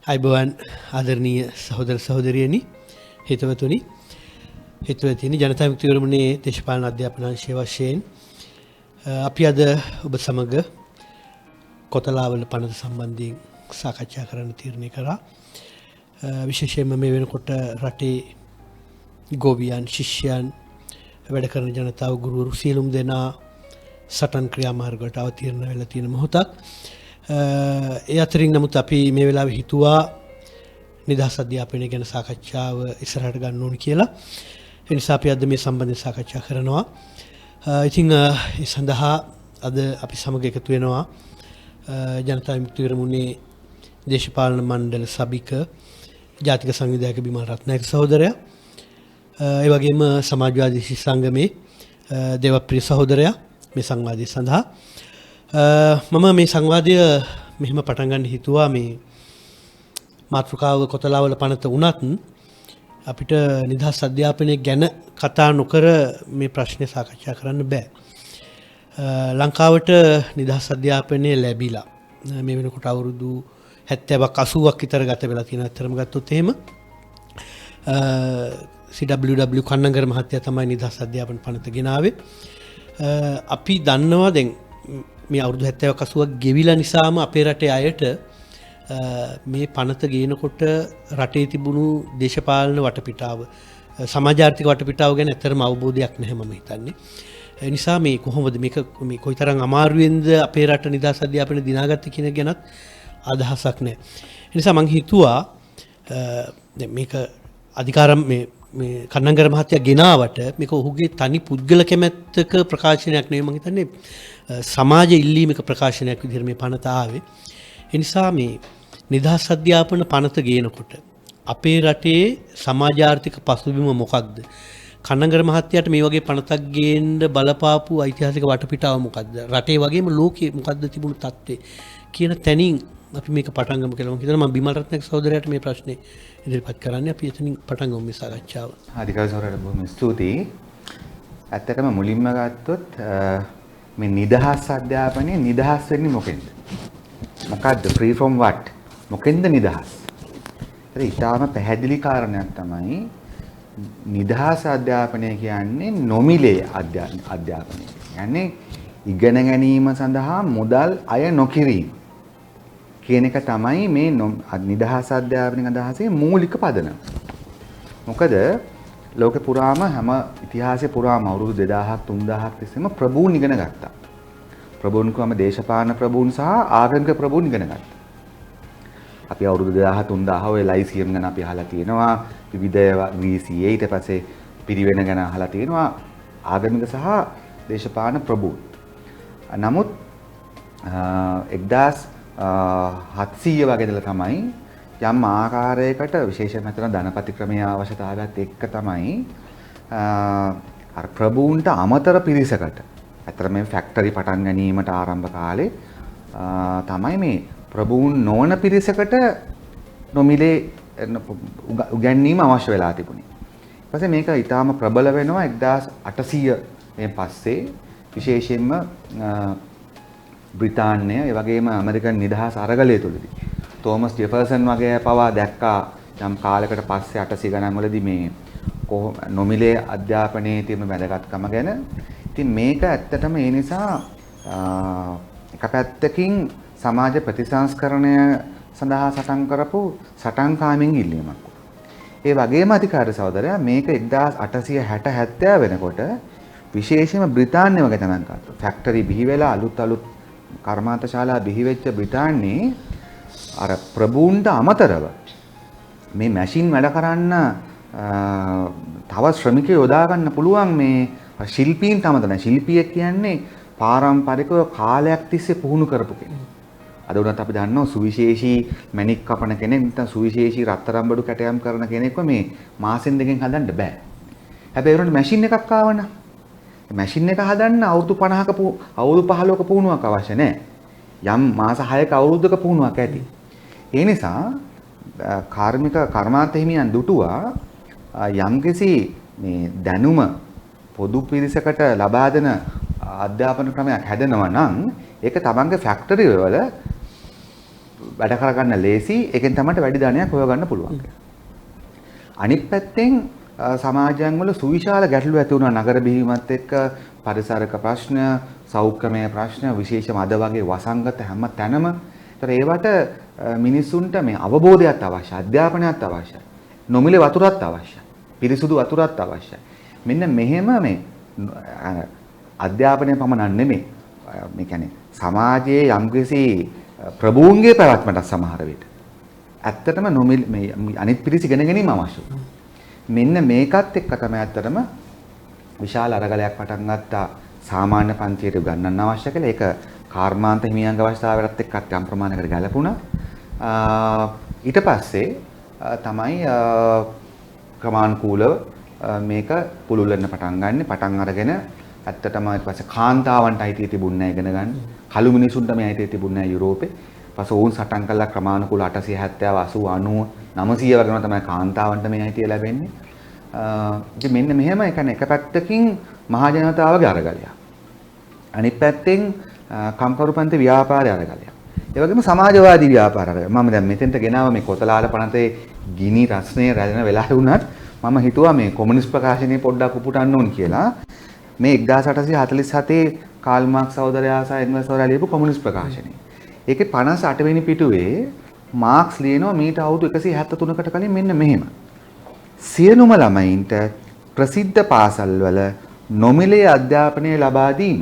අයිබෝවන් ආදරණීය සහෝදර සහෝදරියනි හිතවතුනි හිතවතිනි ජනතා විමුක්ති පෙරමුණේ දේශපාලන අධ්‍යාපන අංශය වශයෙන් අපි අද ඔබ සමග කොතලාවල පනත සම්බන්ධයෙන් සාකච්ඡා කරන්න තීරණය කරා. විශේෂයෙන්ම මේ වෙනකොට රටේ ගෝවියන් ශිෂ්‍යයන් වැඩ කරන ජනතාව ගුරුවරු සියලුම දෙනා සටන් ක්‍රියාමාර්ගවලට අවතීර්ණ වෙලා තියෙන මොහොතක්. ඒ අතරින් නමුත් අපි මේ වෙලාවේ හිතුවා නිදහස් අධ්‍යාපනය ගැන සාකච්ඡාව ඉස්සරහට ගන්න ඕනේ කියලා. ඒ නිසා අපි අද මේ සම්බන්ධයෙන් සාකච්ඡා කරනවා. ඉතින් ඒ සඳහා අද අපි සමග එකතු වෙනවා ජනතා විමුක්ති පෙරමුණේ දේශපාලන මණ්ඩල සභික ජාතික සංවිධායක බිමල් රත්නායක සහෝදරයා, ඒ වගේම සමාජවාදී ශිෂ්‍ය සංගමේ දේවප්‍රිය සහෝදරයා මේ සංවාදය සඳහා. මම මේ සංවාදය මෙහෙම පටන් ගන්න හිතුවා. මේ මාතෘකාව කොතලාවල පනත වුණත් අපිට නිදහස් අධ්‍යාපනය ගැන කතා නොකර මේ ප්‍රශ්නේ සාකච්ඡා කරන්න බෑ. ලංකාවට නිදහස් අධ්‍යාපනය ලැබිලා මේ වෙනකොට අවුරුදු 70ක් 80ක් විතර ගත වෙලා තියෙන අතරම ගත්තොත් එහෙම CWW කන්නංගර මහත්තයා තමයි නිදහස් අධ්‍යාපන පනත ගෙනාවේ. අපි දන්නවා දැන් මේ අවුරුදු 70ක් 80ක් ගෙවිලා නිසාම අපේ රටේ අයට මේ පනත ගේනකොට රටේ තිබුණු දේශපාලන වටපිටාව, සමාජාර්ථික වටපිටාව ගැන ඇත්තටම අවබෝධයක් නැහැ මම හිතන්නේ. ඒ නිසා මේ කොහොමද මේ කොයිතරම් අමාරුවෙන්ද අපේ රට නිදහස් අධ්‍යාපනය දිනාගත්තේ කියන ගැනත් අදහසක් නැහැ. ඒ නිසා මම හිතුවා දැන් මේක අධිකාරම් මේ කන්නංගර මහත්තයා ගෙනාවට මේක ඔහුගේ තනි පුද්ගල කැමැත්තක ප්‍රකාශනයක් නෙවෙයි. මම හිතන්නේ සමාජ ඉල්ලීමක ප්‍රකාශනයක් විදිහට මේ පනත ආවේ. ඒ නිසා මේ නිදහස් අධ්‍යාපන පනත ගේනකොට අපේ රටේ සමාජාර්ථික පසුබිම මොකක්ද? කන්නංගර මහත්තයාට මේ වගේ පනතක් ගේන්න බලපාපු ඓතිහාසික වටපිටාව මොකක්ද? රටේ වගේම ලෝකේ මොකක්ද තිබුණු තත්ත්වේ කියන තැනින් අපි මේක පටන් ගමු කියලා මම හිතනවා. මම බිමල් රත්නායක සහෝදරයාට මේ ප්‍රශ්නේ ඉදිරිපත් කරන්නේ. අපි එතනින් පටන් ගමු මේ සාකච්ඡාව. අධිකාරී සහෝදරයාට බොහොම ස්තුතියි. ඇත්තටම මුලින්ම ගත්තොත් මේ නිදහස් අධ්‍යාපනය නිදහස් වෙන්නේ මොකෙන්ද? මොකද්ද? free from what? මොකෙන්ද නිදහස්? ඒත් ඊටාම පැහැදිලි කාරණයක් තමයි නිදහස් අධ්‍යාපනය කියන්නේ නොමිලේ අධ්‍යාපනය. يعني ඉගෙන ගැනීම සඳහා මුදල් අය නොකිරීම කියන එක තමයි මේ නිදහස් අධ්‍යාපනයේ අදහසේ මූලික පදනම. මොකද ලෝකේ පුරාම හැම ඉතිහාසයේ පුරාම අවුරුදු 2000ක් 3000ක් තිස්සේම ප්‍රභූන් ඉගෙන ගත්තා. ප්‍රභූන් කියවම දේශපාලන ප්‍රභූන් සහ ආගමික ප්‍රභූන් ඉගෙන ගත්තා. අපි අවුරුදු 2000 3000 ඔය ලයිසියම් ගැන අපි අහලා තියෙනවා. විවිධ ග්‍රීසියේ ඊට පස්සේ පිරිවෙන ගැන අහලා තියෙනවා. ආගමික සහ දේශපාලන ප්‍රභූන්. නමුත් 1700 වගේ ඉඳලා තමයි යම් ආකාරයකට විශේෂයෙන්ම හිතන ධනපති ක්‍රමයේ අවශ්‍යතාවයත් එක්ක තමයි අර ප්‍රභූන්ට අමතර පිරිසකට අතර මේ ෆැක්ටරි පටන් ගැනීමට ආරම්භ කාලේ තමයි මේ ප්‍රභූන් නොවන පිරිසකට නොමිලේ උගන්වීම අවශ්‍ය වෙලා තිබුණේ. ඊට පස්සේ මේක ඊටාම ප්‍රබල වෙනවා 1800 මේ පස්සේ විශේෂයෙන්ම බ්‍රිතාන්‍ය ඒ වගේම ඇමරිකන් නිදහස් අරගලය තුලදී තෝමස් ජෙෆර්සන් වගේ පවා දැක්කා යම් කාලයකට පස්සේ 800 ගණන් වලදී මේ නොමිලේ අධ්‍යාපනයේ තියෙන වැදගත්කම ගැන. ඉතින් මේක ඇත්තටම ඒ නිසා එක පැත්තකින් සමාජ ප්‍රතිසංස්කරණය සඳහා සටන් කරපු සටන්කාමීන් ඉල්ලීමක්. ඒ වගේම අධිකාරී සහෝදරයා මේක 1860 70 වෙනකොට විශේෂයෙන්ම බ්‍රිතාන්‍ය වගේ තැනක ෆැක්ටරි බිහි වෙලා අලුත් කර්මාන්ත ශාලා බිහි වෙච්ච බ්‍රිතාන්‍යයේ අර ප්‍රභූන්ට අමතරව මේ මැෂින් වැඩ කරන්න තව ශ්‍රමිකයෝ යොදා ගන්න පුළුවන් මේ ශිල්පීන් තමතන. ශිල්පියෙක් කියන්නේ පාරම්පරිකව කාලයක් තිස්සේ පුහුණු කරපු කෙනෙක්. අද උනත් අපි දන්නවා සුවිශේෂී මැණික් කපන කෙනෙක් නැත්නම් සුවිශේෂී රත්තරන් බඩු කැටයම් කරන කෙනෙක්ව මේ මාසෙන් දෙකෙන් හදන්න බෑ. හැබැයි උනට මැෂින් එකක් ආවනම් මැෂින් එක හදන්න අවුරුදු 50ක අවුරුදු 15ක පුහුණුවක් අවශ්‍ය නැහැ. යම් මාස 6ක අවුරුද්දක පුහුණුවක් ඇති. ඒ නිසා කර්මාන්ත හිමියන් දුටුවා යම්කිසි මේ දැනුම පොදු පිරිසකට ලබා දෙන අධ්‍යාපන ක්‍රමයක් හැදෙනවා නම් ඒක තමන්ගේ ෆැක්ටරි වල වැඩ කරගන්න ලේසි. ඒකෙන් තමයි වැඩි ධනයක් හොයගන්න පුළුවන්. අනිත් පැත්තෙන් සමාජයන් වල සුවිශාල ගැටලු ඇති වුණා නගර බිහිවීමත් එක්ක පරිසරක ප්‍රශ්න, සෞඛ්‍යමය ප්‍රශ්න, විශේෂම අද වගේ වසංගත හැම තැනම. ඒතර ඒවට මිනිසුන්ට මේ අවබෝධයක් අවශ්‍යයි, අධ්‍යාපනයක් අවශ්‍යයි, නොමිලේ වතුරක් අවශ්‍යයි, පිරිසුදු වතුරක් අවශ්‍යයි. මෙන්න මෙහෙම මේ අධ්‍යාපනය පමණක් නෙමෙයි. මේ කියන්නේ සමාජයේ යම්කිසි ප්‍රභූන්ගේ පැවැත්මට සමහර විට ඇත්තටම නොමිල මේ අනිත් පිරිස ඉගෙන ගැනීම අවශ්‍යයි. මෙන්න මේකත් එක්ක තමයි ඇත්තටම විශාල අරගලයක් පටන් ගත්තා සාමාන්‍ය පන්තියට ගන්නන්න අවශ්‍ය කියලා. ඒක කාර්මාන්ත හිමියන්ගේ අවස්ථාවලත් එක්කත් යම් ප්‍රමාණයකට ගැලපුණා. ඊට පස්සේ තමයි ක්‍රමානුකූලව මේක පුළුල් වෙන්න පටන් අරගෙන ඇත්තටම ඊට පස්සේ කාන්තාවන්ට අයිතිය තිබුණේ නැහැ ඉගෙන ගන්න. කළු මිනිසුන්ට මේ අයිතිය තිබුණේ නැහැ යුරෝපේ. ඊපස්සේ ඔවුන් සටන් කළා ක්‍රමානුකූල 870 80 90 900 වගේම තමයි කාන්තාවන්ට මේ අයිතිය ලැබෙන්නේ. ඉතින් මෙන්න මෙහෙම එක පැත්තකින් මහා ජනතාවගේ අරගලයක්. අනිත් පැත්තෙන් කම්කරුපන්ති ව්‍යාපාරය අරගලයක්. ඒ වගේම සමාජවාදී ව්‍යාපාර අරගලයක්. මම දැන් මෙතෙන්ට ගෙනාව මේ කොතලාල පනතේ ගිනි රස්නේ රැඳෙන වෙලාවේ වුණත් මම හිතුවා මේ කොමියුනිස්ට් ප්‍රකාශනයේ පොඩ්ඩක් උපුටන්න ඕන කියලා. මේ 1847 කාල් මාක්ස් සහෝදරයා සහ එන්ගල්ස් සහෝදරයා ලියපු කොමියුනිස්ට් ප්‍රකාශනය. ඒකේ 58 වෙනි පිටුවේ මාක්ස් ලියනවා මීට අවුරුදු 173කට කලින් මෙන්න මෙහෙම. සියලුම ළමයින්ට ප්‍රසිද්ධ පාසල්වල නොමිලේ අධ්‍යාපනය ලබා දීම.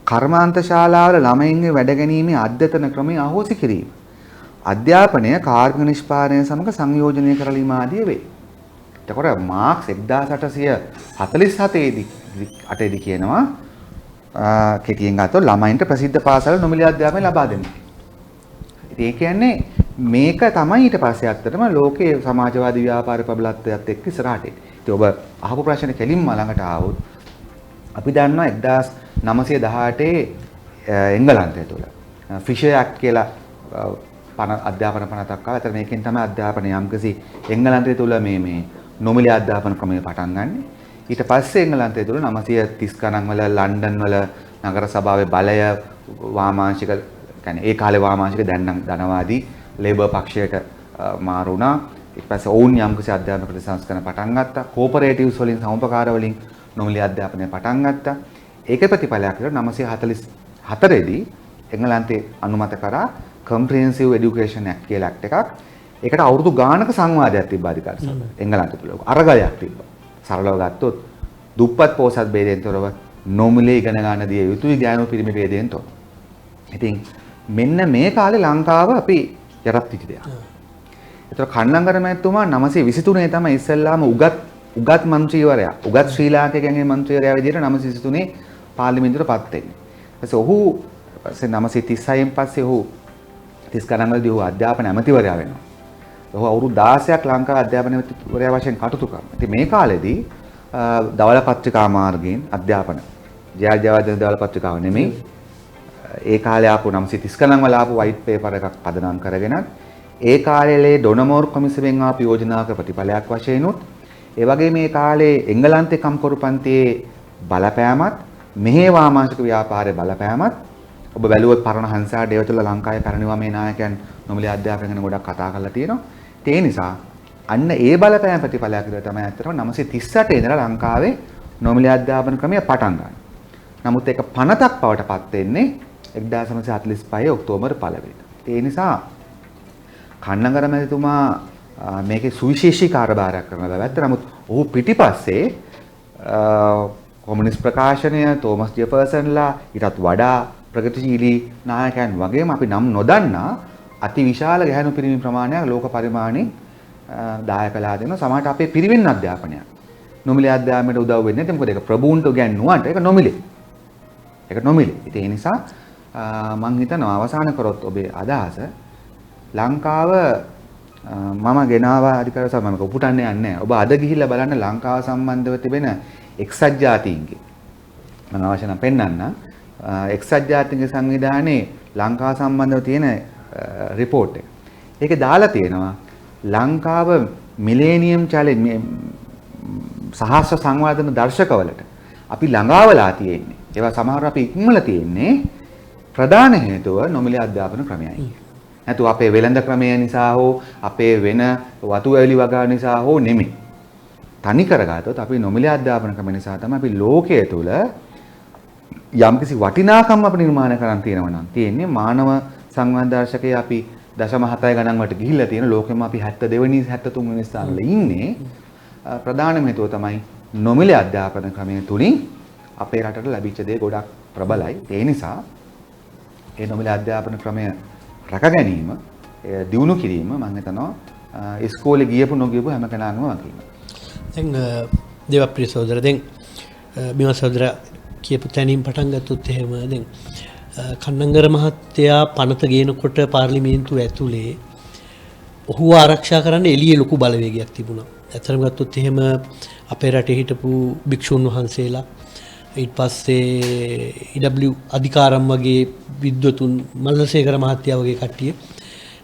කර්මාන්ත ශාලාවල ළමයින්ගේ වැඩගැනීමේ අධ්‍යතන ක්‍රමය අහෝසි කිරීම. අධ්‍යාපනය කාර්මික නිෂ්පාදනය සමග සංයෝජනය කරලීම ආදී වේ. එතකොට මාක්ස් 1847 දී කියනවා කෙටියෙන් ගත්තොත් ළමයින්ට ප්‍රසිද්ධ පාසල් නොමිලේ අධ්‍යාපනය ලබා දෙන්න. ඉතින් ඒ කියන්නේ මේක තමයි ඊට පස්සේ ඇත්තටම ලෝකයේ සමාජවාදී ව්‍යාපාර ප්‍රබලත්වයත් එක්ක ඉස්සරහට එන්නේ. ඉතින් ඔබ අහපු ප්‍රශ්නේ කෙලින්ම ළඟට ආවොත් අපි දන්නවා 1918 එංගලන්තය තුළ ෆිෂර් ඇක්ට් කියලා අධ්‍යාපන පනතක් ආවා. ඒතර මේකෙන් තමයි අධ්‍යාපනය යම්කිසි එංගලන්තය තුළ මේ නොමිලේ අධ්‍යාපන ක්‍රමය පටන් ගන්නෙ. ඊට පස්සේ එංගලන්තය තුළ 930 ගණන් වල ලන්ඩන් වල නගර සභාවේ බලය වාමාංශික කියන්නේ ඒ කාලේ වාමාංශික දැන් නම් ධනවාදී ලේබර් පක්ෂයට මාරු වුණා. ඊට පස්සේ ඔවුන් යම්කිසි අධ්‍යාපන ප්‍රතිසංස්කරණ පටන් ගත්තා. කෝපරේටිව්ස් වලින් සමුපකාර වලින් නොමිලේ අධ්‍යාපනය පටන් ගත්තා. ඒකේ ප්‍රතිඵලයක් විදිහට 944 දී එංගලන්තේ අනුමත කරා කොම්ප්‍රිහෙන්සිව් এডুকেෂන් ඇක්ට් කියලා ඇක්ට් එකක්. ඒකට අවුරුදු ගානක සංවාදයක් තිබ්බා අධිකාර සභාවේ. එංගලන්තේ තුල අරගලයක් තිබ්බා. සරලව ගත්තොත් දුප්පත් පොහොසත් ભેදයෙන් තොරව නොමිලේ ඉගෙන ගන්න දිය යුතුයි ගෑනු පිරිමි ભેදයෙන් තොරව. ඉතින් මෙන්න මේ කාලේ ලංකාව අපි යටත් විච දෙයක්. ඒතර කන්නංගර මහත්මයා 923 තමයි ඉස්සෙල්ලාම උගත් මන්ත්‍රීවරයා උගත් ශ්‍රී ලාංකිකයන්ගේ මන්ත්‍රීවරයා විදිහට 923 පාර්ලිමේන්තුවට පත් වෙන්නේ. ඊපස්සේ ඔහු 936න් පස්සේ ඔහු 30 ගණන් වලදී ඔහු අධ්‍යාපන ඇමතිවරයා වෙනවා. ඔහු අවුරුදු 16ක් ලංකාවේ අධ්‍යාපන ඇමතිවරයා වශයෙන් කටයුතු කරනවා. ඉතින් මේ කාලෙදී දවල පත්‍රිකා මාර්ගයෙන් අධ්‍යාපන ජයජයවර්ධන දවල පත්‍රිකාව නෙමෙයි ඒ කාලේ ආපු 930 ගණන් වල ආපු වයිට් පේපර් එකක් පදනම් කරගෙන ඒ කාලේ ඩොනමෝර් කොමිසමෙන් ආපු යෝජනාවක ප්‍රතිඵලයක් වශයෙන් උත් ඒ වගේ මේ කාලේ එංගලන්තේ කම්කරු පන්තියේ බලපෑමත් මෙහි වාමාංශික ව්‍යාපාරයේ බලපෑමත් ඔබ බැලුවොත් පරණ හංසා ඩේවතුල ලංකාවේ පැරණිවමේ නායකයන් නොමිලේ අධ්‍යාපනය ගැන ගොඩක් කතා කරලා තියෙනවා. ඒ නිසා අන්න ඒ බලපෑම ප්‍රතිඵලයක් විදිහට තමයි ඇත්තටම 938 ඉඳලා ලංකාවේ නොමිලේ අධ්‍යාපන ක්‍රමය පටන් ගන්න. නමුත් ඒක පනතක් බවට පත් වෙන්නේ 1945 ඔක්තෝබර් 1 වෙනිදා. ඒ නිසා කන්නගර මැතිතුමා මේකේ සුවිශේෂී කාර්යභාරයක් කරන බව ඇත්ත. නමුත් ඔහු පිටිපස්සේ කොමියුනිස්ට් ප්‍රකාශනය, තෝමස් ජෙෆර්සන්ලා ඊටත් වඩා ප්‍රගතිශීලී නායකයන් වගේම අපි නම් නොදන්නා අති විශාල ගැහැණු පිරිමි ප්‍රමාණයක් ලෝක පරිමාණයෙන් දායකලා දෙනවා. සමහරට අපේ පිරිවෙන් අධ්‍යාපනයක් නොමිලේ අධ්‍යාපනයට උදව් වෙන්නේ නැත්නම් මොකද ඒක ප්‍රභූන්ට උගන්වුවාට ඒක නොමිලේ. ඒක නොමිලේ. ඉතින් ඒ නිසා මම හිතනවා අවසාන කරොත් ඔබේ අදහස ලංකාව මම ගෙනාවා අධිකාර සභාව මම උපුටන්නේ නැහැ. ඔබ අද ගිහිල්ලා බලන්න ලංකාව සම්බන්ධව තිබෙන එක්සත් ජාතීන්ගේ මම අවශ්‍ය නම් පෙන්නන්න එක්සත් ජාතීන්ගේ සංවිධානයේ ලංකාව සම්බන්ධව තියෙන රිපෝට් එක. ඒකේ දාලා තියෙනවා ලංකාව මිලේනියම් චැලෙන්ජ් සහස්‍ර සංවර්ධන දර්ශකවලට අපි ළඟාවලා තියෙන්නේ. ඒවා සමහරව අපි ඉක්මවලා තියෙන්නේ ප්‍රධාන හේතුව නොමිලේ අධ්‍යාපන ක්‍රමයයි. නැතු අපේ වෙළඳ ක්‍රමය නිසා හෝ අපේ වෙන වතු වැලි වගා නිසා හෝ නෙමෙයි. තනි කරගත්තොත් අපි නොමිලේ අධ්‍යාපන ක්‍රම නිසා තමයි අපි ලෝකයේ තුල යම්කිසි වටිනාකම් අපි නිර්මාණය කරන් තියෙනවා නම් තියෙන්නේ මානව සංවර්ධනශකයේ අපි 0.7 ගණන් වලට ගිහිල්ලා තියෙන ලෝකෙම අපි 72 වෙනි 73 වෙනි ස්ථානවල ඉන්නේ. ප්‍රධානම හේතුව තමයි නොමිලේ අධ්‍යාපන ක්‍රමය තුලින් අපේ රටට ලැබිච්ච දේ ගොඩක් ප්‍රබලයි. ඒ නිසා ඒ නොමිලේ අධ්‍යාපන ක්‍රමය රැක ගැනීම, දියුණු කිරීම මම හිතනවා ඉස්කෝලේ ගියපු නොගියපු හැම කෙනාම වගේම. දැන් දේවප්‍රිය සහෝදර දැන් බිමල් සහෝදර කියපු තැනින් පටන් ගත්තොත් එහෙම දැන් කන්නංගර මහත්තයා පනත ගේනකොට පාර්ලිමේන්තුව ඇතුලේ ඔහුව ආරක්ෂා කරන්න එළියේ ලොකු බලවේගයක් තිබුණා. ඇත්තටම ගත්තොත් එහෙම අපේ රටේ හිටපු භික්ෂුන් වහන්සේලා ඊට පස්සේ EW අධිකාරම් වගේ විද්වතුන් මල්ලසේකර මහත්තයා වගේ කට්ටිය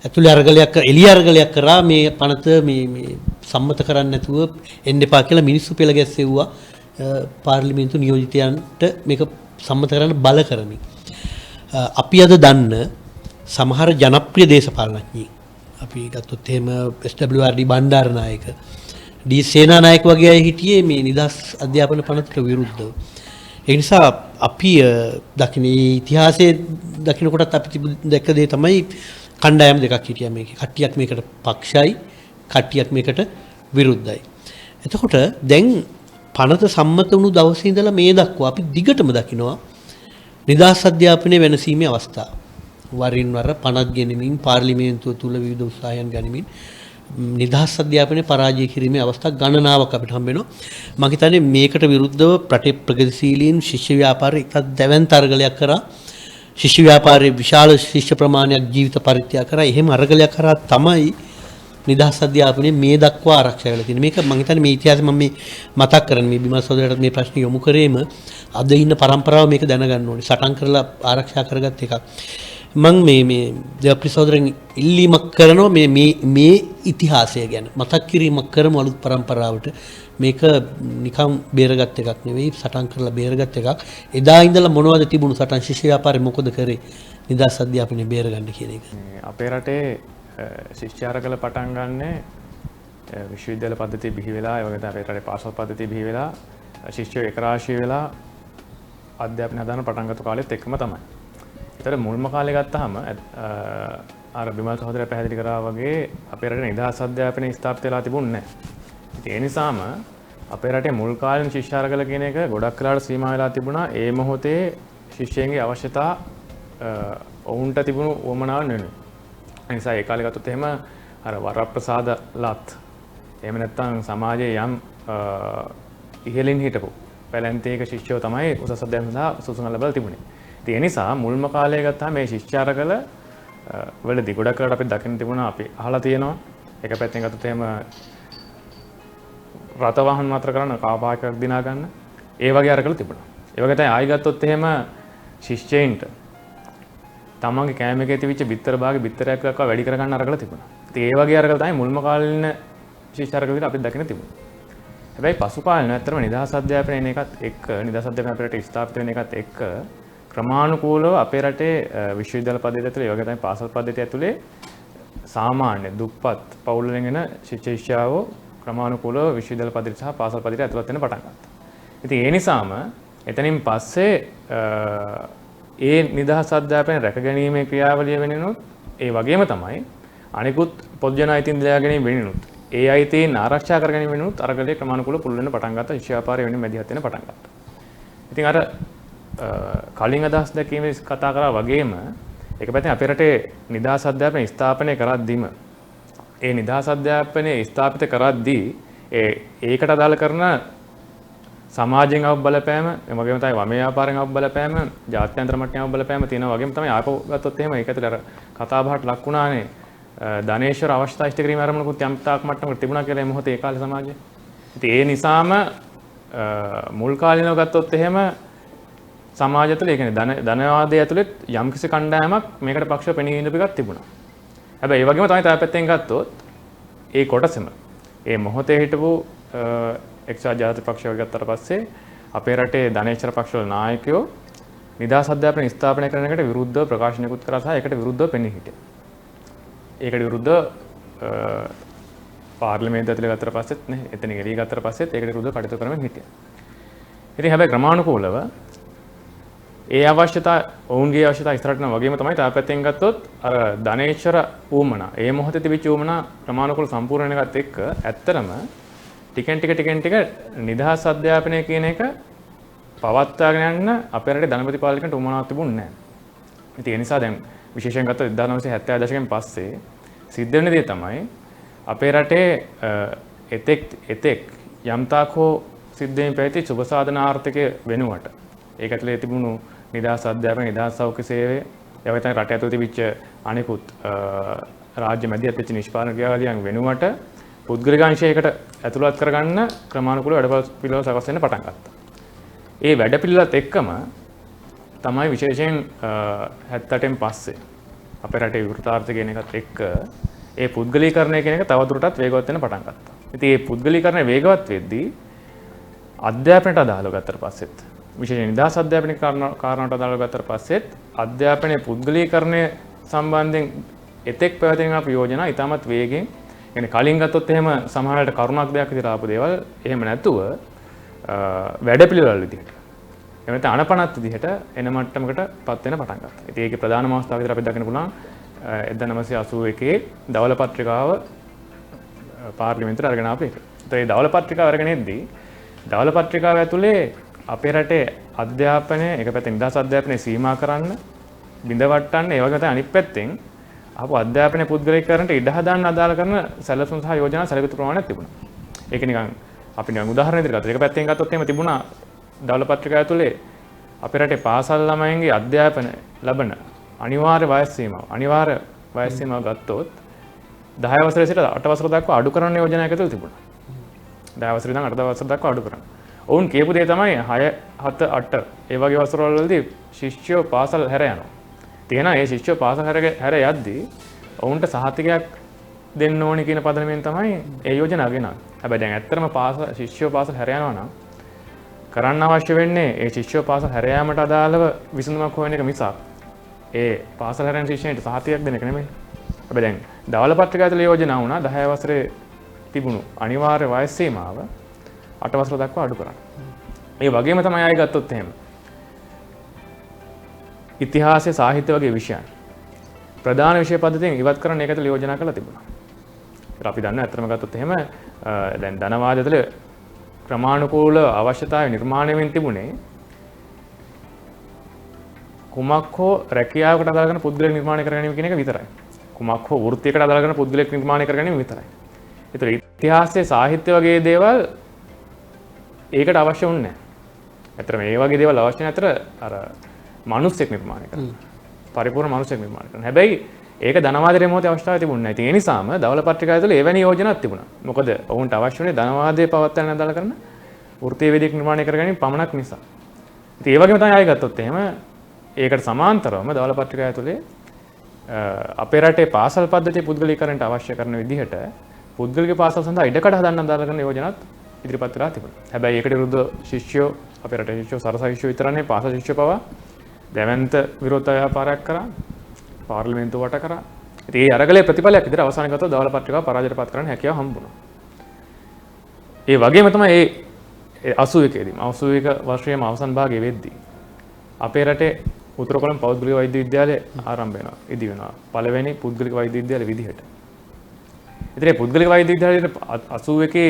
ඇතුලේ අරගලයක් එළිය අරගලයක් කරා මේ පනත මේ සම්මත කරන්න නැතුව එන්න එපා කියලා මිනිස්සු පෙළ ගැස්සෙව්වා පාර්ලිමේන්තු නියෝජිතයන්ට මේක සම්මත කරන්න බල කරමින්. අපි අද දන්න සමහර ජනප්‍රිය දේශපාලනඥයින් අපි ගත්තොත් එහෙම SWRD බණ්ඩාරනායක ඩී සේනානායක වගේ අය හිටියේ මේ නිදහස් අධ්‍යාපන පනතට විරුද්ධව. ඒ නිසා අපි දකින ඉතිහාසයේ දකින්නකොටත් අපි දැක්ක දේ තමයි කණ්ඩායම් දෙකක් හිටියා මේකේ. කට්ටියක් මේකට පක්ෂයි, කට්ටියක් මේකට විරුද්ධයි. එතකොට දැන් පනත සම්මත වුණු දවසේ ඉඳලා මේ දක්වා අපි දිගටම දකිනවා නිදහස් අධ්‍යාපනයේ වෙනසීමේ අවස්ථා. වරින් වර පනත් ගෙනමින් පාර්ලිමේන්තුව තුල විවිධ උත්සාහයන් ගනිමින් නිදහස් අධ්‍යාපනයේ පරාජය කිරීමේ අවස්ථා ගණනාවක් අපිට හම්බ වෙනවා. මම හිතන්නේ මේකට විරුද්ධව රටේ ප්‍රගතිශීලීන් ශිෂ්‍ය ව්‍යාපාරය එකක් දැවැන්ත අරගලයක් කරා. ශිෂ්‍ය ව්‍යාපාරයේ විශාල ශිෂ්‍ය ප්‍රමාණයක් ජීවිත පරිත්‍යාග කරා. එහෙම අරගලයක් කරා තමයි නිදහස් අධ්‍යාපනයේ මේ දක්වා ආරක්ෂා වෙලා තියෙන්නේ. මේක මම හිතන්නේ මේ ඉතිහාසය මම මේ මතක් කරන්නේ මේ බිමල් සහෝදරයාට මේ ප්‍රශ්නේ යොමු කරේම අද ඉන්න පරම්පරාව මේක දැනගන්න ඕනේ. සටන් කරලා ආරක්ෂා කරගත් එකක්. මම මේ දේවප්‍රිය සහෝදරෙන් ඉල්ලීමක් කරනවා මේ ඉතිහාසය ගැන මතක් කිරීමක් කරමු අලුත් පරම්පරාවට. මේක නිකම් බේරගත් එකක් නෙවෙයි, සටන් කරලා බේරගත් එකක්. එදා ඉඳලා මොනවද තිබුණු සටන් ශිෂ්‍ය ව්‍යාපාරේ මොකද කරේ නිදහස් අධ්‍යාපනය බේරගන්න කියන එක. අපේ රටේ ශිෂ්‍ය අරගල පටන් ගන්න විශ්වවිද්‍යාල පද්ධතිය බිහි වෙලා ඒ වගේම අපේ රටේ පාසල් පද්ධතිය බිහි වෙලා ශිෂ්‍යයෝ එකරාශී වෙලා අධ්‍යාපනය හදාන්න පටන් ගත්ත කාලෙත් එක්කම තමයි. ඒතර මුල්ම කාලේ ගත්තාම අර බිමල් සහෝදරයා පැහැදිලි කරා වගේ අපේ රටේ නිදහස් අධ්‍යාපනය ස්ථාපිත වෙලා තිබුණේ නැහැ. ඒ නිසාම අපේ රටේ මුල් කාලේ ශිෂ්‍ය අරගල කියන එක ගොඩක් වෙලාවට සීමා වෙලා තිබුණා. ඒ මොහොතේ ශිෂ්‍යයන්ගේ අවශ්‍යතා ඔවුන්ට තිබුණු වමනාව නෙවෙයි. ඒ නිසා ඒ කාලේ ගත්තොත් එහෙම අර වරප්‍රසාද ලත් එහෙම නැත්නම් සමාජයේ යම් ඉහළින් හිටපු පැලැන්තයක ශිෂ්‍යයෝ තමයි උසස් අධ්‍යාපනය සඳහා සුසුකම් ලැබලා තිබුණේ. ඒ නිසා මුල්ම කාලය ගත්තාම මේ ශිෂ්‍ය අරගල වලදී ගොඩක් කරලා අපි දකින්න තිබුණා අපි අහලා තියෙනවා. එක පැත්තෙන් ගත්තොත් එහෙම රත වාහන මාත්‍ර කරන කාපායකක් දිනා ගන්න ඒ වගේ අරගල තිබුණා. ඒ වගේ තමයි ආයි ගත්තොත් එහෙම ශිෂ්‍යයින්ට තමන්ගේ කෑම එකේ තිබිච්ච බිත්තර භාගේ බිත්තරයක් දක්වා වැඩි කර ගන්න අරගල තිබුණා. ඉතින් ඒ වගේ අරගල තමයි මුල්ම කාලින ශිෂ්‍ය අරගල විතර අපිට දකින්න තිබුණා. හැබැයි පසු කාලේ ඇත්තටම නිදහස් අධ්‍යාපනය එන එකත් එක්ක නිදහස් අධ්‍යාපනය අපේ රටේ ස්ථාපිත වෙන එකත් එක්ක ක්‍රමානුකූලව අපේ රටේ විශ්වවිද්‍යාල පද්ධතිය ඇතුලේ ඒ වගේ තමයි පාසල් පද්ධතිය ඇතුලේ සාමාන්‍ය දුප්පත් පවුල් වලින් එන ශිෂ්‍යයෝ ක්‍රමානුකූලව විශ්වවිද්‍යාල පද්ධතිය සහ පාසල් පද්ධතියට ඇතුළත් වෙන්න පටන් ගත්තා. ඉතින් ඒ නිසාම එතනින් පස්සේ ඒ නිදහස් අධ්‍යාපනය රැකගැනීමේ ක්‍රියාවලිය වෙනිනුත් ඒ වගේම තමයි අනිකුත් පොදු ජන අයිතීන් දිලා ගැනීම වෙනිනුත් ඒ අයිතීන් ආරක්ෂා කර ගැනීම වෙනිනුත් අරගලයේ ක්‍රමානුකූලව පුළුල් වෙන්න පටන් ගත්තා. ශිෂ්‍ය ව්‍යාපාරය වෙනින් මැදිහත් වෙන්න පටන් ගත්තා. ඉතින් අර කලින් අදහස් දැකීමේ කතා කරා වගේම එක පැත්තෙන් අපේ රටේ නිදහස් අධ්‍යාපනය ස්ථාපනය කරද්දීම ඒ නිදහස් අධ්‍යාපනය ස්ථාපිත කරද්දී ඒකට අදාළ කරන සමාජයෙන් අවු බලපෑම එමගේම තමයි වමේ ව්‍යාපාරයෙන් අවු බලපෑම ජාත්‍යන්තර මට්ටමේ අවු බලපෑම තියෙනවා වගේම තමයි ආපහු ගත්තොත් එහෙම ඒක ඇතුළේ අර කතා බහට ලක් වුණානේ ධනේශ්වර අවශ්‍යතා ඉෂ්ට කිරීම ආරම්භනකුත් යම් තාක් මට්ටමකට තිබුණා කියලා මේ මොහොතේ ඒ කාලේ සමාජයේ. ඉතින් ඒ නිසාම මුල් කාලිනව ගත්තොත් එහෙම සමාජය තුළ ඒ කියන්නේ ධනවාදය ඇතුළේ යම්කිසි කණ්ඩායමක් මේකට පක්ෂව පෙනී ඉඳපු එකක් තිබුණා. හැබැයි ඒ වගේම තමයි තව පැත්තෙන් ගත්තොත් ඒ කොටසම ඒ මොහොතේ හිටපු එක්සත් ජාතික පක්ෂය ගත්තට පස්සේ අපේ රටේ ධනේශ්වර පක්ෂවල නායකයෝ නිදහස් අධ්‍යාපනය ස්ථාපනය කරන එකට විරුද්ධව ප්‍රකාශනයකුත් කරා සහ ඒකට විරුද්ධව පෙනී හිටියා. ඒකට විරුද්ධ පාර්ලිමේන්තුව ඇතුලේ ගත්තට පස්සෙත් නේ එතන එළිය ගත්තට පස්සෙත් ඒකට විරුද්ධව කටයුතු කරමින් හිටියා. ඉතින් හැබැයි ක්‍රමානුකූලව ඒ අවශ්‍යතා ඔවුන්ගේ අවශ්‍යතා ඉස්සරහට යන වගේම තමයි තා පැත්තෙන් ගත්තොත් අර ධනේශ්වර ඌමනා ඒ මොහොතේ තිබිච්ච ඌමනා ක්‍රමානුකූල සම්පූර්ණ වෙනකත් එක්ක ඇත්තටම ටිකෙන් ටික නිදහස් අධ්‍යාපනය කියන එක පවත්වාගෙන යන්න අපේ රටේ ධනපති පාලකයන්ට උවමනාවක් තිබුණේ නැහැ. ඉතින් ඒ නිසා දැන් විශේෂයෙන් ගත්තොත් 1970 දශකයෙන් පස්සේ සිද්ධ වෙන දේ තමයි අපේ රටේ එතෙක් යම්තාක් හෝ සිද්ධ පැති සුබ සාධන ආර්ථිකය වෙනුවට ඒක ඇතුලේ තිබුණු නිදහස් අධ්‍යාපන නිදහස් සෞඛ්‍ය සේවය ඒ වගේ තමයි රට ඇතුලේ තිබිච්ච අනිකුත් රාජ්‍ය මැදිහත් වෙච්ච නිෂ්පාදන ක්‍රියාවලියන් වෙනුවට පුද්ගලික අංශයකට ඇතුළත් කරගන්න ක්‍රමානුකූල වැඩපිළිවෙළ සකස් වෙන්න පටන් ගත්තා. ඒ වැඩපිළිවෙලත් එක්කම තමයි විශේෂයෙන් 78න් පස්සේ අපේ රටේ විවෘතාර්ථ කියන එකත් එක්ක ඒ පුද්ගලීකරණය කියන එක තවදුරටත් වේගවත් වෙන්න පටන් ගත්තා. ඉතින් මේ පුද්ගලීකරණය වේගවත් වෙද්දී අධ්‍යාපනයට අදාළව ගත්තට පස්සෙත් විශේෂයෙන් නිදහස් අධ්‍යාපනික කාරණාවට අදාළව ගත්තට පස්සෙත් අධ්‍යාපනයේ පුද්ගලීකරණය සම්බන්ධයෙන් එතෙක් පැවැතින අප යෝජනා ඉතාමත් වේගෙන් يعني කලින් ගත්තොත් එහෙම සමහරවිට කරුණක් දෙයක් විදිහට ආපු දේවල් එහෙම නැතුව වැඩපිළිවෙල විදිහට එහෙම නැත්නම් අනපනත් විදිහට එන මට්ටමකට පත් වෙන පටන් ගත්තා. ඉතින් ඒකේ ප්‍රධානම අවස්ථාව විදිහට අපි දකින්න පුළුවන් 1981 දවල පත්‍රිකාව පාර්ලිමේන්තුවට අරගෙන ආපු එක. ඒ දවල පත්‍රිකාව අරගෙන එද්දී දවල පත්‍රිකාව ඇතුලේ අපේ රටේ අධ්‍යාපනය එක පැත්තෙන් නිදහස් අධ්‍යාපනය සීමා කරන්න බිඳවට්ටන්න ඒ වගේ තමයි අනිත් පැත්තෙන් අපු අධ්‍යාපනය පුද්ගලිකකරණයට ඉඩ හදාන්න අදාළ කරන සැලසුම් සහ යෝජනා සැලකිත ප්‍රමාණයක් තිබුණා. ඒක නිකන් අපි නිකන් උදාහරණ විදිහට ගත්තා. ඒක පැත්තෙන් ගත්තොත් එහෙම තිබුණා දවල පත්‍රිකාව ඇතුලේ අපේ රටේ පාසල් ළමයින්ගේ අධ්‍යාපන ලබන අනිවාර්ය වයස් සීමාව ගත්තොත් 10 වසරේ සිට 8 වසර දක්වා අඩු කරන්න යෝජනාවක් ඇතුළේ තිබුණා. 10 වසරේ ඉඳන් 8 වසර දක්වා අඩු කරන්න. ඔවුන් කියපු දේ තමයි 6, 7, 8 ඒ වගේ වසරවලදී ශිෂ්‍යයෝ පාසල් හැර යනවා. තියෙනවා ඒ ශිෂ්‍යයෝ පාසල් හැර යද්දී ඔවුන්ට සහතිකයක් දෙන්න ඕනි කියන පදනමෙන් තමයි ඒ යෝජනාව ගෙනාවේ. හැබැයි දැන් ඇත්තටම ශිෂ්‍යයෝ පාසල් හැර යනවා නම් කරන්න අවශ්‍ය වෙන්නේ ඒ ශිෂ්‍යයෝ පාසල් හැර යාමට අදාළව විසඳුමක් හොයන එක මිසක් ඒ පාසල් හැරෙන ශිෂ්‍යයන්ට සහතිකයක් දෙන එක නෙමෙයි. හැබැයි දැන් දවල පත්‍රිකාව ඇතුළේ යෝජනා වුණා 10 වසරේ තිබුණු අනිවාර්ය වයස් සීමාව 8 වසර දක්වා අඩු කරන්න. ඒ වගේම තමයි ආයෙ ගත්තොත් එහෙම ඉතිහාසය සාහිත්‍ය වගේ විෂයන් ප්‍රධාන විෂය පද්ධතියෙන් ඉවත් කරන්න ඒක ඇතුළේ යෝජනා කරලා තිබුණා. ඒක අපි දන්නවා ඇත්තටම ගත්තොත් එහෙම දැන් ධනවාද ඇතුළේ ක්‍රමානුකූල අවශ්‍යතාවය නිර්මාණය වෙමින් තිබුණේ කුමක් හෝ රැකියාවකට අදාළ කරන පුද්ගලයෙක් නිර්මාණය කර ගැනීම කියන එක විතරයි. කුමක් හෝ වෘත්තියකට අදාළ කරන පුද්ගලයෙක් නිර්මාණය කර ගැනීම විතරයි. ඒතර ඉතිහාසයේ සාහිත්‍ය වගේ දේවල් ඒකට අවශ්‍ය වුණේ නැහැ. ඇත්තට මේ වගේ දේවල් අවශ්‍ය නැතර අර මිනිස්සෙක් නිර්මාණය කරන. පරිපූර්ණ මිනිස්සෙක් නිර්මාණය කරන. හැබැයි ඒක ධනවාදයේ මොහොතේ අවශ්‍යතාවය තිබුණේ නැහැ. ඉතින් ඒ නිසාම දවල පත්‍රිකාව ඇතුළේ එවැනි යෝජනාවක් තිබුණා. මොකද ඔවුන්ට අවශ්‍ය වුණේ ධනවාදයේ පවත්වන්න අදාළ කරන වෘත්තීය වේදික නිර්මාණය කර ගැනීම පමණක් නිසා. ඉතින් ඒ වගේම තමයි ආයෙ ගත්තොත් එහෙම ඒකට සමාන්තරවම දවල පත්‍රිකාව ඇතුළේ අපේ රටේ පාසල් පද්ධතිය පුද්ගලීකරණයට අවශ්‍ය කරන විදිහට පුද්ගලික පාසල් සඳහා ඉඩකඩ හදන්න අදාළ කරන යෝජනාත් ඉදිරිපත් වෙලා තිබුණා. හැබැයි ඒකට විරුද්ධ ශිෂ්‍යයෝ අපේ රටේ ශිෂ්‍යයෝ සරස ශිෂ්‍යයෝ විතරනේ පාසල් ශිෂ්‍ය පවා දැවැන්ත විරෝධ ව්‍යාපාරයක් කරා පාර්ලිමේන්තුව වට කරා. ඉතින් ඒ අරගලේ ප්‍රතිඵලයක් විදිහට අවසානයේ ගත්තොත් දවල පත්‍රිකාව පරාජයට පත් කරන්න හැකියාව හම්බුණා. ඒ වගේම තමයි ඒ 81 දී 81 වර්ෂයේම අවසන් භාගයේ වෙද්දී අපේ රටේ උතුරු කොළඹ පෞද්ගලික වෛද්‍ය විද්‍යාලය ආරම්භ වෙනවා. ඉදි වෙනවා. පළවෙනි පුද්ගලික වෛද්‍ය විද්‍යාලය විදිහට. ඉතින් මේ පුද්ගලික වෛද්‍ය විද්‍යාලයේ 81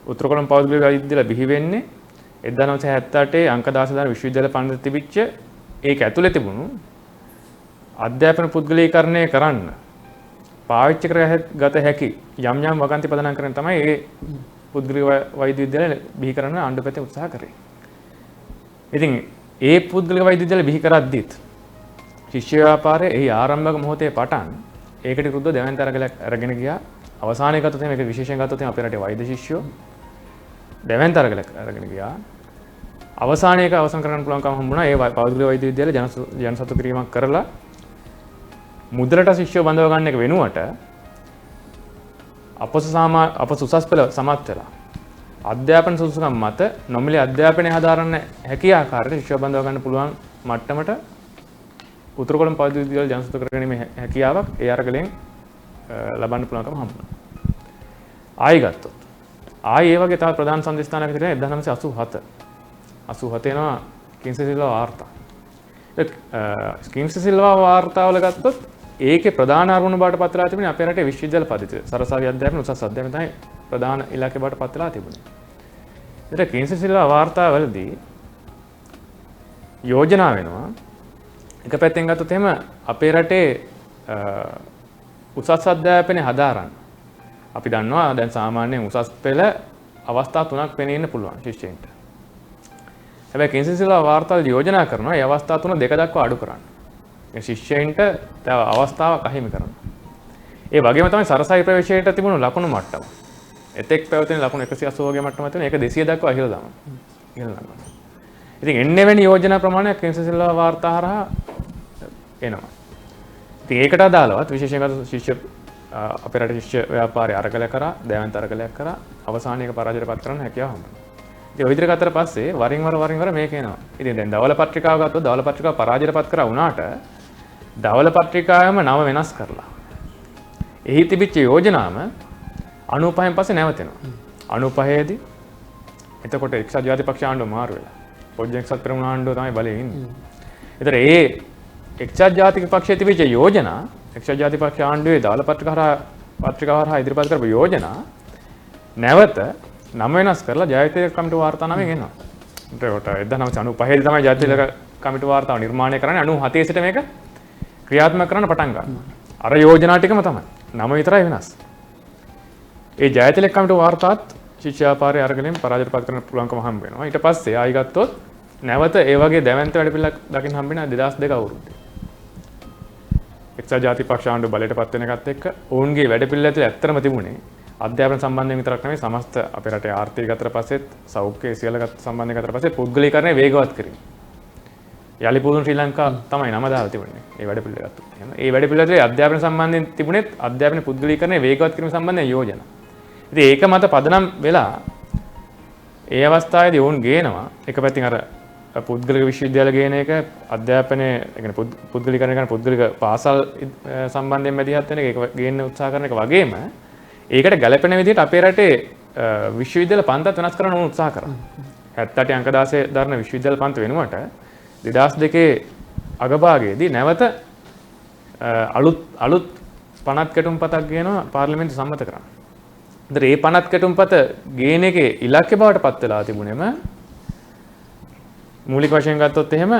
උතුරු කොළඹ පෞද්ගලික වෛද්‍ය විද්‍යාලය බිහි වෙන්නේ 1978 අංක 16 විශ්වවිද්‍යාල පන්තියේ තිබිච්ච ඒක ඇතුලේ තිබුණු අධ්‍යාපන පුද්ගලීකරණය කරන්න පාවිච්චි කරගත හැකි යම් යම් වගන්ති පදනම් කරගෙන තමයි මේ පුද්ගලික වෛද්‍ය විද්‍යාලය බිහි කරන්න ආණ්ඩුපති උත්සාහ කරේ. ඉතින් ඒ පුද්ගලික වෛද්‍ය විද්‍යාලය බිහි කරද්දිත් ශිෂ්‍ය ව්‍යාපාරයේ එහි ආරම්භක මොහොතේ පටන් ඒකට විරුද්ධ දැවැන්ත අරගලයක් අරගෙන ගියා. අවසානයේ ගත්තොත් මේක විශේෂයෙන් ගත්තොත් අපේ රටේ වෛද්‍ය ශිෂ්‍යෝ දැවැන්ත අරගලයක් අරගෙන ගියා. අවසානයේක අවසන් කරන්න පුළුවන්කම හම්බුණා. ඒ පෞද්ගලික වෛද්‍ය විද්‍යාලය ජනසතු කිරීමක් කරලා මුදලට ශිෂ්‍යව බඳව ගන්න එක වෙනුවට අපස උසස් පෙළ සමත් වෙලා අධ්‍යාපන සුසුකම් මත නොමිලේ අධ්‍යාපනය හදාරන්න හැකි ආකාරයට ශිෂ්‍යව බඳව ගන්න පුළුවන් මට්ටමට උතුරු කොළඹ පෞද්ගලික විද්‍යාල ජනසතු කරගැනීමේ හැකියාවක් ඒ අරගලෙන් ලබන්න පුළුවන්කම හම්බුණා. ආයි ගත්තොත් ආයි ඒ වගේ තව ප්‍රධාන සම්දිස්ථානයක් විදිහට 1987 87 එනවා කිංස සිල්වා වාර්තා. කිංස සිල්වා වාර්තාවල ගත්තොත් ඒකේ ප්‍රධාන අරමුණ බවට පත් වෙලා තිබුණේ අපේ රටේ විශ්වවිද්‍යාල පද්ධතිය. සරසවි අධ්‍යාපන උසස් අධ්‍යාපන තමයි ප්‍රධාන ඉලක්කය බවට පත් වෙලා තිබුණේ. ඒතර කිංස සිල්වා වාර්තාවලදී යෝජනා වෙනවා එක පැත්තෙන් ගත්තොත් එහෙම අපේ රටේ උසස් අධ්‍යාපනය හදාරන්න. අපි දන්නවා දැන් සාමාන්‍යයෙන් උසස් පෙළ අවස්ථා 3ක් පෙනී ඉන්න පුළුවන් ශිෂ්‍යයින්ට. හැබැයි කිංස සිල්වා වාර්තාවල යෝජනා කරනවා මේ අවස්ථා 3 දෙක දක්වා අඩු කරන්න. ඒ ශිෂ්‍යයින්ට තව අවස්ථාවක් අහිමි කරනවා. ඒ වගේම තමයි සරසවි ප්‍රවේශයට තිබුණු ලකුණු මට්ටම. එතෙක් පැවතුන ලකුණු 180 වගේ මට්ටමක් තියෙනවා. ඒක 200 දක්වා ඉහළ දානවා. ඉහළ දානවා. ඉතින් එන්නේ වෙන යෝජනා ප්‍රමාණයක් කිංස සිල්වා වාර්තා හරහා එනවා. ඉතින් ඒකට අදාළවත් විශේෂයෙන් ශිෂ්‍ය අපේ රටේ ශිෂ්‍ය ව්‍යාපාරය අරගල කරා, දෑවැන්ත අරගලයක් කරා, අවසානයේක පරාජයටපත් කරන්න හැකියාව හම්බුණා. ඉතින් ඔය විදිහට ගත්තට පස්සේ වරින් වර මේක එනවා. ඉතින් දැන් ධවල පත්‍රිකාව ගත්තොත් ධවල පත්‍රිකාව පරාජයටපත් කරා වුණාට ධවල පත්‍රිකාවම නම වෙනස් කරලා. එහි තිබිච්ච යෝජනාම 95න් පස්සේ නැවතෙනවා. 95 දී එතකොට එක්සත් ජාතිපක්ෂ ආණ්ඩුව මාරු වෙලා. පොඩ්ඩක් එක්සත් පෙරමුණ ආණ්ඩුව තමයි බලේ ඉන්නේ. ඒතර ඒ එක්සත් ජාතික පක්ෂයේ තිබිච්ච යෝජනා එක්සත් ජාතිපක්ෂ ආණ්ඩුවේ ධවල පත්‍රිකාව හරහා ඉදිරිපත් කරපු යෝජනා නැවත නම වෙනස් කරලා ජාතික කමිටු වාර්තා නමෙන් එනවා. ඒකට 1995 දී තමයි ජාතික කමිටු වාර්තාව නිර්මාණය කරන්නේ. 97 සිට මේක ක්‍රියාත්මක කරන්න පටන් ගන්නවා. අර යෝජනා ටිකම තමයි. නම විතරයි වෙනස්. ඒ ජාතික කමිටු වාර්තාවත් ශිෂ්‍ය ව්‍යාපාරයේ අරගලෙන් පරාජයටපත් කරන්න පුළුවන්කම හම්බ වෙනවා. ඊට පස්සේ ආයි ගත්තොත් නැවත ඒ වගේ දැවැන්ත වැඩපිළිවෙලක් දකින්න හම්බ වෙනවා 2002 අවුරුද්දේ. එක්සත් ජාතිපක්ෂ ආණ්ඩුව බලයටපත් වෙන එකත් එක්ක ඔවුන්ගේ වැඩපිළිවෙල ඇතුළේ ඇත්තම තිබුණේ අධ්‍යාපන සම්බන්ධයෙන් විතරක් නෙවෙයි සමස්ත අපේ රටේ ආර්ථික ගතට පස්සෙත් සෞඛ්‍ය සියල්ල ගත සම්බන්ධයෙන් ගතට පස්සේ පුද්ගලීකරණය වේගවත් කිරීම. යලි පුදුන් ශ්‍රී ලංකා තමයි නම දාලා තිබුණේ. ඒ වැඩපිළිවෙල ගත්තොත්. එහෙනම් ඒ වැඩපිළිවෙලේ අධ්‍යාපන සම්බන්ධයෙන් තිබුණෙත් අධ්‍යාපන පුද්ගලීකරණය වේගවත් කිරීම සම්බන්ධයෙන් යෝජනා. ඉතින් ඒක මත පදනම් වෙලා ඒ අවස්ථාවේදී වුන් ගේනවා එක පැත්තකින් අර පුද්ගලික විශ්වවිද්‍යාල ගේන එක අධ්‍යාපනයේ ඒ කියන්නේ පුද්ගලීකරණය කරන පුද්ගලික පාසල් සම්බන්ධයෙන් මැදිහත් වෙන එක ඒක ගේන්න උත්සාහ කරන එක වගේම ඒකට ගැළපෙන විදිහට අපේ රටේ විශ්වවිද්‍යාල පන්තිත් වෙනස් කරන්න උත්සාහ කරා. 78 අංක 16 දරන විශ්වවිද්‍යාල පන්ති වෙනුවට 2002 අගභාගයේදී නැවත අලුත් පනත් කැටුම්පතක් ගේනවා පාර්ලිමේන්තු සම්මත කරා. ඒතර මේ පනත් කැටුම්පත ගේන එකේ ඉලක්කය බවට පත් වෙලා තිබුණේම මූලික වශයෙන් ගත්තොත් එහෙම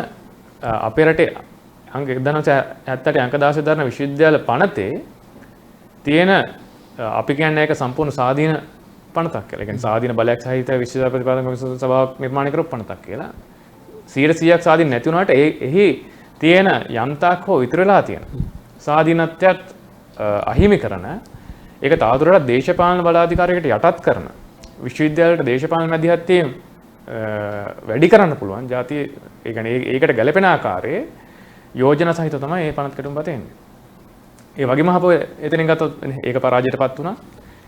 අපේ රටේ අංක 1978 අංක 16 දරන විශ්වවිද්‍යාල පනතේ තියෙන අපි කියන්නේ ඒක සම්පූර්ණ ස්වාධීන පනතක් කියලා. ඒ කියන්නේ ස්වාධීන බලයක් සහිත විශ්වවිද්‍යාල ප්‍රතිපාදක සභාවක් නිර්මාණය කරපු පනතක් කියලා. 100% ස්වාධීන නැති වුණාට එහි තියෙන යම්තාක් හෝ ඉතුරු වෙලා තියෙන ස්වාධීනත්වයත් අහිමි කරන ඒක තවදුරටත් දේශපාලන බලාධිකාරියකට යටත් කරන විශ්වවිද්‍යාලවලට දේශපාලන මැදිහත්වීම් වැඩි කරන්න පුළුවන් ජාතිය ඒ කියන්නේ ඒකට ගැළපෙන ආකාරයේ යෝජනා සහිත තමයි මේ පනත් කැටුම්පත එන්නේ. ඒ වගේම අපෝ එතනින් ගත්තොත් ඒක පරාජයටපත් වුණා.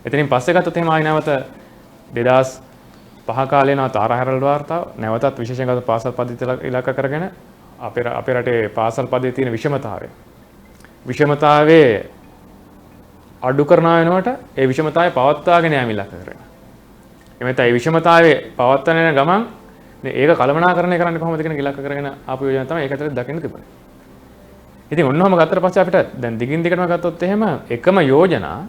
එතනින් පස්සේ ගත්තොත් එහෙම ආයි නැවත 2005 කාලේ නාත ආරහැරල් වාර්තාව නැවතත් විශේෂයෙන් ගත්තොත් පාසල් පද්ධතිය ඉලක්ක කරගෙන අපේ රටේ පාසල් පද්ධතියේ තියෙන විෂමතාවයේ අඩු කරනවා වෙනකොට ඒ විෂමතාවය පවත්වාගෙන යාම ඉලක්ක කරගෙන. එමෙතන මේ විෂමතාවයේ පවත්වන යන ගමන් ඒක කළමනාකරණය කරන්නේ කොහොමද කියන ඉලක්ක කරගෙන ආපු යෝජනා තමයි ඒක ඇතුලේ දකින්න තිබුණේ. ඉතින් ඔන්නෝම ගත්තට පස්සේ අපිට දැන් දිගින් දිගටම ගත්තොත් එහෙම එකම යෝජනා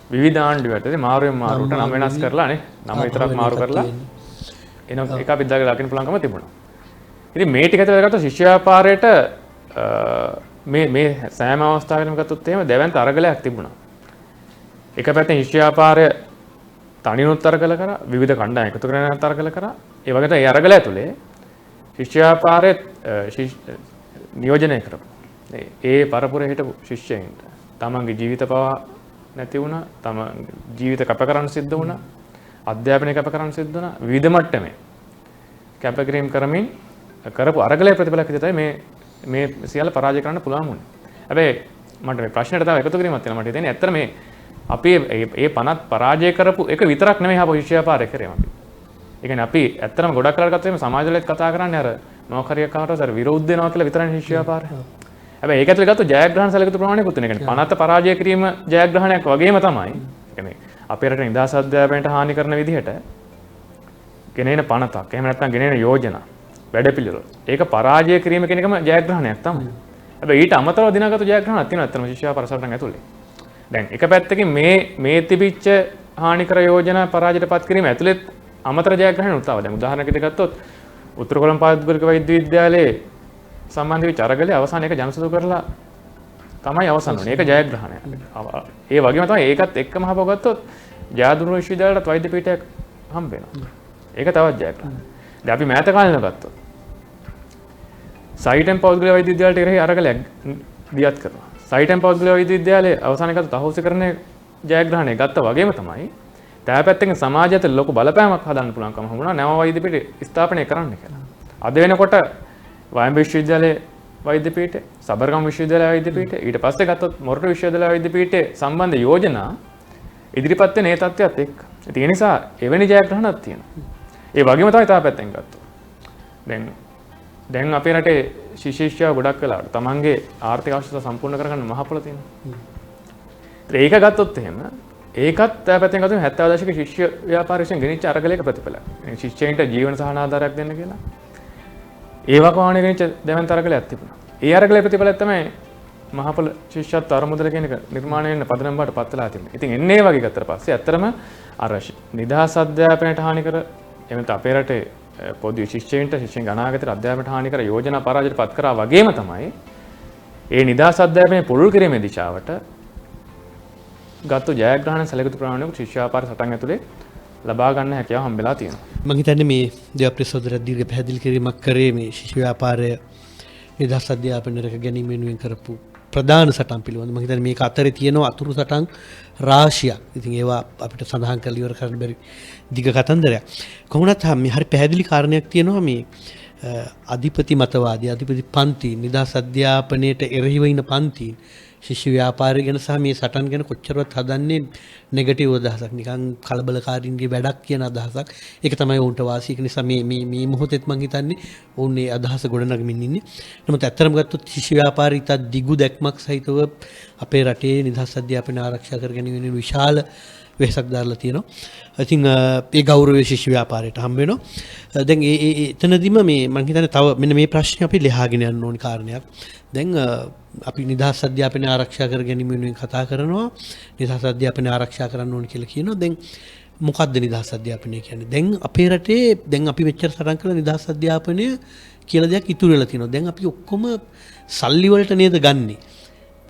විවිධ ආණ්ඩු වලට මාරුවෙන් මාරුවට නම වෙනස් කරලා නේ නම විතරක් මාරු කරලා එන එක අපි දකින්න පුළුවන්කම තිබුණා. ඉතින් මේ ටික ඇතුලේ ගත්තොත් ශිෂ්‍ය ව්‍යාපාරයට මේ සෑම අවස්ථාවකම ගත්තොත් එහෙම දැවැන්ත අරගලයක් තිබුණා. එක පැත්තෙන් ශිෂ්‍ය ව්‍යාපාරය තනියුත් අරගල කරා විවිධ කණ්ඩායම් එකතු කරගෙන අරගල කරා. ඒ වගේම ඒ අරගල ඇතුලේ ශිෂ්‍ය ව්‍යාපාරයේ නියෝජනය කරපු ඒ පරපුරේ හිටපු ශිෂ්‍යයින්ට තමන්ගේ ජීවිත පවා නැති වුණා, තම ජීවිත කැප කරන්න සිද්ධ වුණා, අධ්‍යාපනය කැප කරන්න සිද්ධ වුණා, විවිධ මට්ටමේ කැපකිරීම කරමින් කරපු අරගලයේ ප්‍රතිඵලයක් විදිහටයි මේ සියල්ල පරාජය කරන්න පුළුවන් වුණේ. හැබැයි මට මේ ප්‍රශ්නෙට තව එකතු කිරීමක් තියෙනවා මට හිතෙන්නේ. ඇත්තට මේ අපි මේ පනත් පරාජය කරපු එක විතරක් නෙමෙයි ආපහු ශිෂ්‍ය ව්‍යාපාරය කරේ අපි. ඒ කියන්නේ අපි ඇත්තටම ගොඩක් කරලා ගත්තොත් මේ සමාජවලත් කතා කරන්නේ අර මොකක් හරි එකකට අර විරෝධ වෙනවා කියලා විතරනේ ශිෂ්‍ය ව්‍යාපාරය. හැබැයි ඒක ඇතුලේ ගත්තොත් ජයග්‍රහණ සැලකිත ප්‍රමාණයකුත් වෙන. ඒ කියන්නේ පනත පරාජය කිරීම ජයග්‍රහණයක් වගේම තමයි. ඒ කියන්නේ අපේ රට නිදහස් අධ්‍යාපනයට හානි කරන විදිහට ගෙනෙන පනතක් එහෙම නැත්නම් ගෙනෙන යෝජනා වැඩපිළිවෙල ඒක පරාජය කිරීම කියන එකම ජයග්‍රහණයක් තමයි. හැබැයි ඊට අමතරව දිනාගත්තු ජයග්‍රහණක් තියෙනවා අත්‍තරම ශිෂ්‍ය ව්‍යාපාර සටහන ඇතුලේ. දැන් එක පැත්තකින් මේ තිබිච්ච හානිකර යෝජනා පරාජයටපත් කිරීම ඇතුළේ අමතර ජයග්‍රහණ උත්සාහ. දැන් උදාහරණයකට ගත්තොත් උතුරු කොළඹ පාදගොඩක වෛද්‍ය විද්‍යාලයේ සම්බන්ධ වෙච්ච අරගලේ අවසාන එක ජනසතු කරලා තමයි අවසන් වුනේ. ඒක ජයග්‍රහණයක්. ඒ වගේම තමයි ඒකත් එක්කම හපව ගත්තොත් ජයදුර්න විශ්වවිද්‍යාලයට වෛද්‍ය පීඨයක් හම්බ වෙනවා. ඒක තවත් ජයග්‍රහණයක්. දැන් අපි මෑත කාලේ ගත්තොත් සයිටම් පෞද්ගලික වෛද්‍ය විද්‍යාලයට එරෙහි අරගලයක් දියත් කරනවා. සයිටම් පෞද්ගලික වෛද්‍ය විද්‍යාලයේ අවසාන එකට තහවුරුකරණය ජයග්‍රහණය ගත්තා වගේම තමයි තව පැත්තකින් සමාජයට ලොකු බලපෑමක් හදන්න පුළුවන්කම හම්බුණා නව වෛද්‍ය පීඨ ස්ථාපනය කරන්න කියලා. අද වෙනකොට වයඹ විශ්වවිද්‍යාලයේ වෛද්‍ය පීඨය, සබරගම් විශ්වවිද්‍යාලයේ වෛද්‍ය පීඨය, ඊට පස්සේ ගත්තොත් මොරටු විශ්වවිද්‍යාලයේ වෛද්‍ය පීඨයේ සම්බන්ධ යෝජනා ඉදිරිපත් වෙන ඒ තත්ත්වයක් එක්ක. ඒ නිසා එවැනි ජයග්‍රහණක් තියෙනවා. ඒ වගේම තමයි තව පැත්තෙන් ගත්තොත්. දැන් අපේ රටේ ශිෂ්‍යයෝ ගොඩක් වෙලාවට තමන්ගේ ආර්ථික අවශ්‍යතා සම්පූර්ණ කරගන්න මහ පොළ තියෙනවා. ඒක ගත්තොත් එහෙම ඒකත් පැත්තෙන් ගත්තොත් 70 දශකයේ ශිෂ්‍ය ව්‍යාපාර විශ්ෙන් ගෙනිච්ච අරගලයක ප්‍රතිඵලයක්. ශිෂ්‍යයින්ට ජීවන සහන ආධාරයක් දෙන්න කියලා. ඒ වකවානුවේ ගෙනිච්ච දෙවන්ත අරගලයක් තිබුණා. ඒ අරගලයේ ප්‍රතිඵලයක් තමයි මහපොළ ශිෂ්‍යත්ව අරමුදල කියන එක නිර්මාණය වෙන්න පදනම් බවට පත් වෙලා තිබුණේ. ඉතින් එන්නේ වගේ ගත්තට පස්සේ ඇත්තටම අර නිදහස් අධ්‍යාපනයට හානි කර එමෙත අපේ රටේ පොදු ශිෂ්‍යයින්ට ශිෂ්‍යයන් අනාගතයට අධ්‍යාපනයට හානි කර යෝජනා පරාජයට පත් කරා වගේම තමයි ඒ නිදහස් අධ්‍යාපනයේ පුළුල් කිරීමේ දිශාවට ගත්තු ජයග්‍රහණ සැලකුතු ප්‍රමාණයක් ශිෂ්‍ය ව්‍යාපාර සටන් ඇතුලේ ලබා ගන්න හැකියාව හම්බෙලා තියෙනවා. මම හිතන්නේ මේ දෙවප්‍රිය සහෝදර දීර්ඝ පැහැදිලි කිරීමක් කරේ මේ ශිෂ්‍ය ව්‍යාපාරය නිදහස් අධ්‍යාපනය රැක ගැනීම වෙනුවෙන් කරපු ප්‍රධාන සටන් පිළිබඳව මම හිතන්නේ මේක අතරේ තියෙන අතුරු සටන් රාශියක්. ඉතින් ඒවා අපිට සඳහන් කරලා ඉවර කරන්න බැරි දිග කතන්දරයක්. කොහොමවත් මේ හරි පැහැදිලි කාරණයක් තියෙනවා මේ අධිපති මතවාදී අධිපති පන්ති නිදහස් අධ්‍යාපනයට එරෙහිව ඉන්න පන්ති ශිෂ්‍ය ව්‍යාපාරය ගැන සහ මේ සටන් ගැන කොච්චරවත් හදන්නේ නෙගටිව් අදහසක් නිකන් කලබලකාරීන්ගේ වැඩක් කියන අදහසක්. ඒක තමයි උන්ට වාසි. ඒක නිසා මේ මොහොතේත් මම හිතන්නේ උන් මේ අදහස ගොඩනගමින් ඉන්නේ. නමුත් ඇත්තටම ගත්තොත් ශිෂ්‍ය ව්‍යාපාරය ඉතා දිගු දැක්මක් සහිතව අපේ රටේ නිදහස් අධ්‍යාපනය ආරක්ෂා කර ගැනීම වෙනුවෙන් විශාල වෙහසක් දාලා තියෙනවා. ඉතින් ඒ ගෞරවය ශිෂ්‍ය ව්‍යාපාරයට හම්බ වෙනවා. දැන් එතනදිම මේ මම හිතන්නේ තව මෙන්න මේ ප්‍රශ්නේ අපි ලියාගෙන යන්න ඕනි කාරණයක්. දැන් අපි නිදහස් අධ්‍යාපනය ආරක්ෂා කර ගැනීම වෙනුවෙන් කතා කරනවා. නිදහස් අධ්‍යාපනය ආරක්ෂා කරන්න ඕනි කියලා කියනවා. දැන් මොකක්ද නිදහස් අධ්‍යාපනය කියන්නේ? දැන් අපේ රටේ දැන් අපි මෙච්චර සටන් කරලා නිදහස් අධ්‍යාපනය කියලා දෙයක් ඉතුරු වෙලා තියෙනවා. දැන් අපි ඔක්කොම සල්ලි වලට නේද ගන්නෙ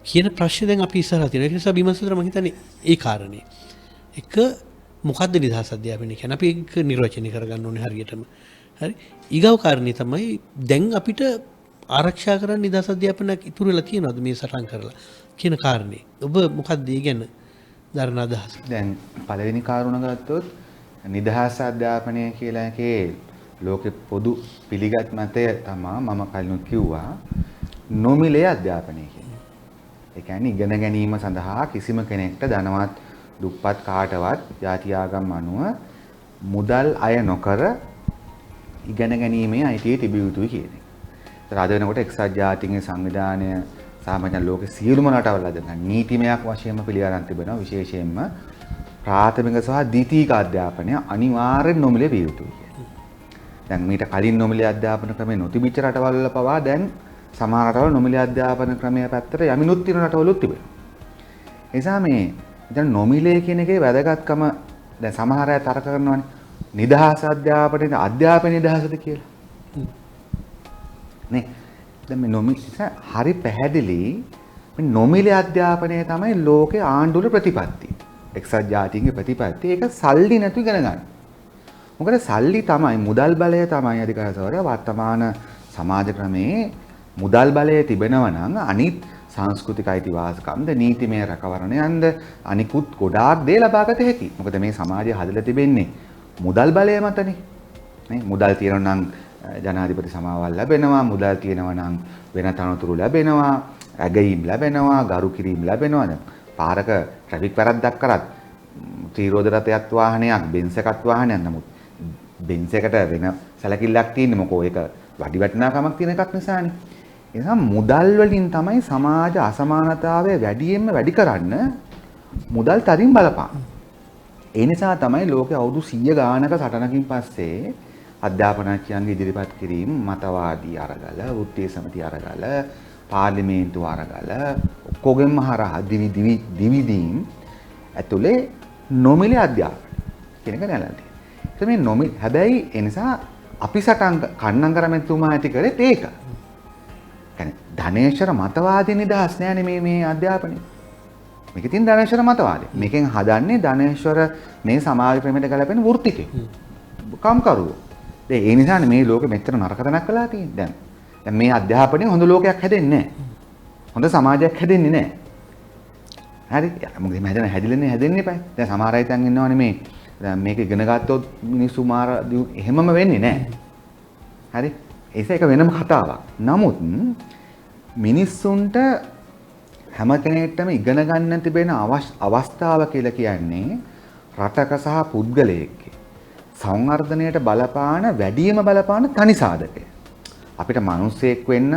කියන ප්‍රශ්නේ දැන් අපි ඉස්සරහා තියෙනවා. ඒ නිසා බිමසුතර මම හිතන්නේ ඒ කාරණේ. එක මොකක්ද නිදහස් අධ්‍යාපනය කියන්නේ? අපි ඒක නිර්වචනය කරගන්න ඕනේ හරියටම. හරි. ඊගව කාරණේ තමයි දැන් අපිට ආරක්ෂා කරන්න නිදහස් අධ්‍යාපනයක් ඉතුරු වෙලා තියෙනවද මේ සටන් කරලා කියන කාරණේ. ඔබ මොකක්ද ඒ ගැන දරන අදහස? දැන් පළවෙනි කාරණා ගත්තොත් නිදහස් අධ්‍යාපනය කියලා එකේ ලෝකෙ පොදු පිළිගත් මතය තමයි මම කලිනුත් කිව්වා නොමිලේ අධ්‍යාපනය කියන්නේ. ඒ කියන්නේ ඉගෙන ගැනීම සඳහා කිසිම කෙනෙක්ට ධනවත් දුප්පත් කාටවත් ජාති ආගම් අනුව මුදල් අය නොකර ඉගෙන ගැනීමේ අයිතිය තිබිය යුතුයි කියන්නේ. අද වෙනකොට එක්සත් ජාතීන්ගේ සංවිධානය සාමාන්‍ය ලෝකේ සියලුම රටවල් අද නීතිමයක් වශයෙන්ම පිළිගන්න තිබෙනවා. විශේෂයෙන්ම ප්‍රාථමික සහ ද්විතීක අධ්‍යාපනය අනිවාර්යෙන් නොමිලේ විය යුතුයි කියන්නේ. දැන් මීට කලින් නොමිලේ අධ්‍යාපන ක්‍රමය නොතිබිච්ච රටවල් වල පවා දැන් සමහර රටවල් නොමිලේ අධ්‍යාපන ක්‍රමය පැත්තට යමිනුත් තියෙන රටවලුත් තිබෙනවා. ඒ නිසා මේ දැන් නොමිලේ කියන එකේ වැදගත්කම දැන් සමහර අය තර්ක කරනවානේ නිදහස් අධ්‍යාපනයේ අධ්‍යාපන නිදහසද කියලා. නේ දැන් මේ නොමිලේ හරි පැහැදිලි මේ නොමිලේ අධ්‍යාපනය තමයි ලෝකේ ආණ්ඩුවේ ප්‍රතිපත්තිය. එක්සත් ජාතීන්ගේ ප්‍රතිපත්තිය ඒක සල්ලි නැතු ඉගෙන ගන්න. මොකද සල්ලි තමයි මුදල් බලය තමයි අධිකාරසවරය වර්තමාන සමාජ ක්‍රමයේ මුදල් බලය තිබෙනවා නම් අනිත් සංස්කෘතික අයිතිවාසිකම්ද නීතිමය රැකවරණයන්ද අනිකුත් ගොඩාක් දේ ලබා ගත හැකියි. මොකද මේ සමාජය හදලා තිබෙන්නේ මුදල් බලය මතනේ. නේ මුදල් තියෙනවා නම් ජනාධිපති සමාවල් ලැබෙනවා, මුදල් තියෙනවා නම් වෙන තනතුරු ලැබෙනවා, ඇගයීම් ලැබෙනවා, ගරු කිරීම ලැබෙනවා. දැන් පාරක ට්‍රැෆික් වැරද්දක් කරත් ත්‍රිරෝද රථයක් වාහනයක්, බෙන්ස් එකක් වාහනයක් නමුත් බෙන්ස් එකට වෙන සැලකිල්ලක් තියෙන්නේ මොකෝ ඒක වැඩි වටිනාකමක් තියෙන එකක් නිසානේ. ඒ නිසා මුදල් වලින් තමයි සමාජ අසමානතාවය වැඩි කරන්න මුදල් තදින් බලපාන. ඒ නිසා තමයි ලෝකේ අවුරුදු 100 ගානක සටනකින් පස්සේ අධ්‍යාපනඥයන්ගේ ඉදිරිපත් කිරීම මතවාදී අරගල, වෘත්තීය සමිති අරගල, පාර්ලිමේන්තුව අරගල ඔක්කොගෙම හරහා දිවිදීම් ඇතුලේ නොමිලේ අධ්‍යාපනය කියන එක නැලන්ටි. ඒ මේ නොමිල හැබැයි ඒ නිසා අපි සටන් කන්නම් කරමෙතුමා ඇති කරේ ඒක. කියන්නේ ධනේශ්වර මතවාදී නිදහස් නෑනේ මේ අධ්‍යාපනය. මේක තියෙන ධනේශ්වර මතවාදී. මේකෙන් හදන්නේ ධනේශ්වර මේ සමාජ ක්‍රමයට ගැලපෙන වෘත්තිකේ. කම්කරුවෝ. ඒ නිසානේ මේ ලෝකෙ මෙච්චර නරක තැනක් වෙලා තියෙන්නේ. දැන් මේ අධ්‍යාපනයෙන් හොඳ ලෝකයක් හැදෙන්නේ නැහැ. හොඳ සමාජයක් හැදෙන්නේ නැහැ. හරි. මොකද මේ හැදෙන්නේ එපා. දැන් සමහර අය තන් ඉන්නවනේ මේ දැන් මේක ඉගෙන ගත්තොත් මිනිස්සු මාර එහෙමම වෙන්නේ නැහැ. හරි. ඒක වෙනම කතාවක්. නමුත් මිනිස්සුන්ට හැම කෙනෙක්ටම ඉගෙන ගන්න තිබෙන අවස්ථාව කියලා කියන්නේ රටක සහ පුද්ගලයෙක්ගේ සංවර්ධනයට බලපාන වැඩිම බලපාන තනි සාධකය. අපිට මිනිස්සෙක් වෙන්න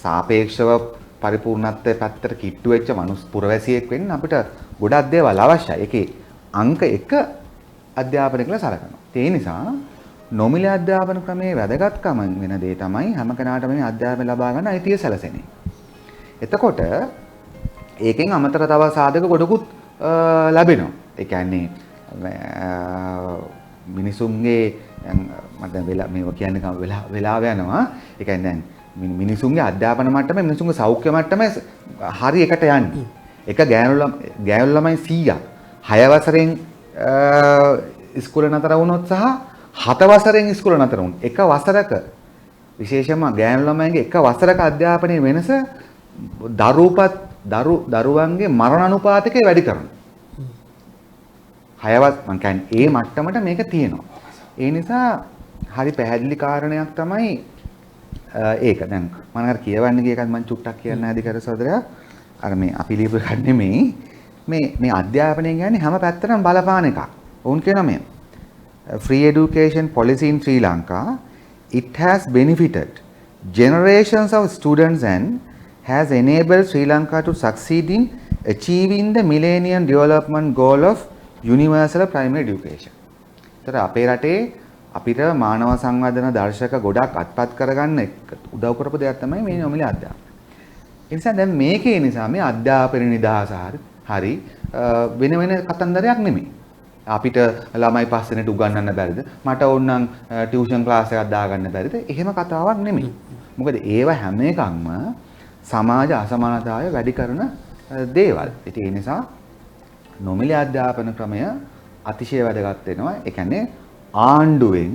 සාපේක්ෂව පරිපූර්ණත්වයේ පැත්තට කිට්ටු වෙච්ච පුරවැසියෙක් වෙන්න අපිට ගොඩක් දේවල් අවශ්‍යයි. ඒකේ අංක 1 අධ්‍යාපනය කියලා සලකනවා. ඒ නිසා නොමිලේ අධ්‍යාපන ක්‍රමයේ වැදගත්කම වෙන දේ තමයි හැම කෙනාටම මේ අධ්‍යාපනය ලබා ගන්න අයිතිය සැලසෙන්නේ. එතකොට ඒකෙන් අමතර තව සාධක ගොඩකුත් ලැබෙනවා. ඒ කියන්නේ මිනිසුන්ගේ මට මේව කියන්න වෙලාව යනවා. ඒ කියන්නේ දැන් මිනිසුන්ගේ අධ්‍යාපන මට්ටම මිනිසුන්ගේ සෞඛ්‍ය මට්ටම හරි එකට යන්නේ. එක ගෑනු ළමයි 100ක් 6 වසරෙන් ඉස්කෝලේ නතර වුණොත් සහ 7 වසරෙන් ඉස්කෝලේ නතර වුණොත් එක වසරක විශේෂයෙන්ම ගෑනු ළමයින්ගේ එක වසරක අධ්‍යාපනයේ වෙනස දරුවන්ගේ මරණ අනුපාතකය වැඩි කරනවා. 6වත් මං කියන්නේ ඒ මට්ටමට මේක තියෙනවා. ඒ නිසා හරි පැහැදිලි කාරණයක් තමයි ඒක. දැන් මම අර කියවන්න ගිය එකත් මම චුට්ටක් කියන්න ඇති කර සහෝදරයා. අර මේ අපි ලියපු එකක් නෙමෙයි. මේ අධ්‍යාපනය කියන්නේ හැම පැත්තටම බලපාන එකක්. වුන් කියනවා මේ free education policy in Sri Lanka it has benefited generations of students and has enabled Sri Lanka to succeed in achieving the Millennium Development Goal of Universal Primary Education. ඒතර අපේ රටේ අපිට මානව සංවර්ධන දර්ශක ගොඩක් අත්පත් කරගන්න උදව් කරපු දෙයක් තමයි මේ නොමිලේ අධ්‍යාපනය. ඒ නිසා දැන් මේකේ නිසා මේ අධ්‍යාපන නිදහස හරි වෙන කතන්දරයක් නෙමෙයි. අපිට ළමයි 5 දෙනෙක් උගන්වන්න බැරිද? මට ඕනනම් ටියුෂන් ක්ලාස් එකක් දාගන්න බැරිද? එහෙම කතාවක් නෙමෙයි. මොකද ඒව හැම එකක්ම සමාජ අසමානතාවය වැඩි කරන දේවල්. ඒ නිසා නොමිලේ අධ්‍යාපන ක්‍රමය අතිශය වැදගත් වෙනවා. ඒ කියන්නේ ආණ්ඩුවෙන්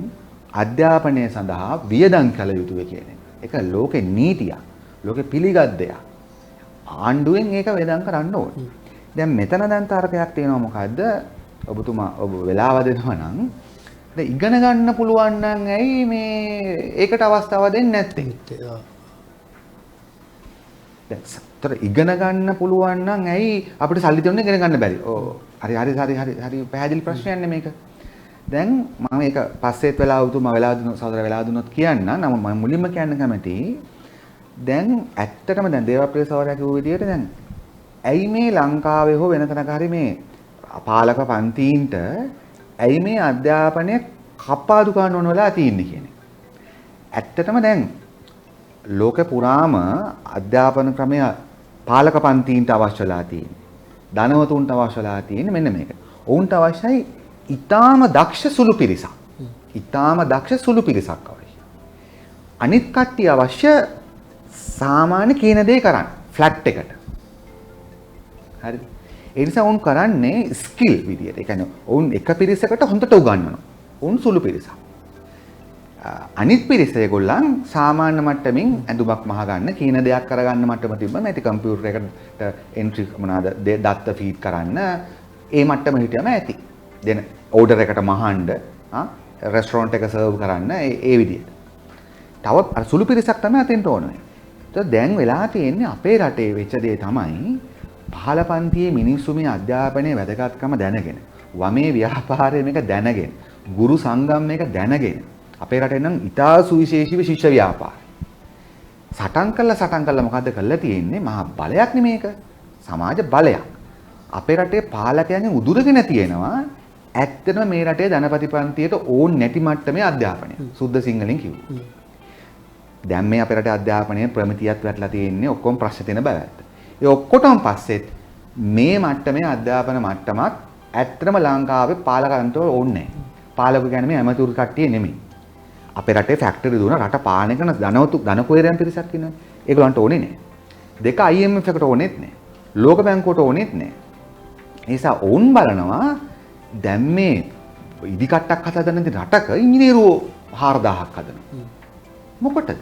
අධ්‍යාපනය සඳහා වියදම් කළ යුතුය කියන එක. ඒක ලෝකේ නීතියක්. ලෝකේ පිළිගත් දෙයක්. ආණ්ඩුවෙන් ඒක වියදම් කරන්න ඕනේ. දැන් මෙතන දැන් තරකයක් තියෙනවා මොකද්ද? ඔබතුමා ඔබ වෙලාව දෙනවා නම් දැන් ඉගෙන ගන්න පුළුවන් නම් ඇයි මේ ඒකට අවස්ථාව දෙන්නේ නැත්තේ? දැන් ඉගෙන ගන්න පුළුවන් නම් ඇයි අපිට සල්ලි දෙන්න ඉගෙන ගන්න බැරි? ඔව්. හරි පැහැදිලි ප්‍රශ්නයක් නේ මේක. දැන් මම මේක පස්සෙත් වෙලා උතුමා වෙලා දුන්නොත් සහෝදර වෙලා දුන්නොත් කියන්න. නම මම මුලින්ම කියන්න කැමතියි. දැන් ඇත්තටම දැන් දේවප්‍රිය සහෝදරයා කිව්ව විදිහට දැන් ඇයි මේ ලංකාවේ හෝ වෙන තැනක හරි මේ පාලක පන්තීන්ට ඇයි මේ අධ්‍යාපනය කප්පාදු කරන්න ඕන වෙලා තියෙන්නේ කියන්නේ. ඇත්තටම දැන් ලෝක පුරාම අධ්‍යාපන ක්‍රමය පාලක පන්තීන්ට අවශ්‍ය වෙලා තියෙන්නේ. ධනවතුන්ට අවශ්‍ය වෙලා තියෙන්නේ මෙන්න මේක. ඔවුන්ට අවශ්‍යයි ඊටාම දක්ෂ සුළු පිරිසක්. ඊටාම දක්ෂ සුළු පිරිසක් අවශ්‍යයි. අනිත් කට්ටිය අවශ්‍ය සාමාන්‍ය කියන දේ කරන්න ෆ්ලැට් එකට. හරිද? ඒ නිසා වුන් කරන්නේ ස්කිල් විදියට. ඒ කියන්නේ වුන් එක පිරිසකට හොඳට උගන්වනවා. වුන් සුළු පිරිසක්. අනිත් පිරිස ඒගොල්ලන් සාමාන්‍ය මට්ටමින් ඇඳුමක් මහ ගන්න, කියන දෙයක් කරගන්න මට්ටම තිබ්බම ඇති කම්පියුටර් එකට එන්ට්‍රි මොනවාද දත්ත ෆීඩ් කරන්න ඒ මට්ටම හිටියම ඇති. දෙන ඕඩර් එකට මහන්න, රෙස්ටොරන්ට් එක සර්ව් කරන්න ඒ විදියට. තව අර සුළු පිරිසක් තමයි අතෙන්ට ඕනේ. ඒත් දැන් වෙලා තියෙන්නේ අපේ රටේ වෙච්ච දේ තමයි පහළ පන්තියේ මිනිස්සු මේ අධ්‍යාපනයේ වැදගත්කම දැනගෙන, වමේ ව්‍යාපාරයේ මේක දැනගෙන, ගුරු සංගම් මේක දැනගෙන අපේ රටේ නම් ඉතා සුවිශේෂීව ශිෂ්‍ය ව්‍යාපාරය. සටන් කළා මොකද්ද කරලා තියෙන්නේ? මහා බලයක් නේ මේක. සමාජ බලයක්. අපේ රටේ පාලකයන්ගෙන් උදුරගෙන තියෙනවා ඇත්තටම මේ රටේ ධනපතිපන්තියට ඕන් නැති මට්ටමේ අධ්‍යාපනය. සුද්ධ සිංහලෙන් කිව්වොත්. දැන් මේ අපේ රටේ අධ්‍යාපනයේ ප්‍රමිතියත් වැටලා තියෙන්නේ ඔක්කොම ප්‍රශ්න තියෙන බවට. ඒ ඔක්කොටම පස්සෙත් මේ මට්ටමේ අධ්‍යාපන මට්ටමක් ඇත්තටම ලංකාවේ පාලකයන්ට ඕනේ නැහැ. පාලක කියන්නේ මේ ඇමතුරු කට්ටිය නෙමෙයි. අපේ රටේ ෆැක්ටරි දුන රට පාලනය කරන ධනකුවේරයන් පිරිසක් ඉන්නවා. ඒගොල්ලන්ට ඕනේ නැහැ. දෙක IMF එකට ඕනෙත් නැහැ. ලෝක බැංකුවට ඕනෙත් නැහැ. ඒ නිසා ඕන් බලනවා දැන් මේ ඉදි කට්ටක් හදන රටක ඉංජිනේරුවෝ 4000ක් හදනවා. මොකටද?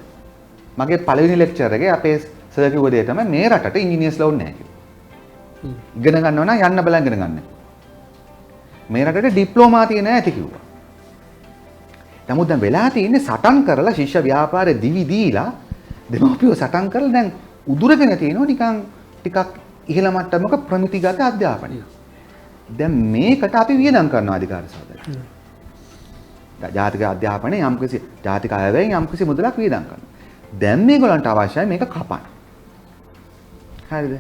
මගේ පළවෙනි ලෙක්චර් එකේ අපේ සර් කිව්ව දේ තමයි මේ රටට ඉංජිනේර්ස්ලා ඕනේ නැහැ කිව්වා. ඉගෙන ගන්නවා නම් යන්න බලන් ඉගෙන ගන්න. මේ රටේ ඩිප්ලෝමා තියෙන ඇති කිව්වා. නමුත් දැන් වෙලා තියෙන්නේ සටන් කරලා ශිෂ්‍ය ව්‍යාපාරේ දිවි දීලා දෙමව්පියෝ සටන් කරලා දැන් උදුරගෙන තියෙනවා නිකන් ටිකක් ඉහළ මට්ටමක ප්‍රමිතිගත අධ්‍යාපනය. දැන් මේකට අපි වියදම් කරනවා අධිකාර සහෝදරයෝ. ජාතික අධ්‍යාපනයේ යම්කිසි ජාතික අයවැයෙන් යම්කිසි මුදලක් වියදම් කරනවා. දැන් මේගොල්ලන්ට අවශ්‍යයි මේක කපන්න. හරිද?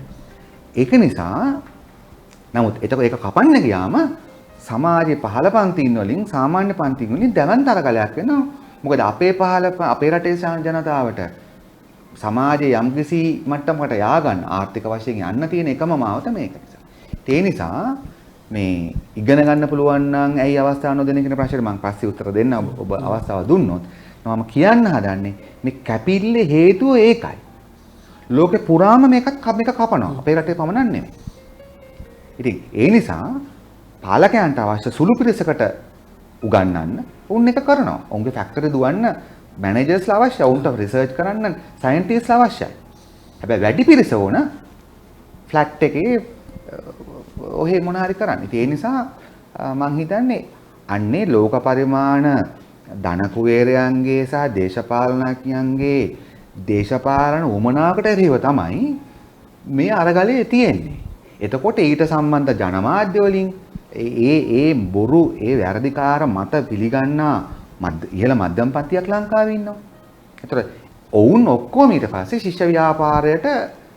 ඒක නිසා නමුත් ඒක කපන්න ගියාම සමාජයේ පහළ පන්තින් වලින් සාමාන්‍ය පන්තින් වලින් දැවන්තර කලයක් වෙනවා. මොකද අපේ රටේ ජනතාවට සමාජයේ යම්කිසි මට්ටමකට ය아가න්න ආර්ථික වශයෙන් යන්න තියෙන එකම මාවත මේක නිසා. ඒ නිසා මේ ඉගෙන ගන්න පුළුවන් නම් ඇයි අවස්ථාව නොදෙන කියන ප්‍රශ්නෙට මම පස්සේ උත්තර දෙන්න ඔබ අවස්ථාව දුන්නොත් මම කියන්න හදන්නේ මේ කැපිල්ලේ හේතුව ඒකයි. ලෝකේ පුරාම මේක කපනවා. අපේ රටේ පමණක් නෙමෙයි. ඉතින් ඒ නිසා පාලකයන්ට අවශ්‍ය සුළු පිරිසකට උගන්වන්න උන් එක කරනවා. උන්ගේ ෆැක්ටරි දුවන්න මැනේජර්ස්ලා අවශ්‍යයි. උන්ට රිසර්ච් කරන්න සයන්ටිස්ට්ලා අවශ්‍යයි. හැබැයි වැඩි පිරිස ඕන ෆ්ලැට් එකේ ඔහේ මොන හරි කරන්න. ඉතින් ඒ නිසා මම හිතන්නේ අන්නේ ලෝක පරිමාණ ධන කුවේරයන්ගේ සහ දේශපාලනඥයන්ගේ දේශපාලන උමනාවකට එරෙහිව තමයි මේ අරගලයේ තියෙන්නේ. එතකොට ඊට සම්බන්ධ ජනමාධ්‍ය වලින් ඒ බොරු වැරදිකාර මත පිළිගන්නා ඉහළ මධ්‍යම පන්තියක් ලංකාවේ ඉන්නවා. ඒතර ඔවුන් ඔක්කොම ඊට පස්සේ ශිෂ්‍ය ව්‍යාපාරයට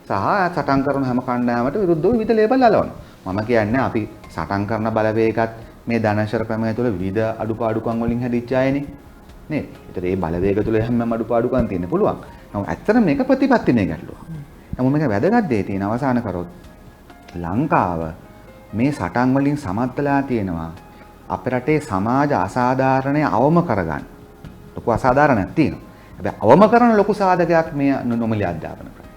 සහ සටන් කරන හැම කණ්ඩායමකට විරුද්ධව විවිධ ලේබල් අලවනවා. මම කියන්නේ අපි සටන් කරන බලවේගත් මේ ධනශර ක්‍රමය තුළ විවිධ අඩුපාඩුකම් වලින් හැදිච්ච අයනේ. නේද? ඒතර මේ බලවේග තුළ හැමම අඩුපාඩුකම් තියෙන්න පුළුවන්. නමුත් ඇත්තටම මේක ප්‍රතිපත්තිමය ගැටලුවක්. නමුත් මේක වැදගත් දේ තියෙන අවසාන කරොත් ලංකාව මේ සටන් වලින් සමත්ලා තියෙනවා අපේ රටේ සමාජ අසාධාරණය අවම කරගන්න. ලොකු අසාධාරණයක් තියෙනවා. හැබැයි අවම කරන ලොකු සාධකයක් මේ නොමිලේ අධ්‍යාපන ක්‍රමය.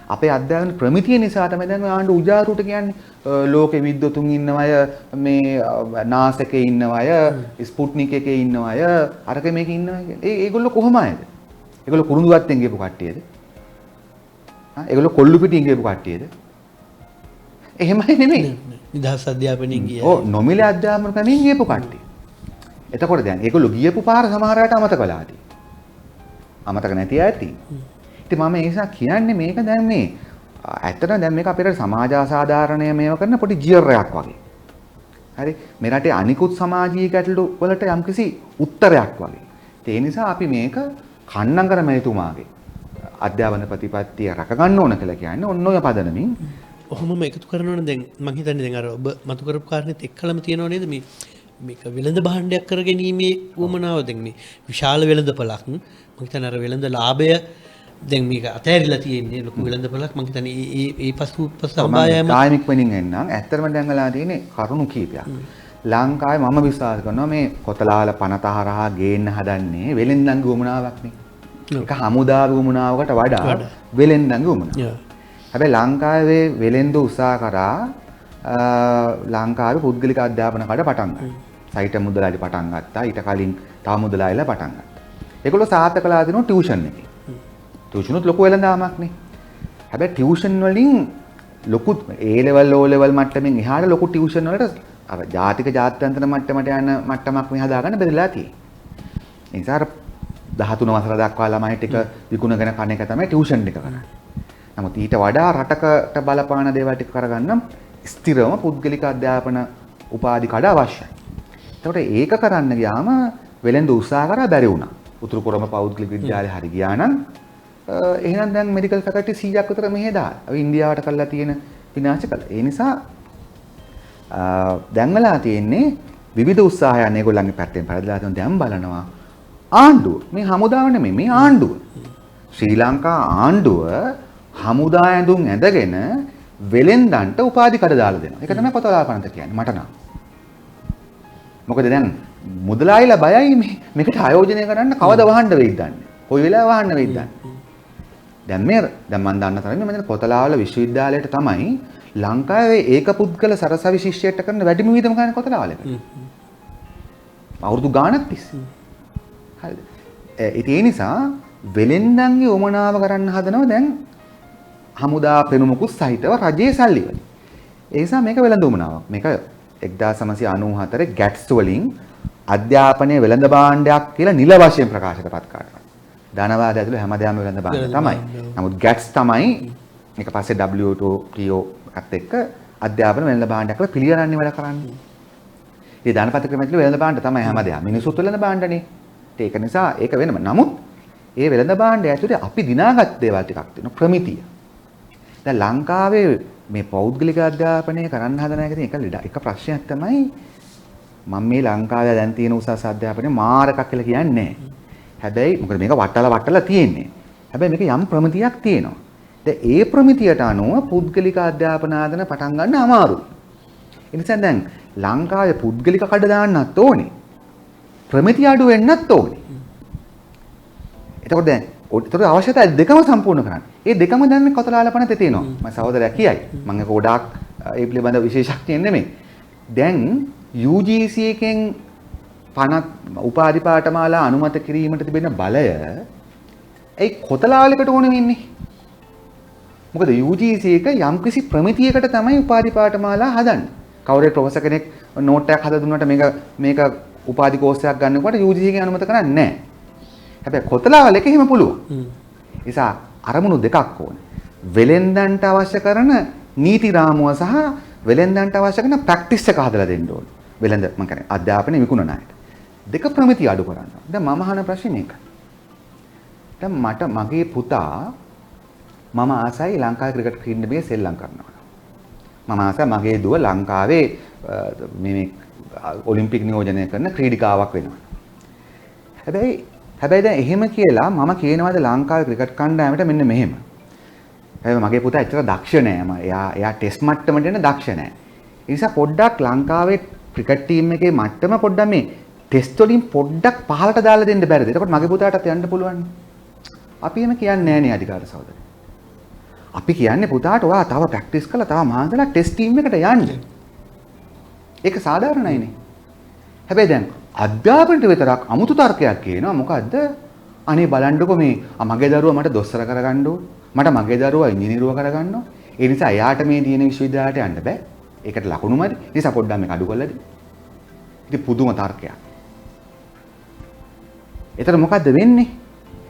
අපේ අධ්‍යාපන ප්‍රමිතිය නිසා තමයි දැන් ආණ්ඩු උජාරුට කියන්නේ ලෝකෙ විද්වතුන් ඉන්නව අය මේ නාසකේ ඉන්නව අය ස්පුට්නික් එකේ ඉන්නව අය අරක මේක ඉන්නව කියන්නේ. ඒගොල්ලෝ කොහොම අයද? ඒගොල්ලෝ කුරුඳුවත්තෙන් ගියපු කට්ටියද? ඒගොල්ලෝ කොල්ලු පිටින් ගියපු කට්ටියද? එහෙමයි නෙමෙයි. නිදහස් අධ්‍යාපනයෙන් ගියා. ඔව් නොමිලේ අධ්‍යාපන ක්‍රමයෙන් ගියපු කට්ටිය. එතකොට දැන් ඒගොල්ලෝ ගියපු පාර සමහර අයට අමතක වෙලාදී. අමතක නැති ඇති. ඉතින් මම ඒ නිසා කියන්නේ මේක දැන් මේ ඇත්තටම දැන් මේක අපේ සමාජ අසාධාරණය මේව කරන පොඩි ජීර්ණයක් වගේ. හරි මේ රටේ අනිකුත් සමාජීය ගැටලු වලට යම්කිසි උත්තරයක් වගේ. ඒ නිසා අපි මේක කන්නංගර මෙතුමාගේ අධ්‍යාපන ප්‍රතිපත්තිය රැක ගන්න ඕන කියලා කියන්නේ ඔන්න ඔය පදනමින් ඔහොමම එකතු කරනවනේ දැන් මම හිතන්නේ දැන් අර ඔබ මතු කරපු කාරණේත් එක්කලම තියෙනව නේද මේක වෙළඳ භාණ්ඩයක් කරගැනීමේ උවමනාව දැන් මේ විශාල වෙළඳපළක් මම හිතන්නේ අර වෙළඳ ලාභය දැන් මේක අතෑරිලා තියෙන්නේ ලොකු වෙළඳපළක් මම හිතන්නේ ඒ පසු සම්බායම ටයිමික් වෙනින් එන්නම් ඇත්තටම දැන් වෙලා තියෙන්නේ කරුණු කීපයක් ලංකාවේ මම විශ්වාස කරනවා මේ කොතලාවල පනත හරහා ගේන්න හදන්නේ වෙළෙන්දන්ගේ උවමනාවක් නේ ඒක හමුදාවේ උවමනාවකට වඩා වෙළෙන්දන්ගේ උවමනාව හැබැයි ලංකාවේ වෙළෙන්දු උත්සාහ කරා ලංකාවේ පුද්ගලික අධ්‍යාපන කඩ පටන් ගත්තා. සයිට මුදලාලි පටන් ගත්තා. ඊට කලින් තව මුදලාලිලා පටන් ගත්තා. ඒගොල්ලෝ සාර්ථක කළා දෙනවා ටියුෂන් එකේ. ටියුෂනුත් ලොකු වෙළඳාමක් නේ. හැබැයි ටියුෂන් වලින් ලොකු A level O level මට්ටමින් එහාට ලොකු ටියුෂන් වලට අර ජාතික ජාත්‍යන්තර මට්ටමට යන මට්ටමක් මේ හදාගන්න බැරිලා තියෙන්නේ. ඒ නිසා 13 වසර දක්වා ළමයි ටික විකුණගෙන කණ එක තමයි ටියුෂන් එක කරන්නේ. නමුත් ඊට වඩා රටකට බලපාන දේවල් ටික කරගන්න ස්ථිරවම පුද්ගලික අධ්‍යාපන උපාධි කඩ අවශ්‍යයි. එතකොට ඒක කරන්න ගියාම වෙලෙන්ද උත්සාහ කරා බැරි වුණා. උතුරු කොරම පෞද්ගලික විද්‍යාලය හරි ගියා නම් එහෙනම් දැන් මෙඩිකල් ෆැකල්ටි 100ක් විතර මෙහෙ දාලා. අපි ඉන්දියාවට කරලා තියෙන විනාශ කළා. ඒ නිසා දැන් වෙලා තියෙන්නේ විවිධ උත්සාහයන් ඒගොල්ලන්ගේ පැත්තෙන් පරිදලා තියෙන දැන් බලනවා ආණ්ඩුව. මේ හමුදාව නෙමෙයි මේ ආණ්ඩුව. ශ්‍රී ලංකා ආණ්ඩුව හමුදා ඇඳුම් ඇඳගෙන වෙලෙන්දන්ට උපාධි කඩ දාලා දෙනවා. ඒක තමයි කොතලාපනත කියන්නේ මට නම්. මොකද දැන් මුදලායිලා බයයි මේකට ආයෝජනය කරන්න කවද වහන්න වෙයිද දන්නේ. කොයි වෙලාව වහන්න වෙයිද දන්නේ. දැන් මම දන්න තරමින් මම කොතලාවල විශ්වවිද්‍යාලයට තමයි ලංකාවේ ඒක පුද්ගල සරසවි ශිෂ්‍යයට කරන වැඩිම වියදම ගන්න කොතලාවලක. අවුරුදු ගාණක් තිස්සේ. හරිද? ඒ නිසා වෙලෙන්දන්ගේ උමනාව කරන්න හදනවා දැන් හමුදා පෙනුමකුත් සහිතව රජයේ සල්ලි වලින්. ඒ නිසා මේක වෙළඳ උමනාවක්. මේක 1994 ගැට්ස් වලින් අධ්‍යාපනයේ වෙළඳ භාණ්ඩයක් කියලා නිල වශයෙන් ප්‍රකාශකපත් කරනවා. ධනවාද ඇතුළේ හැමදේම වෙළඳ භාණ්ඩ තමයි. නමුත් ගැට්ස් තමයි ඊට පස්සේ WTO එකත් එක්ක අධ්‍යාපන වෙළඳ භාණ්ඩයක් කියලා පිළිගන්නේ වැඩ කරන්නේ. මේ ධනපත ක්‍රම ඇතුළේ වෙළඳ භාණ්ඩ තමයි හැමදේම. මිනිසුත් වෙළඳ භාණ්ඩනේ. ඒක නිසා ඒක වෙනම. නමුත් ඒ වෙළඳ භාණ්ඩය ඇතුළේ අපි දිනාගත් දේවල් ටිකක් තියෙනවා ප්‍රමිතිය. දැන් ලංකාවේ මේ පෞද්ගලික අධ්‍යාපනය කරන්න හදන එක ප්‍රශ්නයක් තමයි මම මේ ලංකාවේ දැන් තියෙන උසස් අධ්‍යාපනය මාර එකක් කියලා කියන්නේ නැහැ. හැබැයි මොකද මේක වටලා තියෙන්නේ. හැබැයි මේක යම් ප්‍රමිතියක් තියෙනවා. දැන් ඒ ප්‍රමිතියට අනුව පුද්ගලික අධ්‍යාපන ආදන පටන් ගන්න අමාරුයි. ඒ නිසා දැන් ලංකාවේ පුද්ගලික කඩ දාන්නත් ඕනේ. ප්‍රමිතිය අඩු වෙන්නත් ඕනේ. එතකොට දැන් ඒතර අවශ්‍යතාවය දෙකම සම්පූර්ණ කරන්න. ඒ දෙකම දැන් මේ කොතලාලපනතේ තියෙනවා. මම සහෝදරයා කියයි. මම ඒක ගොඩාක් ඒ පිළිබඳ විශේෂඥයෙක් නෙමෙයි. දැන් UGC එකෙන් පනත් උපාධි පාඨමාලා අනුමත කිරීමට තිබෙන බලය ඒ කොතලාවලකට ඕනෙ වෙන්නේ. මොකද UGC එක යම්කිසි ප්‍රමිතියකට තමයි උපාධි පාඨමාලා හදන්නේ. කවුරුහරි ප්‍රොෆෙසර් කෙනෙක් නෝට් එකක් හදලා දුන්නාට මේක උපාධි කෝස් එකක් ගන්නකොට UGC එකෙන් අනුමත කරන්නේ නැහැ. හැබැයි කොතලාවල එක එහෙම පුළුවන්. නිසා අරමුණු දෙකක් ඕනේ. වෙලෙන්දන්ට අවශ්‍ය කරන නීති රාමුව සහ වෙලෙන්දන්ට අවශ්‍ය කරන ප්‍රැක්ටිස් එක හදලා දෙන්න ඕනේ. වෙලෙන්ද මම කියන්නේ අධ්‍යාපනය විකුණන අයට. දෙක ප්‍රමිතිය අඩු කරන්න. දැන් මම අහන ප්‍රශ්නේ මේක. දැන් මගේ පුතා මම ආසයි ලංකාවේ ක්‍රිකට් ක්‍රීඩනයේ සෙල්ලම් කරනවා. මම ආසයි මගේ දුව ලංකාවේ මේ ඔලිම්පික් නියෝජනය කරන ක්‍රීඩිකාවක් වෙනවා. හැබැයි දැන් එහෙම කියලා මම කියනවාද ලංකාවේ ක්‍රිකට් කණ්ඩායමට මෙන්න මෙහෙම. හැබැයි මගේ පුතා ඇත්තට දක්ෂ නෑ. එයා ටෙස්ට් මට්ටමට එන දක්ෂ නෑ. ඒ නිසා පොඩ්ඩක් ලංකාවේ ක්‍රිකට් ටීම් එකේ මට්ටම පොඩ්ඩක් මේ ටෙස්ට් වලින් පොඩ්ඩක් පහළට දාලා දෙන්න බැරිද? එතකොට මගේ පුතාටත් යන්න පුළුවන්. අපි එහෙම කියන්නේ නෑනේ අධිකාර සහෝදරය. අපි කියන්නේ පුතාට ඔයා තව ප්‍රැක්ටිස් කරලා තව මහන්සිලා ටෙස්ට් ටීම් එකට යන්න. ඒක සාධාරණයිනේ. හැබැයි දැන් අධ්‍යාපනයට විතරක් අමුතු තර්කයක් කියනවා. මොකද්ද? අනේ බලන්නකො මේ මගේ දරුවා මට දොස්තර කරගන්න ඕන. මට මගේ දරුවා ඉංජිනේරුව කරගන්න ඕන. ඒ නිසා එයාට මේ දින විශ්වවිද්‍යාලයට යන්න බෑ. ඒකට ලකුණු මදි. ඒ නිසා පොඩ්ඩක් මේක අඩු කරලා දෙන්න. ඉතින් පුදුම තර්කයක්. එතන මොකද්ද වෙන්නේ?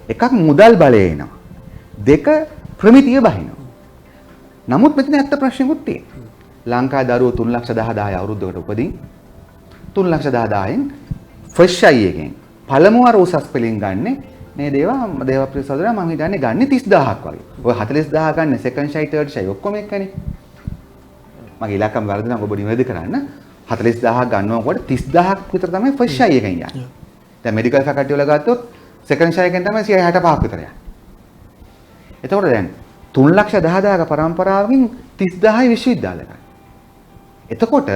එකක් මුදල් බලය එනවා. දෙක ප්‍රමිතිය බහිනවා. නමුත් මෙතන ඇත්ත ප්‍රශ්නකුත් තියෙනවා. ලංකාවේ දරුවෝ 3,10,000 අවුරුද්දකට උපදින් 3,10,000න් ෆ්‍රෙෂ් අයි එකෙන් පළමු වර උසස් පෙළින් ගන්නෙ මේ දේවප්‍රිය සහෝදරයා මම හිතන්නේ ගන්නේ 30000ක් වගේ. ඔය 40000 ගන්න සෙකන්ඩ් ෂයි තර්ඩ් ෂයි ඔක්කොම එක්කනේ. මගේ ඉලක්කම වැරදි නම් ඔබ නිවැරදි කරන්න. 40000ක් ගන්නකොට 30000ක් විතර තමයි ෆ්‍රෙෂ් අයි එකෙන් යන්නේ. දැන් මෙඩිකල් ෆැකල්ටි වල ගත්තොත් සෙකන්ඩ් ෂයි එකෙන් තමයි 165ක් විතර යන්නේ. එතකොට දැන් 3,10,000ක පරම්පරාවකින් 30000යි විශ්වවිද්‍යාලයක. එතකොට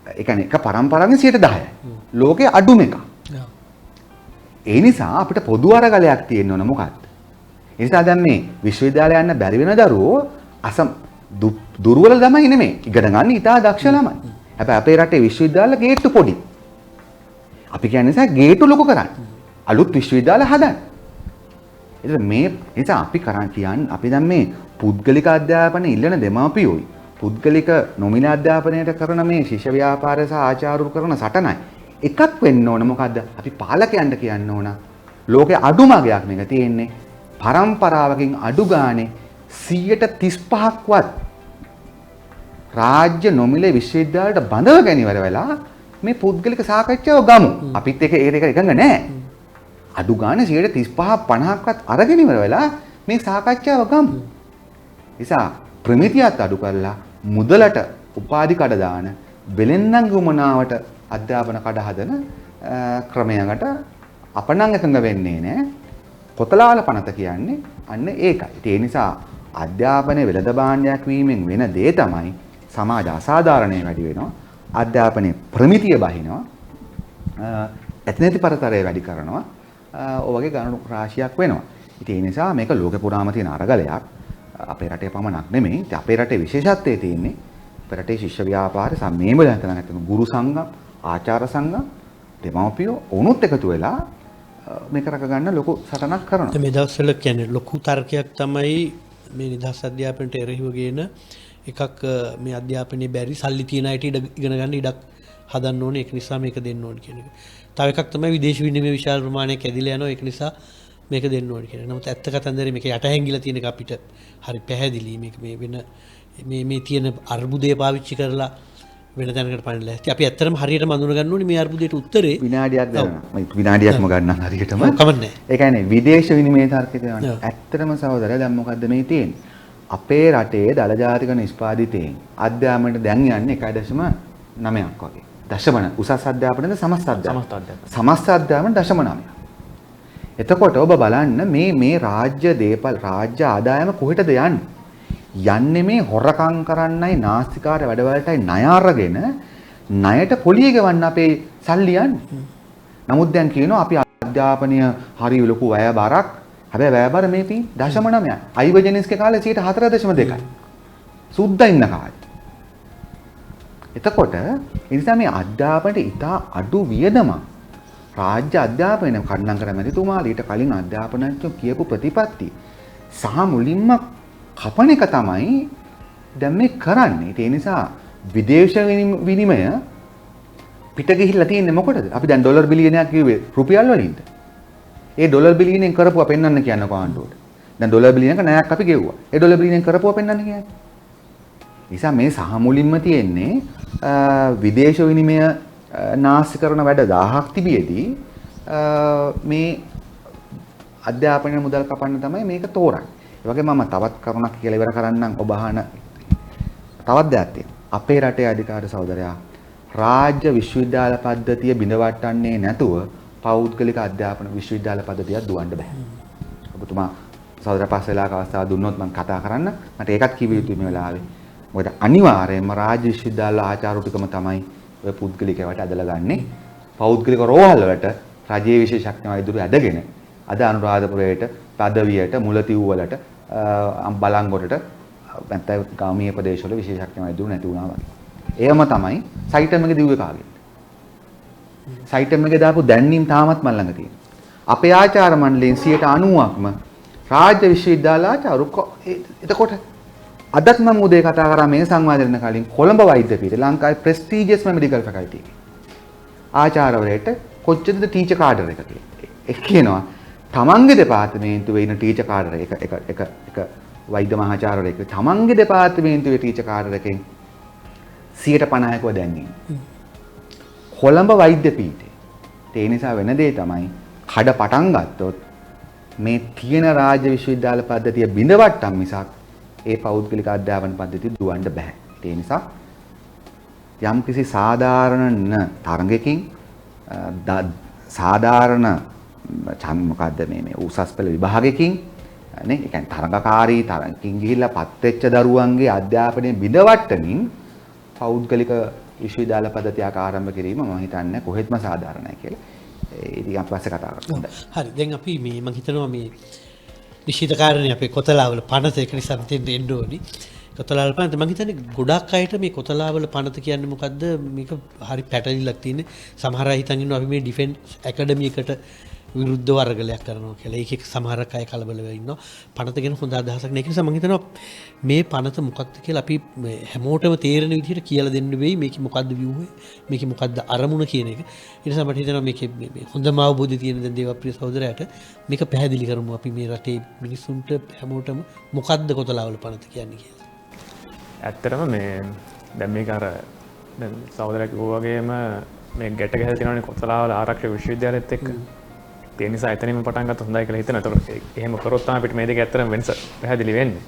ඒ කියන්නේ එක පරම්පරාවෙන් 10%යි. ලෝකයේ අඩුම එක. ඒ නිසා අපිට පොදු අරගලයක් තියෙන්න ඕන මොකක්ද? ඒ නිසා දැන් මේ විශ්වවිද්‍යාලය යන්න බැරි වෙන දරුවෝ දුර්වල ළමයි නෙමෙයි. ඉගෙන ගන්න ඉතා දක්ෂ ළමයි. හැබැයි අපේ රටේ විශ්වවිද්‍යාල ගේට්ටු පොඩි. අපි කියන්නේ නිසා ගේට්ටු ලොකු කරන්න. අලුත් විශ්වවිද්‍යාල හදන්න. ඒත් මේ නිසා අපි කියන්නේ අපි දැන් මේ පුද්ගලික අධ්‍යාපන ඉල්ලන දෙමාපියෝයි පුද්ගලික නොමිලේ අධ්‍යාපනයට කරන මේ ශිෂ්‍ය ව්‍යාපාරය සහ ආචාර්යවරු කරන සටනයි එකක් වෙන්න ඕන. මොකද්ද? අපි පාලකයන්ට කියන්න ඕන ලෝකේ අඩුමගයක් මේක තියෙන්නේ. පරම්පරාවකින් අඩු ගානේ 35%ක්වත් රාජ්‍ය නොමිලේ විශ්වවිද්‍යාලයට බඳව ගැනීමවල වෙලා මේ පුද්ගලික සාකච්ඡාව ගමු. අපිත් ඒක එකඟ නැහැ. අඩු ගානේ 35 50ක්වත් අරගෙන ඉවර වෙලා මේ සාකච්ඡාව ගමු. නිසා ප්‍රමිතියත් අඩු කරලා මුදලට උපාධි කඩ දාන බෙලෙන්දන්ගේ උමනාවට අධ්‍යාපන කඩ හදන ක්‍රමයකට අප නම් එකඟ වෙන්නේ නැහැ. කොතලාවල පනත කියන්නේ අන්න ඒකයි. ඒ නිසා අධ්‍යාපනයේ වෙළඳ භාණ්ඩයක් වීමෙන් වෙන දේ තමයි සමාජ අසාධාරණය වැඩි වෙනවා. අධ්‍යාපනයේ ප්‍රමිතිය බහිනවා. ඇතනති පරතරය වැඩි කරනවා. ඔය වගේ ගණන රාශියක් වෙනවා. ඉතින් ඒ නිසා මේක ලෝකේ පුරාම තියෙන අරගලයක්. අපේ රටේ පමණක් නෙමෙයි. අපේ රටේ විශේෂත්වය තියෙන්නේ අපේ රටේ ශිෂ්‍ය ව්‍යාපාර සම්මේලන නැත්නම් ගුරු සංඝම්, ආචාර්ය සංඝම්, දෙමව්පියෝ උනුත් එකතු වෙලා මේක රැක ගන්න ලොකු සටනක් කරනවා. මේ දවස්වල කියන්නේ ලොකු තර්කයක් තමයි මේ නිදහස් අධ්‍යාපනයට එරෙහිව ගේන එකක් මේ අධ්‍යාපනයේ බැරි සල්ලි තියන අයට ඉගෙන ගන්න ඉඩක් හදන්න ඕනේ ඒක නිසා මේක දෙන්න ඕනේ කියන එක. තව එකක් තමයි විදේශ විනිමය විශාල ප්‍රමාණයක් ඇදිලා යනවා ඒක නිසා මේක දෙන්න ඕනේ කියන එක. නමුත් ඇත්ත කතන්දරේ මේක යට හැංගිලා තියෙන එක අපිට හරි පැහැදිලි මේක මේ වෙන මේ තියෙන අර්බුදය පාවිච්චි කරලා වෙන තැනකට පන්නලා. ඉතින් අපි ඇත්තටම හරියටම අඳුන ගන්න ඕනේ මේ අර්බුදයට උත්තරේ විනාඩියක් ගන්නවා. මම විනාඩියක්ම ගන්නම් හරියටම. කමන්නේ. ඒ කියන්නේ විදේශ විනිමය තර්කය තියෙනවා. ඇත්තටම සහෝදරයා දැන් මොකද්ද මේ තියෙන්නේ? අපේ රටේ දළ ජාතික නිෂ්පාදිතයෙන් අධ්‍යාපනයට දැන් යන්නේ 1.9ක් වගේ. දශමන උසස් අධ්‍යාපනයද සමස්ත අධ්‍යාපනය. සමස්ත අධ්‍යාපනය 0.9. එතකොට ඔබ බලන්න මේ රාජ්‍ය දේපල් රාජ්‍ය ආදායම කොහෙටද යන්නේ? යන්නේ මේ හොරකම් කරන්නයි නාස්තිකාර වැඩවලටයි ණය අරගෙන ණයට පොලිය ගෙවන්න අපේ සල්ලි යන්නේ. නමුත් දැන් කියනවා අපි අධ්‍යාපනය හරි ලොකු වැය බරක්. හැබැයි වැය බර මේ 0.9යි. අයිවජෙනිස්ගේ කාලේ 4.2යි. සුද්දා ඉන්න කාලේ. එතකොට ඒ නිසා මේ අධ්‍යාපනයේ ඉතා අඩු වියදමක් රාජ්‍ය අධ්‍යාපනය කඩනම් කර මැතිතුමා ඊට කලින් අධ්‍යාපනඥයෝ කියපු ප්‍රතිපත්ති සහ මුලින්ම කපන එක තමයි දැන් මේ කරන්නේ. ඒ නිසා විදේශ විනිමය පිට ගිහිල්ලා තියෙන්නේ මොකටද? අපි දැන් ඩොලර් බිලියනයක් කිව්වේ රුපියල් වලින්ද? ඒ ඩොලර් බිලියනෙන් කරපුවා පෙන්වන්න කියන්නකො ආණ්ඩුවට. දැන් ඩොලර් බිලියනක ණයක් අපි ගෙව්වා. ඒ ඩොලර් බිලියනෙන් කරපුවා පෙන්වන්න කියන්නේ. නිසා මේ සහ මුලින්ම තියෙන්නේ විදේශ විනිමය නාස්ති කරන වැඩ 1000ක් තිබියදී මේ අධ්‍යාපනයේ මුදල් කපන්න තමයි මේක තෝරන්නේ. ඒ වගේ මම තවත් කරුණක් කියලා ඉවර කරන්නම් ඔබ අහන තවත් දෙයක් තියෙනවා. අපේ රටේ අධිකාර සහෝදරයා රාජ්‍ය විශ්වවිද්‍යාල පද්ධතිය බිඳවට්ටන්නේ නැතුව පෞද්ගලික අධ්‍යාපන විශ්වවිද්‍යාල පද්ධතියක් දුවන්න බෑ. ඔබතුමා සහෝදර පස්සෙලාක අවස්ථාව දුන්නොත් මම කතා කරන්න. මට ඒකත් කිව්ව යුතුයි මේ වෙලාවේ. මොකද අනිවාර්යයෙන්ම රාජ්‍ය විශ්වවිද්‍යාල ආචාර්යතුකම තමයි ඔය පුද්ගලිකවට ඇදලා ගන්නේ. පෞද්ගලික රෝහල් වලට රජයේ විශේෂඥ වෛද්‍යවරු ඇදගෙන අද අනුරාධපුරයට, පදවියට, මුලතිව් වලට, බලංගොඩට නැත්නම් ගාමීය ප්‍රදේශවල විශේෂඥ වෛද්‍යවරු නැති වුණා වගේ. ඒවම තමයි සයිටම් එකේ දිව්වේ කාගෙත්. සයිටම් එකේ දාපු දැන්වීම් තාමත් මල් ළඟ තියෙනවා. අපේ ආචාර්ය මණ්ඩලයෙන් 90%ක්ම රාජ්‍ය විශ්වවිද්‍යාල ආචාර්ය එතකොට අදත් මම උදේ කතා කරා මේ සංවාදයෙන් කලින් කොළඹ වෛද්‍ය පීඨ ලංකාවේ ප්‍රෙස්ටිජියස් මෙඩිකල් ෆැකල්ටි එකේ ආචාර්යවරයෙක්ට කොච්චරද ටීචර් කාඩර් එක කියලා. ඒ කියනවා තමන්ගේ දෙපාර්තමේන්තුවේ ඉන්න ටීචර් කාඩර් එක වෛද්‍ය මහාචාර්යවරයෙක් තමන්ගේ දෙපාර්තමේන්තුවේ ටීචර් කාඩර් එකෙන් 50%ක්ව දැන්නේ. කොළඹ වෛද්‍ය පීඨේ. ඒ නිසා වෙන දේ තමයි කඩ පටන් ගත්තොත් මේ තියෙන රාජ්‍ය විශ්වවිද්‍යාල පද්ධතිය බිඳවට්ටම් මිසක් ඒ පෞද්ගලික අධ්‍යාපන පද්ධතිය දුවන්න බෑ. ඒ නිසා යම්කිසි සාධාරණ තරඟකින් සාධාරණ මොකද්ද මේ උසස් පෙළ විභාගයකින් නේ ඒ කියන්නේ තරඟකාරී තරඟකින් ගිහිල්ලා පත් වෙච්ච දරුවන්ගේ අධ්‍යාපනය බිඳවට්ටමින් පෞද්ගලික විශ්වවිද්‍යාල පද්ධතියක් ආරම්භ කිරීම මම හිතන්නේ කොහෙත්ම සාධාරණයි කියලා. ඉතින් අපි පස්සේ කතා කරමු. හරි. දැන් අපි මේ මම හිතනවා මේ නිශ්චිත කාරණේ අපේ කොතලාවල පනත ඒක නිසා මෙතෙන්ට එන්න ඕනි. කොතලාවල පනත මම හිතන්නේ ගොඩක් අයට මේ කොතලාවල පනත කියන්නේ මොකද්ද මේක හරි පැටලිලක් තියෙන්නේ. සමහර අය හිතන් ඉන්නවා අපි මේ ඩිෆෙන්ස් ඇකඩමි එකට විරුද්ධව අරගලයක් කරනවා කියලා. ඒකේ සමහර අය කලබල වෙලා ඉන්නවා. පනත ගැන හොඳ අදහසක් නැහැ. ඒක නිසා මම හිතනවා මේ පනත මොකක්ද කියලා අපි හැමෝටම තේරෙන විදිහට කියලා දෙන්න වෙයි. මේකේ මොකද්ද ව්‍යුහය? මේකේ මොකද්ද අරමුණ කියන එක. ඒ නිසා මට හිතෙනවා මේකේ මේ හොඳම අවබෝධය තියෙන දැන් දේවප්‍රිය සහෝදරයාට මේක පැහැදිලි කරමු අපි මේ රටේ මිනිස්සුන්ට හැමෝටම මොකද්ද කොතලාවල පනත කියන්නේ කියලා. ඇත්තටම මේ දැන් මේක අර දැන් සහෝදරයෙක් කිව්වා වගේම මේ ගැට ගැහලා තියෙනවානේ කොතලාවල ආරක්ෂක විශ්වවිද්‍යාලයත් එක්ක. ඒ නිසා එතනින්ම පටන් ගත්තොත් හොඳයි කියලා හිතෙනවා. ඒතකොට එහෙම කරොත් තමයි අපිට මේ දෙක ඇත්තටම වෙනස පැහැදිලි වෙන්නේ.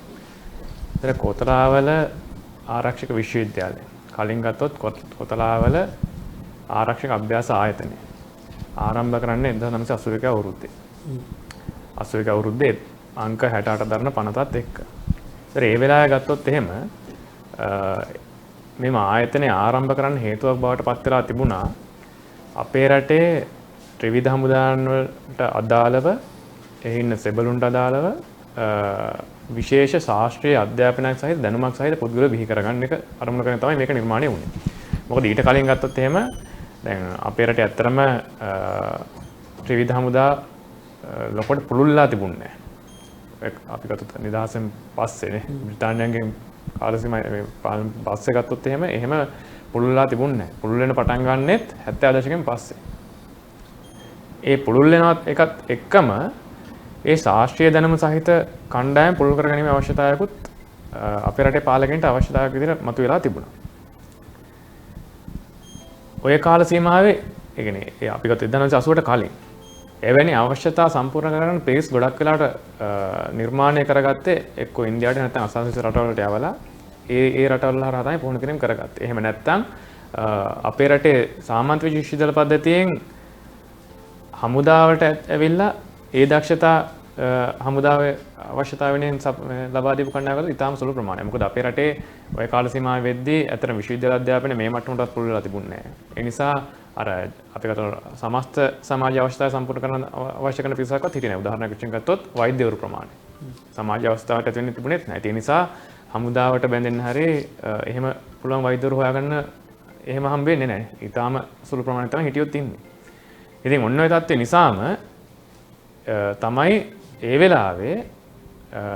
ඒතර කොතලාවල ආරක්ෂක විශ්වවිද්‍යාලය. කලින් ගත්තොත් කොතලාවල ආරක්ෂක අභ්‍යාස ආයතනය. ආරම්භ කරන්නේ 1981 අවුරුද්දේ. 81 අවුරුද්දේ අංක 68 දරන පනතත් එක්ක. ඒතර ඒ වෙලාවේ ගත්තොත් එහෙම මෙම ආයතනය ආරම්භ කරන්න හේතුවක් බවට පත් වෙලා තිබුණා අපේ රටේ ත්‍රිවිධ හමුදාන් වලට අදාළව එහි ඉන්න සෙබළුන්ට අදාළව විශේෂ ශාස්ත්‍රීය අධ්‍යාපනයක් සහිත දැනුමක් සහිත පුද්ගලයෝ බිහි කරගන්න එක අරමුණු කරගෙන තමයි මේක නිර්මාණය වුණේ. මොකද ඊට කලින් ගත්තොත් එහෙම දැන් අපේ රටේ ඇත්තටම ත්‍රිවිධ හමුදා ලොකවට පුළුල්ලා තිබුණේ නැහැ. අපි ගත්තොත් නිදහසෙන් පස්සේනේ බ්‍රිතාන්‍යයන්ගෙන් කාලසීමාවේ පස්සේ ගත්තොත් එහෙම පුළුල්ලා තිබුණේ නැහැ. පුළුල් වෙන පටන් ගන්නෙත් 70 දශකයෙන් පස්සේ. ඒ පුළුල් වෙනවත් එකත් එක්කම ඒ ශාස්ත්‍රීය දැනුම සහිත කණ්ඩායම් පුළුල් කරගැනීමේ අවශ්‍යතාවයකුත් අපේ රටේ පාලකයන්ට අවශ්‍යතාවයක් විදිහට මතුවලා තිබුණා. ඔය කාල සීමාවේ ඒ කියන්නේ අපි ගත්ත 1980ට කලින් එවැනි අවශ්‍යතා සම්පූර්ණ කරගන්න පේස් ගොඩක් වෙලාට නිර්මාණය කරගත්තේ එක්කෝ ඉන්දියාවට නැත්නම් අසංසිත රටවලට යවලා ඒ රටවල හරහා තමයි පුහුණු කිරීම කරගත්තේ. එහෙම නැත්නම් අපේ රටේ සාමන්ත විශ්වවිද්‍යාල පද්ධතියෙන් හමුදාවට ඇවිල්ලා ඒ දක්ෂතා හමුදාවේ අවශ්‍යතාව වෙනින් ලබා දීපු කණ්ඩායමකට ඉතාම සුළු ප්‍රමාණයක්. මොකද අපේ රටේ ওই කාල සීමාවෙ වෙද්දී අතන විශ්වවිද්‍යාල අධ්‍යාපනය මේ මට්ටමටත් පුළුල් වෙලා තිබුණේ නැහැ. ඒ නිසා අර අපි ගත සමස්ත සමාජ අවශ්‍යතාවය සම්පූර්ණ කරන අවශ්‍ය කරන පිරිසක්වත් හිටියේ නැහැ. උදාහරණයක් වශයෙන් ගත්තොත් වෛද්‍යවරු ප්‍රමාණය. සමාජ අවස්ථාවට ඇති වෙන්න තිබුණේත් නැහැ. ඒ නිසා හමුදාවට බැඳෙන්න හැරි එහෙම පුළුවන් වෛද්‍යවරු හොයාගන්න එහෙම හම්බෙන්නේ නැහැ. ඊටාම සුළු ප්‍රමාණයක් තමයි හිටියොත් ඉන්නේ. ඉතින් ඔන්න ඔය තත්ත්වය නිසාම තමයි ඒ වෙලාවේ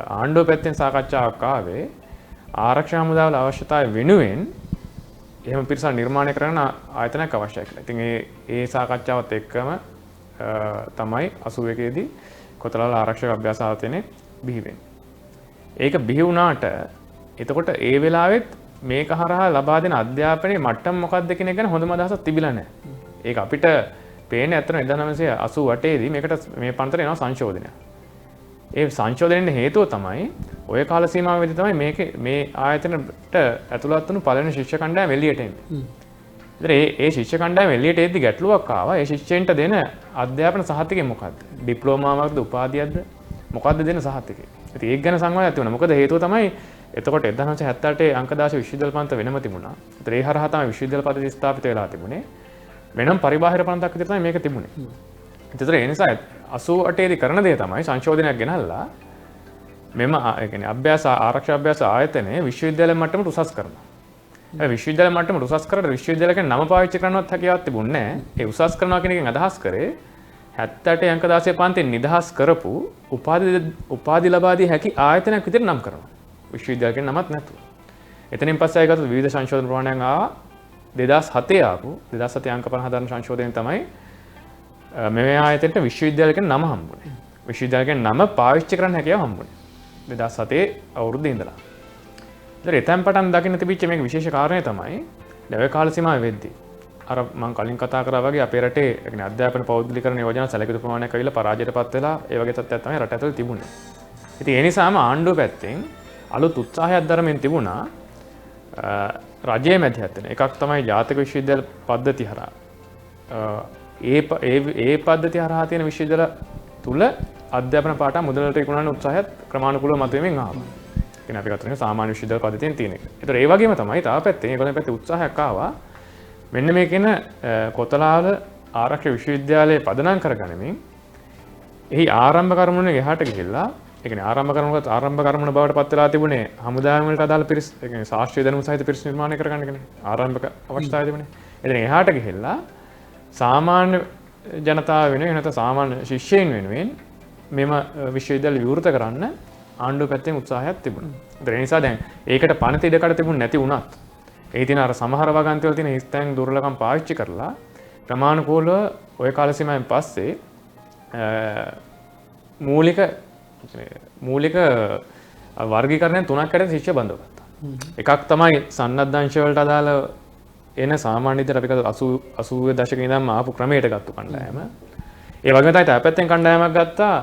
ආණ්ඩුව පැත්තෙන් සාකච්ඡාවක් ආවේ ආරක්ෂක හමුදාවල අවශ්‍යතාවය වෙනුවෙන් එහෙම පිරිසක් නිර්මාණය කරන ආයතනයක් අවශ්‍යයි කියලා. ඉතින් ඒ සාකච්ඡාවත් එක්කම තමයි 81 දී කොතලාවල ආරක්ෂක අභ්‍යාස ආයතනය බිහි වෙන්නේ. ඒක බිහි වුණාට එතකොට ඒ වෙලාවෙත් මේක හරහා ලබා දෙන අධ්‍යාපනයේ මට්ටම මොකක්ද කියන එක ගැන හොඳම අදහසක් තිබිලා නැහැ. ඒක අපිට පේන්නේ ඇත්තටම 1988 දී මේකට මේ පන්තර එනවා සංශෝධනය. ඒ සංශෝධනයේ හේතුව තමයි ඔය කාල සීමාවෙදී තමයි මේ ආයතනට ඇතුළත් වුණු පළවෙනි ශිෂ්‍ය කණ්ඩායම එළියට එන්නේ. ඒ ශිෂ්‍ය කණ්ඩායම එළියට එද්දි ගැටලුවක් ආවා. ඒ ශිෂ්‍යයන්ට දෙන අධ්‍යාපන සහතිකය මොකක්ද? ඩිප්ලෝමාවක්ද උපාධියක්ද? මොකක්ද දෙන සහතිකය? ඉතින් ඒක ගැන සංවාදයක් තිබුණා. මොකද හේතුව තමයි එතකොට 1978 අංක 16 විශ්වවිද්‍යාල පන්ත වෙනම තිබුණා. ඒතර ඒ හරහා තමයි විශ්වවිද්‍යාල පද්ධතිය ස්ථාපිත වෙලා තිබුණේ. වෙනම් පරිබාහිර පන්තක් විතර තමයි මේක තිබුණේ. ඒතර ඒ නිසා 88 දී කරන දේ තමයි සංශෝධනයක් ගෙනල්ලා මෙම ඒ කියන්නේ අභ්‍යාස ආරක්ෂා අභ්‍යාස ආයතනයේ විශ්වවිද්‍යාල මට්ටමට උසස් කරනවා. ඒ විශ්වවිද්‍යාල මට්ටමට උසස් කරලා විශ්වවිද්‍යාලයක නම පාවිච්චි කරනවත් හැකියාවක් තිබුණේ නැහැ. ඒ උසස් කරනවා කියන එකෙන් අදහස් කරේ 78 අංක 16 පන්තියෙන් නිදහස් කරපු උපාධි ලබා දී හැකි ආයතනයක් විදිහට නම් කරනවා. විශ්වවිද්‍යාලයක නමක් නැතුව. එතනින් පස්සේ ආයෙත් විවිධ සංශෝධන ප්‍රමාණයන් ආවා. 2007 ආපු 2007 අංක 50 දරන සංශෝධනයෙන් තමයි මේ ආයතනයට විශ්වවිද්‍යාලයක නම හම්බුනේ. විශ්වවිද්‍යාලයක නම පාවිච්චි කරන්න හැකියාව හම්බුනේ. 2007 අවුරුද්දේ ඉඳලා. ඒතර එතෙන් පටන් දකින්න තිබිච්ච මේක විශේෂ කාරණය තමයි දැන් කාල සීමාව වෙද්දී අර මම කලින් කතා කරා වගේ අපේ රටේ ඒ කියන්නේ අධ්‍යාපන පෞද්ගලිකරණ යෝජනා සැලකිලි ප්‍රමාණයක් ඇවිල්ලා පරාජයටපත් වෙලා ඒ වගේ තත්ත්වයක් තමයි රට ඇතුළේ තිබුණේ. ඉතින් ඒ නිසාම ආණ්ඩුව පැත්තෙන් අලුත් උත්සාහයක් දරමින් තිබුණා රජයේ මැදිහත් වෙන එකක් තමයි ජාතික විශ්වවිද්‍යාල පද්ධතිය හරහා. ඒ පද්ධතිය හරහා තියෙන විශ්වවිද්‍යාල තුල අධ්‍යාපන පාඨ මුදලට විකුණන උත්සාහයත් ක්‍රමානුකූලව මතුවෙමින් ආවා. කියන්නේ අපි ගත්තොත් සාමාන්‍ය විශ්වවිද්‍යාල පද්ධතියෙන් තියෙන එක. ඒතර ඒ වගේම තමයි තා පැත්තෙන් ඒගොල්ලන් පැත්තේ උත්සාහයක් ආවා. මෙන්න මේ කියන කොතලාවල ආරක්ෂක විශ්වවිද්‍යාලයේ පදනම් කරගනිමින් එහි ආරම්භ කර්මණය එහාට ගිහිල්ලා ඒ කියන්නේ ආරම්භ කර්මණ බවට පත් වෙලා තිබුණේ හමුදායන් වලට අදාළ පිරිස් ඒ කියන්නේ ශාස්ත්‍රීය දැනුම සහිත පිරිස් නිර්මාණය කරගන්න කියන්නේ ආරම්භක අවස්ථාවේ තිබුණේ. එතන එහාට ගිහිල්ලා සාමාන්‍ය ජනතාව වෙනුවෙන් නැත්නම් සාමාන්‍ය ශිෂ්‍යයන් වෙනුවෙන් මෙම විශ්වවිද්‍යාල විවෘත කරන්න ආණ්ඩුව පැත්තෙන් උත්සාහයක් තිබුණා. ඒ නිසා දැන් ඒකට පනත ඉඩකඩ තිබුණ නැති වුණත් ඒ තියෙන අර සමහර වගන්තිවල තියෙන හිස්තැන් දුර්ලභම් පාවිච්චි කරලා ක්‍රමානුකූලව ওই කාල සීමාවෙන් පස්සේ මූලික වර්ගීකරණයන් තුනක් හැටියට ශිෂ්‍ය බඳව ගත්තා. එකක් තමයි සන්නද්ධ අංශ වලට අදාළ එන සාමාන්‍ය විදිහට අපි 80 දශකේ ඉඳන්ම ආපු ක්‍රමයට ගත්ත කණ්ඩායම. ඒ වගේම තමයි පැත්තෙන් කණ්ඩායමක් ගත්තා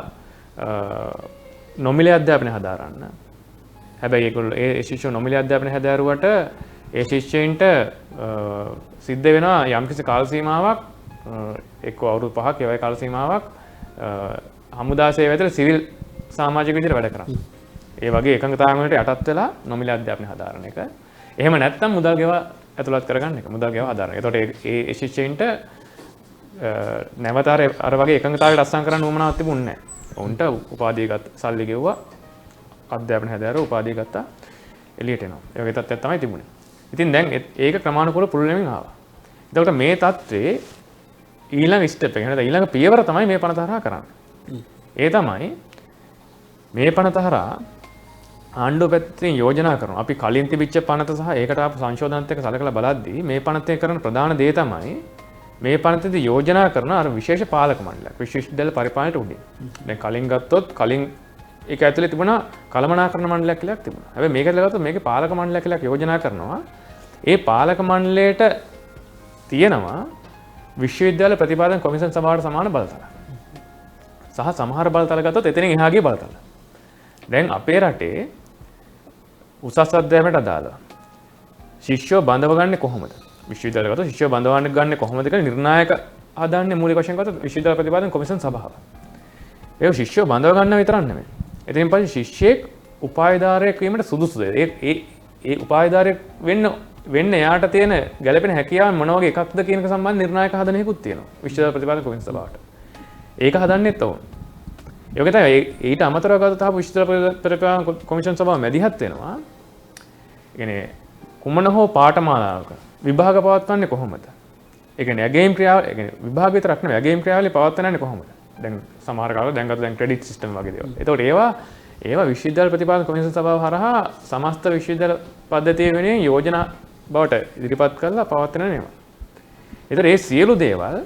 නොමිලේ අධ්‍යාපනය හදාරන්න. හැබැයි ඒගොල්ලෝ ඒ ශිෂ්‍යෝ නොමිලේ අධ්‍යාපනය හදාරුවට ඒ ශිෂ්‍යයින්ට සිද්ධ වෙනවා යම්කිසි කාල සීමාවක් එක්ක අවුරුදු 5ක් ඒ වගේ කාල සීමාවක් හමුදා සේවයට සිවිල් සමාජික විදිහට වැඩ කරන්න. ඒ වගේ එකඟතාවයකට යටත් වෙලා නොමිලේ අධ්‍යාපනය හදාරන එක. එහෙම නැත්නම් මුදල් ගෙවා ඇතුළත් කරගන්න එක. මුදල් ගෙවා හදාරන. එතකොට ඒ ශිෂ්‍යයින්ට නැවත අර වගේ එකඟතාවයකට අත්සන් කරන්න උවමනාවක් තිබුණේ නැහැ. උන්ට උපාධිය ගත්ත සල්ලි ගෙවුවා අධ්‍යාපනය හැදෑරුවා උපාධිය ගත්තා එළියට එනවා. ඒ වගේ තත්ත්වයක් තමයි තිබුණේ. ඉතින් දැන් ඒක ක්‍රමානුකූලව පුළුල් වෙමින් ආවා. එතකොට මේ තත්ත්වේ ඊළඟ ස්ටෙප් එක නේද ඊළඟ පියවර තමයි මේ පනත හරහා කරන්නේ. ඒ තමයි මේ පනත හරහා ආණ්ඩුව පැත්තෙන් යෝජනා කරනවා. අපි කලින් තිබිච්ච පනත සහ ඒකට ආපු සංශෝධනත් එක්ක සලකලා බලද්දී මේ පනතේ කරන ප්‍රධාන දේ තමයි මේ පනතේදී යෝජනා කරන අර විශේෂ පාලක මණ්ඩලයක් විශ්වවිද්‍යාල පරිපාලනයට උඩින්. දැන් කලින් ගත්තොත් කලින් ඒක ඇතුලේ තිබුණා කළමනාකරණ මණ්ඩලයක් කියලා තිබුණා. හැබැයි මේක ඇතුලේ ගත්තොත් මේකේ පාලක මණ්ඩලයක් කියලා යෝජනා කරනවා. ඒ පාලක මණ්ඩලයට තියෙනවා විශ්වවිද්‍යාල ප්‍රතිපාදන කොමිෂන් සභාවට සමාන බලතල. සහ සමහර බලතල ගත්තොත් එතනින් එහා ගිය බලතල. දැන් අපේ රටේ උසස් අධ්‍යාපනයට අදාළ ශිෂ්‍යෝ බඳවගන්නේ කොහොමද? විශ්වවිද්‍යාල ගත්තොත් ශිෂ්‍යෝ බඳවන්න ගන්නේ කොහොමද කියලා නිර්ණායක ආදාන්නේ මූලික වශයෙන් ගත්තොත් විශ්වවිද්‍යාල ප්‍රතිපාදන කොමිෂන් සභාව. ඒ ශිෂ්‍යෝ බඳව ගන්න විතරක් නෙමෙයි. එතනින් පස්සේ ශිෂ්‍යයෙක් උපාධිධාරයෙක් වීමට සුදුසුද? ඒ උපාධිධාරයෙක් වෙන්න එයාට තියෙන ගැළපෙන හැකියාව මොන වගේ එකක්ද කියන එක සම්බන්ධ නිර්ණායක හදනයකුත් තියෙනවා විශ්වවිද්‍යාල ප්‍රතිපාදන කොමිෂන් සභාවට. ඒක හදන්නෙත් ඕන. ඒක තමයි ඊට අමතරව ගත්තොත් ආපු විශ්වවිද්‍යාල ප්‍රතිපාදන කොමිෂන් සභාව මැදිහත් වෙනවා. ඒ කියන්නේ කුමන හෝ පාඨමාලාවක විභාග පවත්වන්නේ කොහොමද? ඒ කියන්නේ ඇගේම් ක්‍රියාව ඒ කියන්නේ විභාග විතරක් නෙවෙයි ඇගේම් ක්‍රියාවලිය පවත්වන්නේ කොහොමද? දැන් සමහර කාලවල දැන් ක්‍රෙඩිට් සිස්ටම් වගේ දේවල්. ඒතකොට ඒවා විශ්වවිද්‍යාල ප්‍රතිපාදන කොමිෂන් සභාව හරහා සමස්ත විශ්වවිද්‍යාල පද්ධතිය වෙනුවෙන් යෝජනා බවට ඉදිරිපත් කරලා පවත්වන ඒවා. ඒතර ඒ සියලු දේවල්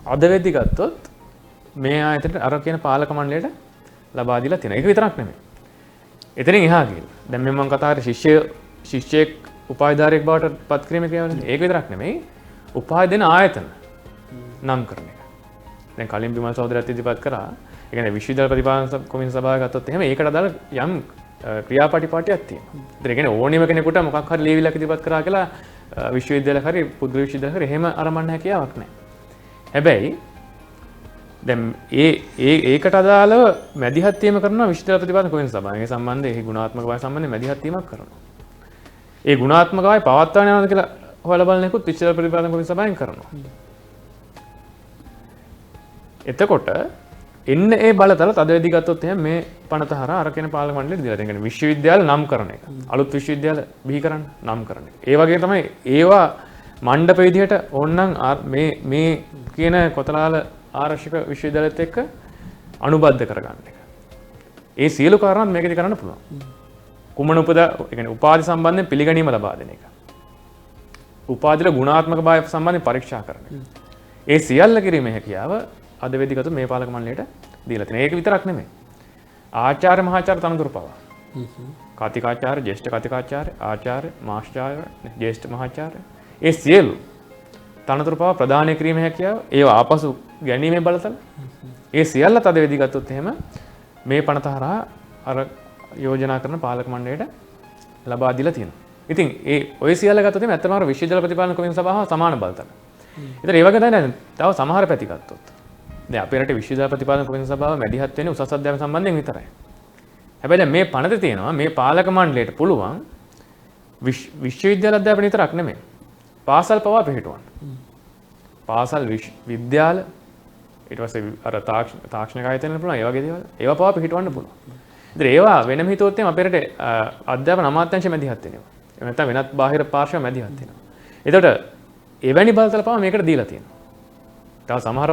අද වෙද්දි ගත්තොත් මේ ආයතනට අර කියන පාලක මණ්ඩලයට ලබා දීලා තියෙනවා. ඒක විතරක් නෙමෙයි. එතනින් එහා ගිහින් දැන් මම කතා කරේ ශිෂ්‍යයෙක් උපාධිධාරියෙක් බවට පත් කිරීමේ ක්‍රියාවලිය. ඒක විතරක් නෙමෙයි. උපාධි දෙන ආයතන නම් කරන එක. දැන් කලින් බිමල් සහෝදරයත් ඉදිරිපත් කරා. ඒ කියන්නේ විශ්වවිද්‍යාල ප්‍රතිපාදන කොමිෂන් සභාව ගත්තොත් එහෙම ඒකට අදාළ යම් ක්‍රියාපටිපාටියක් තියෙනවා. ඒ කියන්නේ ඕනෙම කෙනෙකුට මොකක් හරි ලියවිලක් ඉදිරිපත් කරා කියලා විශ්වවිද්‍යාලයක් හරි පුදුම විශ්වවිද්‍යාලයක් හරි එහෙම අරමන්න හැකියාවක් නැහැ. හැබැයි දැන් ඒකට අදාළව මැදිහත් වීම කරනවා විශ්වවිද්‍යාල ප්‍රතිපාදන කොමිෂන් සභාව. ඒ සම්බන්ධයෙන් ඒ ගුණාත්මක භාවය සම්බන්ධයෙන් මැදිහත් වීමක් කරනවා. ඒ ගුණාත්මක භාවය පවත්වාගෙන යනවා කියලා හොයලා බලන එකත් විශ්වවිද්‍යාල ප්‍රතිපාදන කොමිෂන් සභාවෙන් කරනවා. එතකොට එන්න ඒ බලතල තදවේදී ගත්තොත් එහෙනම් මේ පනත හරහා අර කියන පාලක මණ්ඩලෙට දීලා තියෙනවා. කියන්නේ විශ්වවිද්‍යාල නම් කරන එක. අලුත් විශ්වවිද්‍යාල බිහි කරන්න නම් කරන එක. ඒ වගේ තමයි ඒවා මණ්ඩප විදිහට ඕනනම් මේ කියන කොතලාල ආරක්ෂක විශ්වවිද්‍යාලයත් එක්ක අනුබද්ධ කරගන්න එක. ඒ සියලු කාරණා මේකදී කරන්න පුළුවන්. කුමන ඒ කියන්නේ උපාධි සම්බන්ධයෙන් පිළිගැනීම ලබා දෙන එක. උපාධිල ගුණාත්මක භාවය සම්බන්ධයෙන් පරීක්ෂා කරන එක. ඒ සියල්ල කිරීමේ හැකියාව අද වෙදිගත මේ පාලක මණ්ඩලයට දීලා තියෙනවා. ඒක විතරක් නෙමෙයි. ආචාර්ය මහාචාර්ය තනතුරු පවා. කතිකාචාර්ය, ජ්‍යෙෂ්ඨ කතිකාචාර්ය, ආචාර්ය, මාස්ටර්, ජ්‍යෙෂ්ඨ මහාචාර්ය. ඒ සියලු තනතුරු පවා ප්‍රදානය කිරීමේ හැකියාව, ඒවා ආපසු ගැනීමේ බලතල. ඒ සියල්ලත් අද වෙදිගතොත් එහෙම මේ පනත හරහා අර යෝජනා කරන පාලක මණ්ඩලයට ලබා දීලා තියෙනවා. ඉතින් ඔය සියල්ල ගත්තොත් එහෙම ඇත්තටම අර විශ්වවිද්‍යාල ප්‍රතිපාදන කොමිෂන් සභාව සමාන බලතල. ඒතර ඒ වගේ තමයි තව සමහර පැති ගත්තොත්. දැන් අපේ රටේ විශ්වවිද්‍යාල ප්‍රතිපාදන කොමිෂන් සභාව මැදිහත් වෙන්නේ උසස් අධ්‍යාපන සම්බන්ධයෙන් විතරයි. හැබැයි දැන් මේ පනතේ තියෙනවා මේ පාලක මණ්ඩලයට පුළුවන් විශ්වවිද්‍යාල අධ්‍යාපන විතරක් නෙමෙයි. පාසල් පවා පිළිටවන්න. පාසල් විද්‍යාල ඊට පස්සේ අර තාක්ෂණික ආයතන පුළුවන් ඒ වගේ දේවල් ඒවා පවා පිළිටවන්න පුළුවන්. ඉතින් ඒවා වෙනම හිතුවොත් එහම අපේ රටේ අධ්‍යාපන අමාත්‍යාංශය මැදිහත් වෙනවා. එහෙම නැත්නම් වෙනත් බාහිර පාර්ශ්ව මැදිහත් වෙනවා. එතකොට එවැනි බලතල පවා මේකට දීලා තියෙනවා. තව සමහර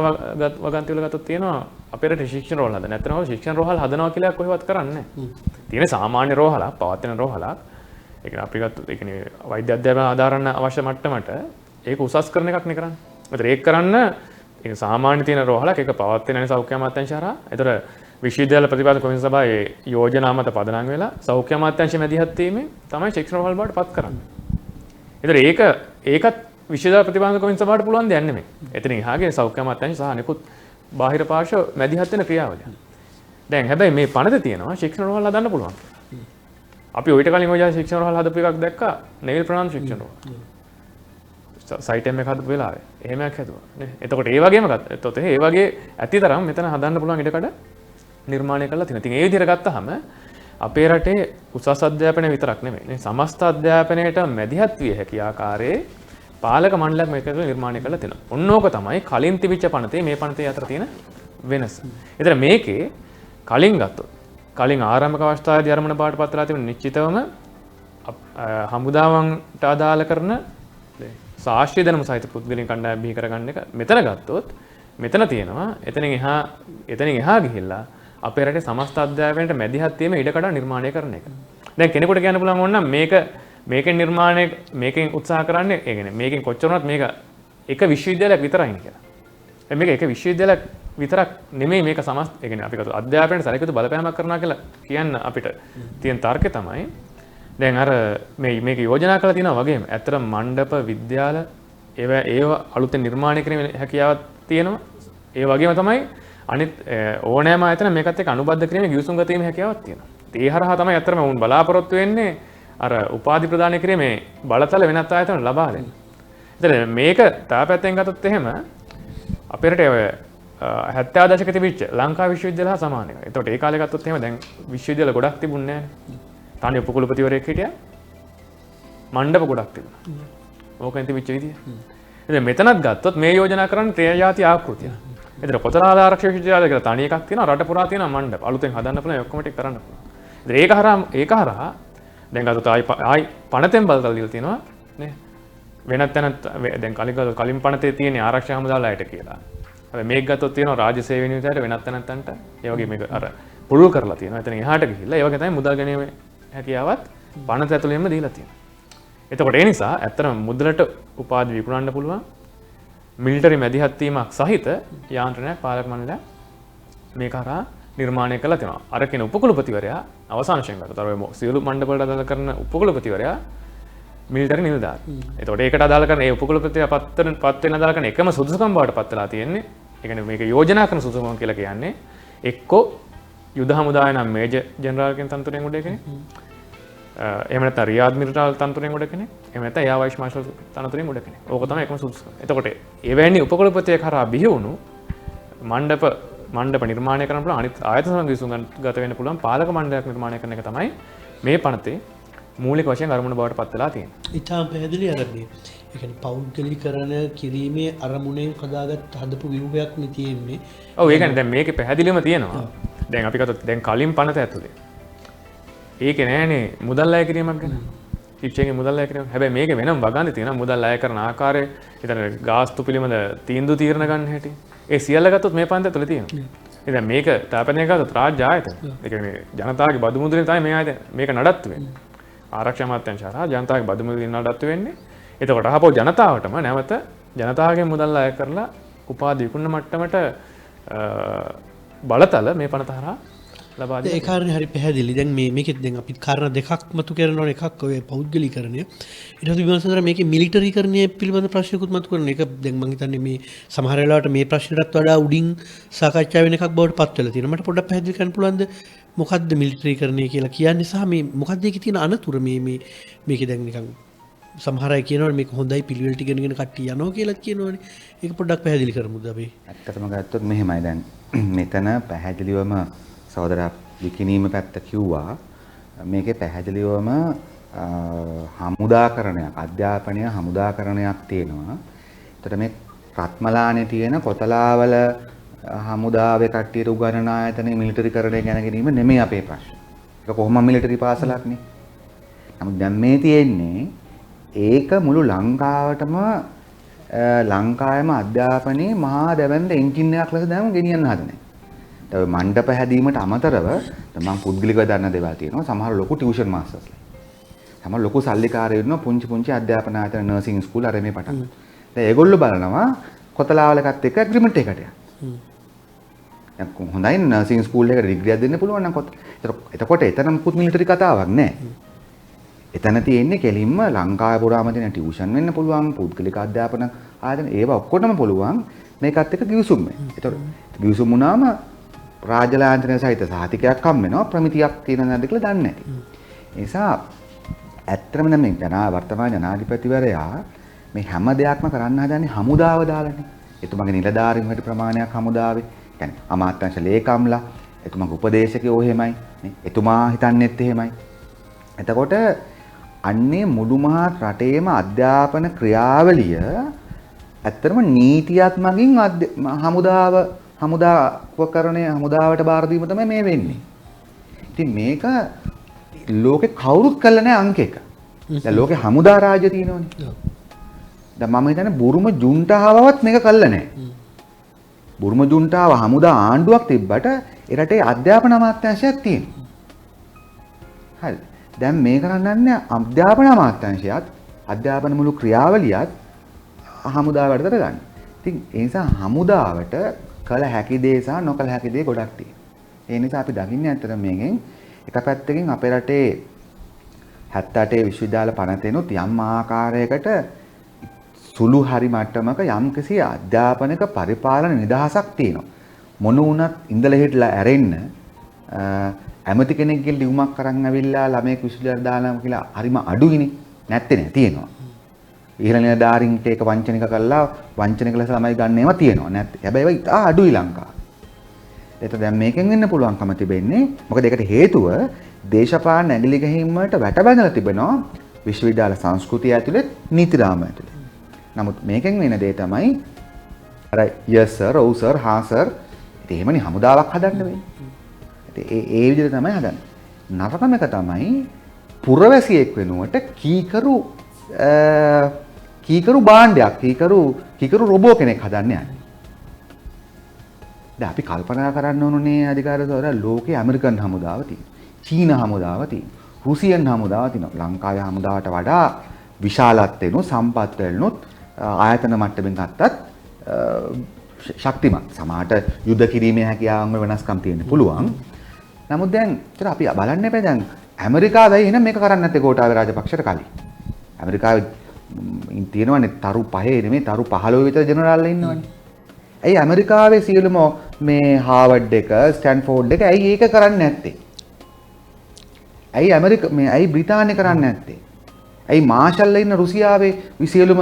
වගන්තිවල ගත්තොත් තියෙනවා අපේ රටේ ශික්ෂණ රෝහල් හදන. නැත්නම් ශික්ෂණ රෝහල් හදනවා කියලා කොහෙවත් කරන්නේ නැහැ. තියෙන සාමාන්‍ය රෝහලක්, පවත්වන රෝහලක්. ඒ කියන්නේ අපි ගත්තොත් ඒ කියන්නේ වෛද්‍ය අධ්‍යාපන ආධාරණ අවශ්‍ය මට්ටමට ඒක උසස් කරන එකක් නේ කරන්නේ. ඒතර ඒක කරන්න ඒක සාමාන්‍ය තියෙන රෝහලක් ඒක පවත්වන සෞඛ්‍ය අමාත්‍යාංශය හරහා. ඒතර විශ්වවිද්‍යාල ප්‍රතිපාදන කොමිෂන් සභාවේ යෝජනා මත පදනම් වෙලා සෞඛ්‍ය අමාත්‍යාංශය මැදිහත් වීමෙන් තමයි ශික්ෂණ රෝහල් බවට පත් කරන්නේ. ඒතර ඒක ඒකත් විශේෂ ප්‍රතිබන්ධක කොමිසමට පුළුවන් දෙයක් නෙමෙයි. එතනින් එහාගේ සෞඛ්‍ය අමාත්‍යාංශ සහ අනිකුත් බාහිර පාර්ශ්ව මැදිහත් වෙන ක්‍රියාවලිය. දැන් හැබැයි මේ පනත තියෙනවා ශික්ෂණ රෝහල් හදන්න පුළුවන්. අපි ඔයිට කලින් ඔය ශික්ෂණ රෝහල් හදපු එකක් දැක්කා නෙවිල් ප්‍රනාන්දු ශික්ෂණ රෝහල්. සයිට් එකක් හදපු වෙලාවේ එහෙමයක් හැදුවා නේ. එතකොට ඒ වගේම ගත්තොත් ඒ වගේ ඇතිතරම් මෙතන හදන්න පුළුවන් ඉඩකඩ නිර්මාණය කරලා තියෙනවා. ඉතින් ඒ විදිහට ගත්තාම අපේ රටේ උසස් අධ්‍යාපනය විතරක් නෙමෙයි නේ සමස්ත අධ්‍යාපනයට මැදිහත් විය හැකි ආකාරයේ පාලක මණ්ඩලයක් මේක නිර්මාණය කරලා තියෙනවා. ඔන්න ඕක තමයි කලින් තිබිච්ච පනතේ මේ පනතේ අතර තියෙන වෙනස. ඒතර මේකේ කලින් ගත්තොත් කලින් ආරම්භක අවස්ථාවේදී අරමුණ බාට පත්ලා තිබෙන නිශ්චිතවම හමුදාවන්ට අදාළ කරන සාක්ෂි දැනුම සහිත පුද්ගලික කණ්ඩායම් බිහි කරගන්න එක මෙතන ගත්තොත් මෙතන තියෙනවා එතනින් එහා ගිහිල්ලා අපේ රටේ සමස්ත අධ්‍යාපනයට මැදිහත් වීම ඉඩකඩ නිර්මාණය කරන එක. දැන් කෙනෙකුට කියන්න පුළුවන් ඕනනම් මේකෙන් උත්සාහ කරන්නේ ඒ කියන්නේ මේකෙන් කොච්චර වුණත් මේක එක විශ්වවිද්‍යාලයක් විතරයි කියලා. මේක එක විශ්වවිද්‍යාලයක් විතරක් නෙමෙයි මේක සමස්ත ඒ කියන්නේ අපි කතා අධ්‍යාපනයට සැලකියුතු බලපෑමක් කරනවා කියලා කියන්න අපිට තියෙන තර්කය තමයි දැන් අර මේක යෝජනා කරලා තියෙනවා වගේම ඇත්තට මණ්ඩප විද්‍යාල ඒව අලුතෙන් නිර්මාණය කිරීමේ හැකියාවක් තියෙනවා. ඒ වගේම තමයි අනිත් ඕනෑම ආයතන මේකත් එක්ක අනුබද්ධ කිරීමේ ගිවිසුම් ගත වීමේ හැකියාවක් තියෙනවා. ඒ හරහා තමයි ඇත්තටම වුන් බලාපොරොත්තු වෙන්නේ අර උපාධි ප්‍රදානය කිරීමේ බලතල වෙනත් ආයතන ලබා දෙන්න. ඉතින් මේක තාපැත්තෙන් ගත්තොත් එහෙම අපේ රටේ 70 දශක තිබිච්ච ලංකා විශ්වවිද්‍යාල හා සමාන එකයි. ඒතකොට ඒ කාලේ ගත්තොත් එහෙම දැන් විශ්වවිද්‍යාල ගොඩක් තිබුණේ නැහැ. තනි උපකුලපතිවරයෙක් හිටියා. මණ්ඩප ගොඩක් තිබුණා. ඕකෙන් තිබිච්ච විදිය. ඉතින් මෙතනත් ගත්තොත් මේ යෝජනා කරන්නේ ත්‍රිජාති ආකෘතිය. ඒතර කොතලාල ආරක්ෂක විශ්වවිද්‍යාලය කියලා තනි එකක් තියෙනවා. රට පුරා තියෙනවා මණ්ඩප. අලුතෙන් හදන්න පුළුවන් ඔක්කොම ටික කරන්න පුළුවන්. ඉතින් ඒක හරහා දැන් ගත්තොත් ආයි පනතෙන් බලතල දීලා තියෙනවා නේ. වෙනත් තැනත් දැන් කලින් පනතේ තියෙන ආරක්ෂක හමුදාලායට කියලා. හැබැයි මේක ගත්තොත් තියෙනවා රාජ්‍ය සේවය නියුතයට වෙනත් තැනන්ට ඒ වගේ මේක අර පුළුල් කරලා තියෙනවා. එතන එහාට ගිහිල්ලා ඒ වගේ තමයි මුදල් ගැනීමේ හැකියාවත් පනත ඇතුළෙන්ම දීලා තියෙනවා. එතකොට ඒ නිසා ඇත්තටම මුදලට උපාධි විකුණන්න පුළුවන් මිලිටරි මැදිහත් වීමක් සහිත යාන්ත්‍රණයක් පාලක මණ්ඩලය මේක හරහා නිර්මාණය කළා තියෙනවා. අර කියන උපකුලපතිවරයා අවසාන වශයෙන් ගත්තොත් අර සියලු මණ්ඩප වලට අදාළ කරන උපකුලපතිවරයා මිලිටරි නිලධාරී. ඒතකොට ඒකට අදාළ කරන ඒ උපකුලපතිවරයා පත් වෙන අදාළ කරන එකම සුදුසුකම් බවට පත් වෙලා තියෙන්නේ. ඒ කියන්නේ මේක යෝජනා කරන සුදුසුකම් කියලා කියන්නේ එක්කෝ යුද හමුදාවේ නම් මේජර් ජෙනරාල් කෙනෙක් තනතුරෙන් උඩ කෙනෙක්. එහෙම නැත්නම් රියාද් මිලිටරි තනතුරෙන් උඩ කෙනෙක්. එහෙම නැත්නම් එයා වයිස් මාර්ෂල් තනතුරෙන් උඩ කෙනෙක්. ඕක තමයි එකම සුදුසුකම. එතකොට එවැනි උපකුලපතියෙක් කරා බිහි වුණු මණ්ඩප නිර්මාණය කරන්න පුළුවන් අනිත් ආයතන සංගීසුම් ගත වෙන්න පුළුවන් පාලක මණ්ඩලයක් නිර්මාණය කරන එක තමයි මේ පනතේ මූලික වශයෙන් අරමුණ බවට පත් වෙලා තියෙන්නේ. ඉතාම පැහැදිලි අර මේ ඒ කියන්නේ පෞද්ගලීකරණ කිරීමේ අරමුණෙන් හදාගත් හදපු ව්‍යුහයක් නේ තියෙන්නේ. ඔව් ඒ කියන්නේ දැන් මේකේ පැහැදිලිවම තියෙනවා. දැන් අපි ගත්තොත් දැන් කලින් පනත ඇතුලේ ඒකේ නෑනේ මුදල් අය කිරීමක් ගැන. ශික්ෂණයේ මුදල් අය කිරීම. හැබැයි මේකේ වෙනම වගන්ති තියෙනවා මුදල් අය කරන ආකාරය, ඊතර ගාස්තු පිළිබඳ තීන්දුව తీරන ගන්න හැටි. ඒ සියල්ල ගත්තොත් මේ පනත ඇතුලේ තියෙනවා. ඉතින් මේක තාපනය ගත්තොත් රාජ්‍ය ආයතන. ඒ කියන්නේ ජනතාවගේ බදු මුදලින් තමයි මේ ආයතන මේක නඩත්තු වෙන්නේ. ආරක්ෂා අමාත්‍යාංශය හරහා ජනතාවගේ බදු මුදලින් නඩත්තු වෙන්නේ. එතකොට අහපෝ ජනතාවටම නැවත ජනතාවගේ මුදල් අය කරලා උපාධි විකුණන මට්ටමට බලතල මේ පනත හරහා ලබා දෙනවා. ඒ කාරණේ හරි පැහැදිලි. දැන් මේකෙත් දැන් අපි කාරණා දෙකක් මතු කරනවා. එකක් ඔය පෞද්ගලීකරණය. ඊට පස්සේ විමර්ශන කරලා මේකේ මිලිටරිකරණය පිළිබඳ ප්‍රශ්නකුත් මතු කරන එක දැන් මම හිතන්නේ මේ සමහර වෙලාවට මේ ප්‍රශ්නටත් වඩා උඩින් සාකච්ඡා වෙන එකක් බවට පත් වෙලා තියෙනවා. මට පොඩ්ඩක් පැහැදිලි කරන්න පුළුවන්ද මොකද්ද මිලිටරිකරණය කියලා කියන්නේ සහ මේ මොකද්ද ඒකේ තියෙන අනතුර මේකේ දැන් නිකන් සමහර අය කියනවනේ මේක හොඳයි පිළිවෙලට ඉගෙනගෙන කට්ටිය යනවා කියලා කියනවනේ. ඒක පොඩ්ඩක් පැහැදිලි කරමුද අපි? ඇත්තටම ගත්තොත් මෙහෙමයි දැන් මෙතන පැහැදිලිවම සහෝදරයා විකිනීම පැත්ත කිව්වා මේකේ පැහැදිලිවම හමුදාකරණයක් අධ්‍යාපනය හමුදාකරණයක් තියෙනවා. එතකොට මේ රත්මලානේ තියෙන කොතලාවල හමුදාවේ කට්ටියට උගන්වන ආයතනයේ මිලිටරිකරණය ගැන ගැනීම නෙමෙයි අපේ ප්‍රශ්නේ. ඒක කොහොම මිලිටරි පාසලක් නේ. නමුත් දැන් මේ තියෙන්නේ ඒක මුළු ලංකාවටම ලංකාවේම අධ්‍යාපනයේ මහා දැවැන්ත එන්ජින් එකක් ලෙස දැන් ගෙනියන්න හදන්නේ. ඒ මණ්ඩප හැදීමට අමතරව මම පුද්ගලිකව දන්න දේවල් තියෙනවා. සමහර ලොකු ටියුෂන් මාස්ටර්ස්ලා. සමහර ලොකු සල්ලිකාරයෝ ඉන්නවා පුංචි අධ්‍යාපන ආයතන නර්සින් ස්කූල් අර මේ පටන්. දැන් ඒගොල්ලෝ බලනවා කොතලාවල එකත් එක්ක ඇග්‍රීමන්ට් එකකට යන්න. දැන් හොඳයි නර්සින් ස්කූල් එකකට ඩිග්‍රියක් දෙන්න පුළුවන් නම් එතකොට එතනම පුත් මිලිටරි කතාවක් නෑ. එතන තියෙන්නේ කෙලින්ම ලංකාවේ පුරාම තියෙන ටියුෂන් වෙන්න පුළුවන්, පුද්ගලික අධ්‍යාපන ආයතන ඒවා ඔක්කොටම පුළුවන් මේකත් එක්ක ගිවිසුම් වෙන්න. ඒතකොට ගිවිසුම් වුණාම රාජ්‍ය ලාංඡනය සහිත සහතිකයක් හම් වෙනවා, ප්‍රමිතියක් තියෙනවද නැද්ද කියලා දන්නේ නැති. ඒ නිසා ඇත්තම නම් මේ වර්තමාන ජනාධිපතිවරයා මේ හැම දෙයක්ම කරන්න හදන්නේ හමුදාව දාලානේ. එතුමාගේ නිලධාරීන් වැඩි ප්‍රමාණයක් හමුදාවේ. يعني අමාත්‍යාංශ ලේකම්ලා, එතුමාගේ උපදේශකයෝ එහෙමයි. නේ? එතුමා හිතන්නේත් එහෙමයි. එතකොට අන්නේ මුළු මහත් රටේම අධ්‍යාපන ක්‍රියාවලිය ඇත්තටම නීතියත් මගින් හමුදාවට බාර දීම තමයි මේ වෙන්නේ. ඉතින් මේක ලෝකේ කවුරුත් කළා නැහැ අංක එක. දැන් ලෝකේ හමුදා රාජ්‍ය තියෙනවනේ. දැන් මම හිතන්නේ බුරුම ජුන්ටාවවත් මේක කළා නැහැ. බුරුම ජුන්ටාව හමුදා ආණ්ඩුවක් තිබ්බට ඒ රටේ අධ්‍යාපන අමාත්‍යාංශයක් තියෙනවා. හරි. දැන් මේ කරන්නේ අධ්‍යාපන අමාත්‍යාංශයත් අධ්‍යාපන මුළු ක්‍රියාවලියත් හමුදාවට ගන්න. ඉතින් ඒ නිසා හමුදාවට කළ හැකි දේ සහ නොකළ හැකි දේ ගොඩක් තියෙනවා. ඒ නිසා අපි දකින්නේ ඇත්තට මේකෙන් එක පැත්තකින් අපේ රටේ 78 විශ්වවිද්‍යාල පනතේනොත් යම් ආකාරයකට සුළු හරි මට්ටමක යම්කිසි අධ්‍යාපනික පරිපාලන නිදහසක් තියෙනවා. මොන වුණත් ඉඳලා හිටලා ඇරෙන්න ඇමති කෙනෙක්ගේ ලියුමක් අරන් ඇවිල්ලා ළමයෙක් විශ්වවිද්‍යාලයට දානවා කියලා හරිම අඩුයිනේ. නැත්තේ නෑ තියෙනවා. ඉහළ නිලධාරීන්ට ඒක වංචනික කළා වංචනික ලෙස ළමයි ගන්න ඒවා තියෙනවා. නැත්නම් හැබැයි ඒවා ඉතා අඩුයි ලංකාවේ. ඒක දැන් මේකෙන් වෙන්න පුළුවන්කම තිබෙන්නේ මොකද ඒකට හේතුව දේශපාලන ඇඟිලි ගැහිම් වලට වැට බැඳලා තිබෙනවා විශ්වවිද්‍යාල සංස්කෘතිය ඇතුළේ නීති රාම ඇතුළේ. නමුත් මේකෙන් වෙන දේ තමයි අර yes sir, oh sir, ha sir ඉතින් එහෙමනේ හමුදාවක් හදන්න වෙන්නේ. ඉතින් ඒ විදිහට තමයි හදන්නේ. නරකම එක තමයි පුරවැසියෙක් වෙනුවට කීකරු භාණ්ඩයක් කීකරු රොබෝ කෙනෙක් හදන්න යන්නේ. දැන් අපි කල්පනා කරන්න ඕනේ අධිකාරියවරු ලෝකේ ඇමරිකන් හමුදාව තියෙනවා. චීන හමුදාව තියෙනවා. රුසියන් හමුදාව තියෙනවා. ලංකාවේ හමුදාවට වඩා විශාලත්වෙනුත් සම්පත්වෙනුත් ආයතන මට්ටමින් ගත්තත් ශක්තිමත්. සමහරට යුද්ධ කිරීමේ හැකියාවන් වල වෙනස්කම් තියෙන්න පුළුවන්. නමුත් දැන් අපි බලන්න එපා දැන් ඇමරිකාවයි එහෙනම් මේක කරන්නේ නැත්තේ ගෝඨාභය රාජපක්ෂට කලින්. ඇමරිකාවේ තියෙනවනේ තරු 5 නෙමෙයි තරු 15 විතර ජෙනරාල්ලා ඉන්නවනේ. ඇයි ඇමරිකාවේ සියලුම මේ හාවර්ඩ් එක, ස්ටැන්ෆෝඩ් එක ඇයි ඒක කරන්නේ නැත්තේ? ඇයි බ්‍රිතාන්‍ය කරන්නේ නැත්තේ? ඇයි මාෂල්ලා ඉන්න රුසියාවේ සියලුම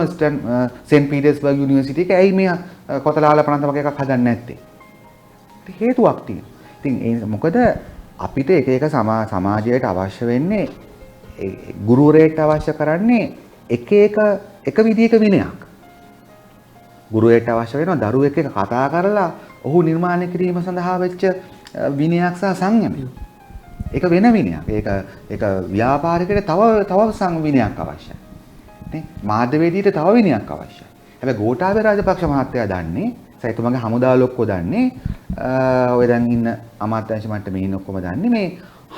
සෙන්ට් පීටර්ස්බර්ග් යුනිවර්සිටි එක ඇයි මේ කොතලාල පනත වගේ එකක් හදන්නේ නැත්තේ? ඒක හේතුවක් තියෙනවා. ඉතින් ඒ මොකද අපිට එක සමාජයට අවශ්‍ය වෙන්නේ ගුරුවරයෙක්ට අවශ්‍ය කරන්නේ එක විදියක විනයක්. ගුරුවරයෙක්ට අවශ්‍ය වෙනවා දරුවෙක් එක්ක කතා කරලා ඔහු නිර්මාණය කිරීම සඳහා වෙච්ච විනයක් සහ සංයමය. ඒක වෙන විනයක්. ඒක ව්‍යාපාරිකයට තව විනයක් අවශ්‍යයි. නේ? මාධ්‍යවේදීට තව විනයක් අවශ්‍යයි. හැබැයි ගෝඨාභය රාජපක්ෂ මහත්තයා දන්නේ සයිතුමගේ හමුදා ලොක්කෝ දන්නේ ඔය දැන් ඉන්න අමාත්‍යාංශ මට්ටමේ ඉන්න ඔක්කොම දන්නේ මේ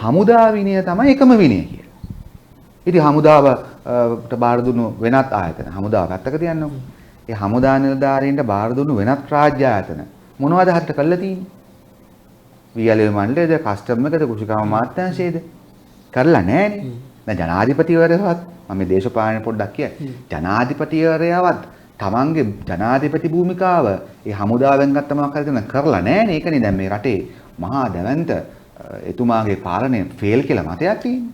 හමුදා විනය තමයි එකම විනය කියලා. ඉතින් හමුදාවට බාර දුන්නු වෙනත් ආයතන හමුදාව පැත්තක තියන්නකො. ඒ හමුදා නිලධාරීන්ට බාර දුන්නු වෙනත් රාජ්‍ය ආයතන මොනවද හරියට කළා තියෙන්නේ? වියලේ මණ්ඩලයේද කස්ටම් එකද කුෂිකාම අමාත්‍යාංශයේද කරලා නැහනේ. දැන් ජනාධිපතිවරයාවත් මම මේ දේශපාලන පොඩ්ඩක් කියයි. ජනාධිපතිවරයාවත් තමන්ගේ ජනාධිපති භූමිකාව ඒ හමුදාවෙන් ගත්ත මොකක් හරි දෙන කරලා නැහනේ. ඒකනේ දැන් මේ රටේ මහා දැවැන්ත එතුමාගේ පාලනය ෆේල් කියලා මතයක් තියෙන්නේ.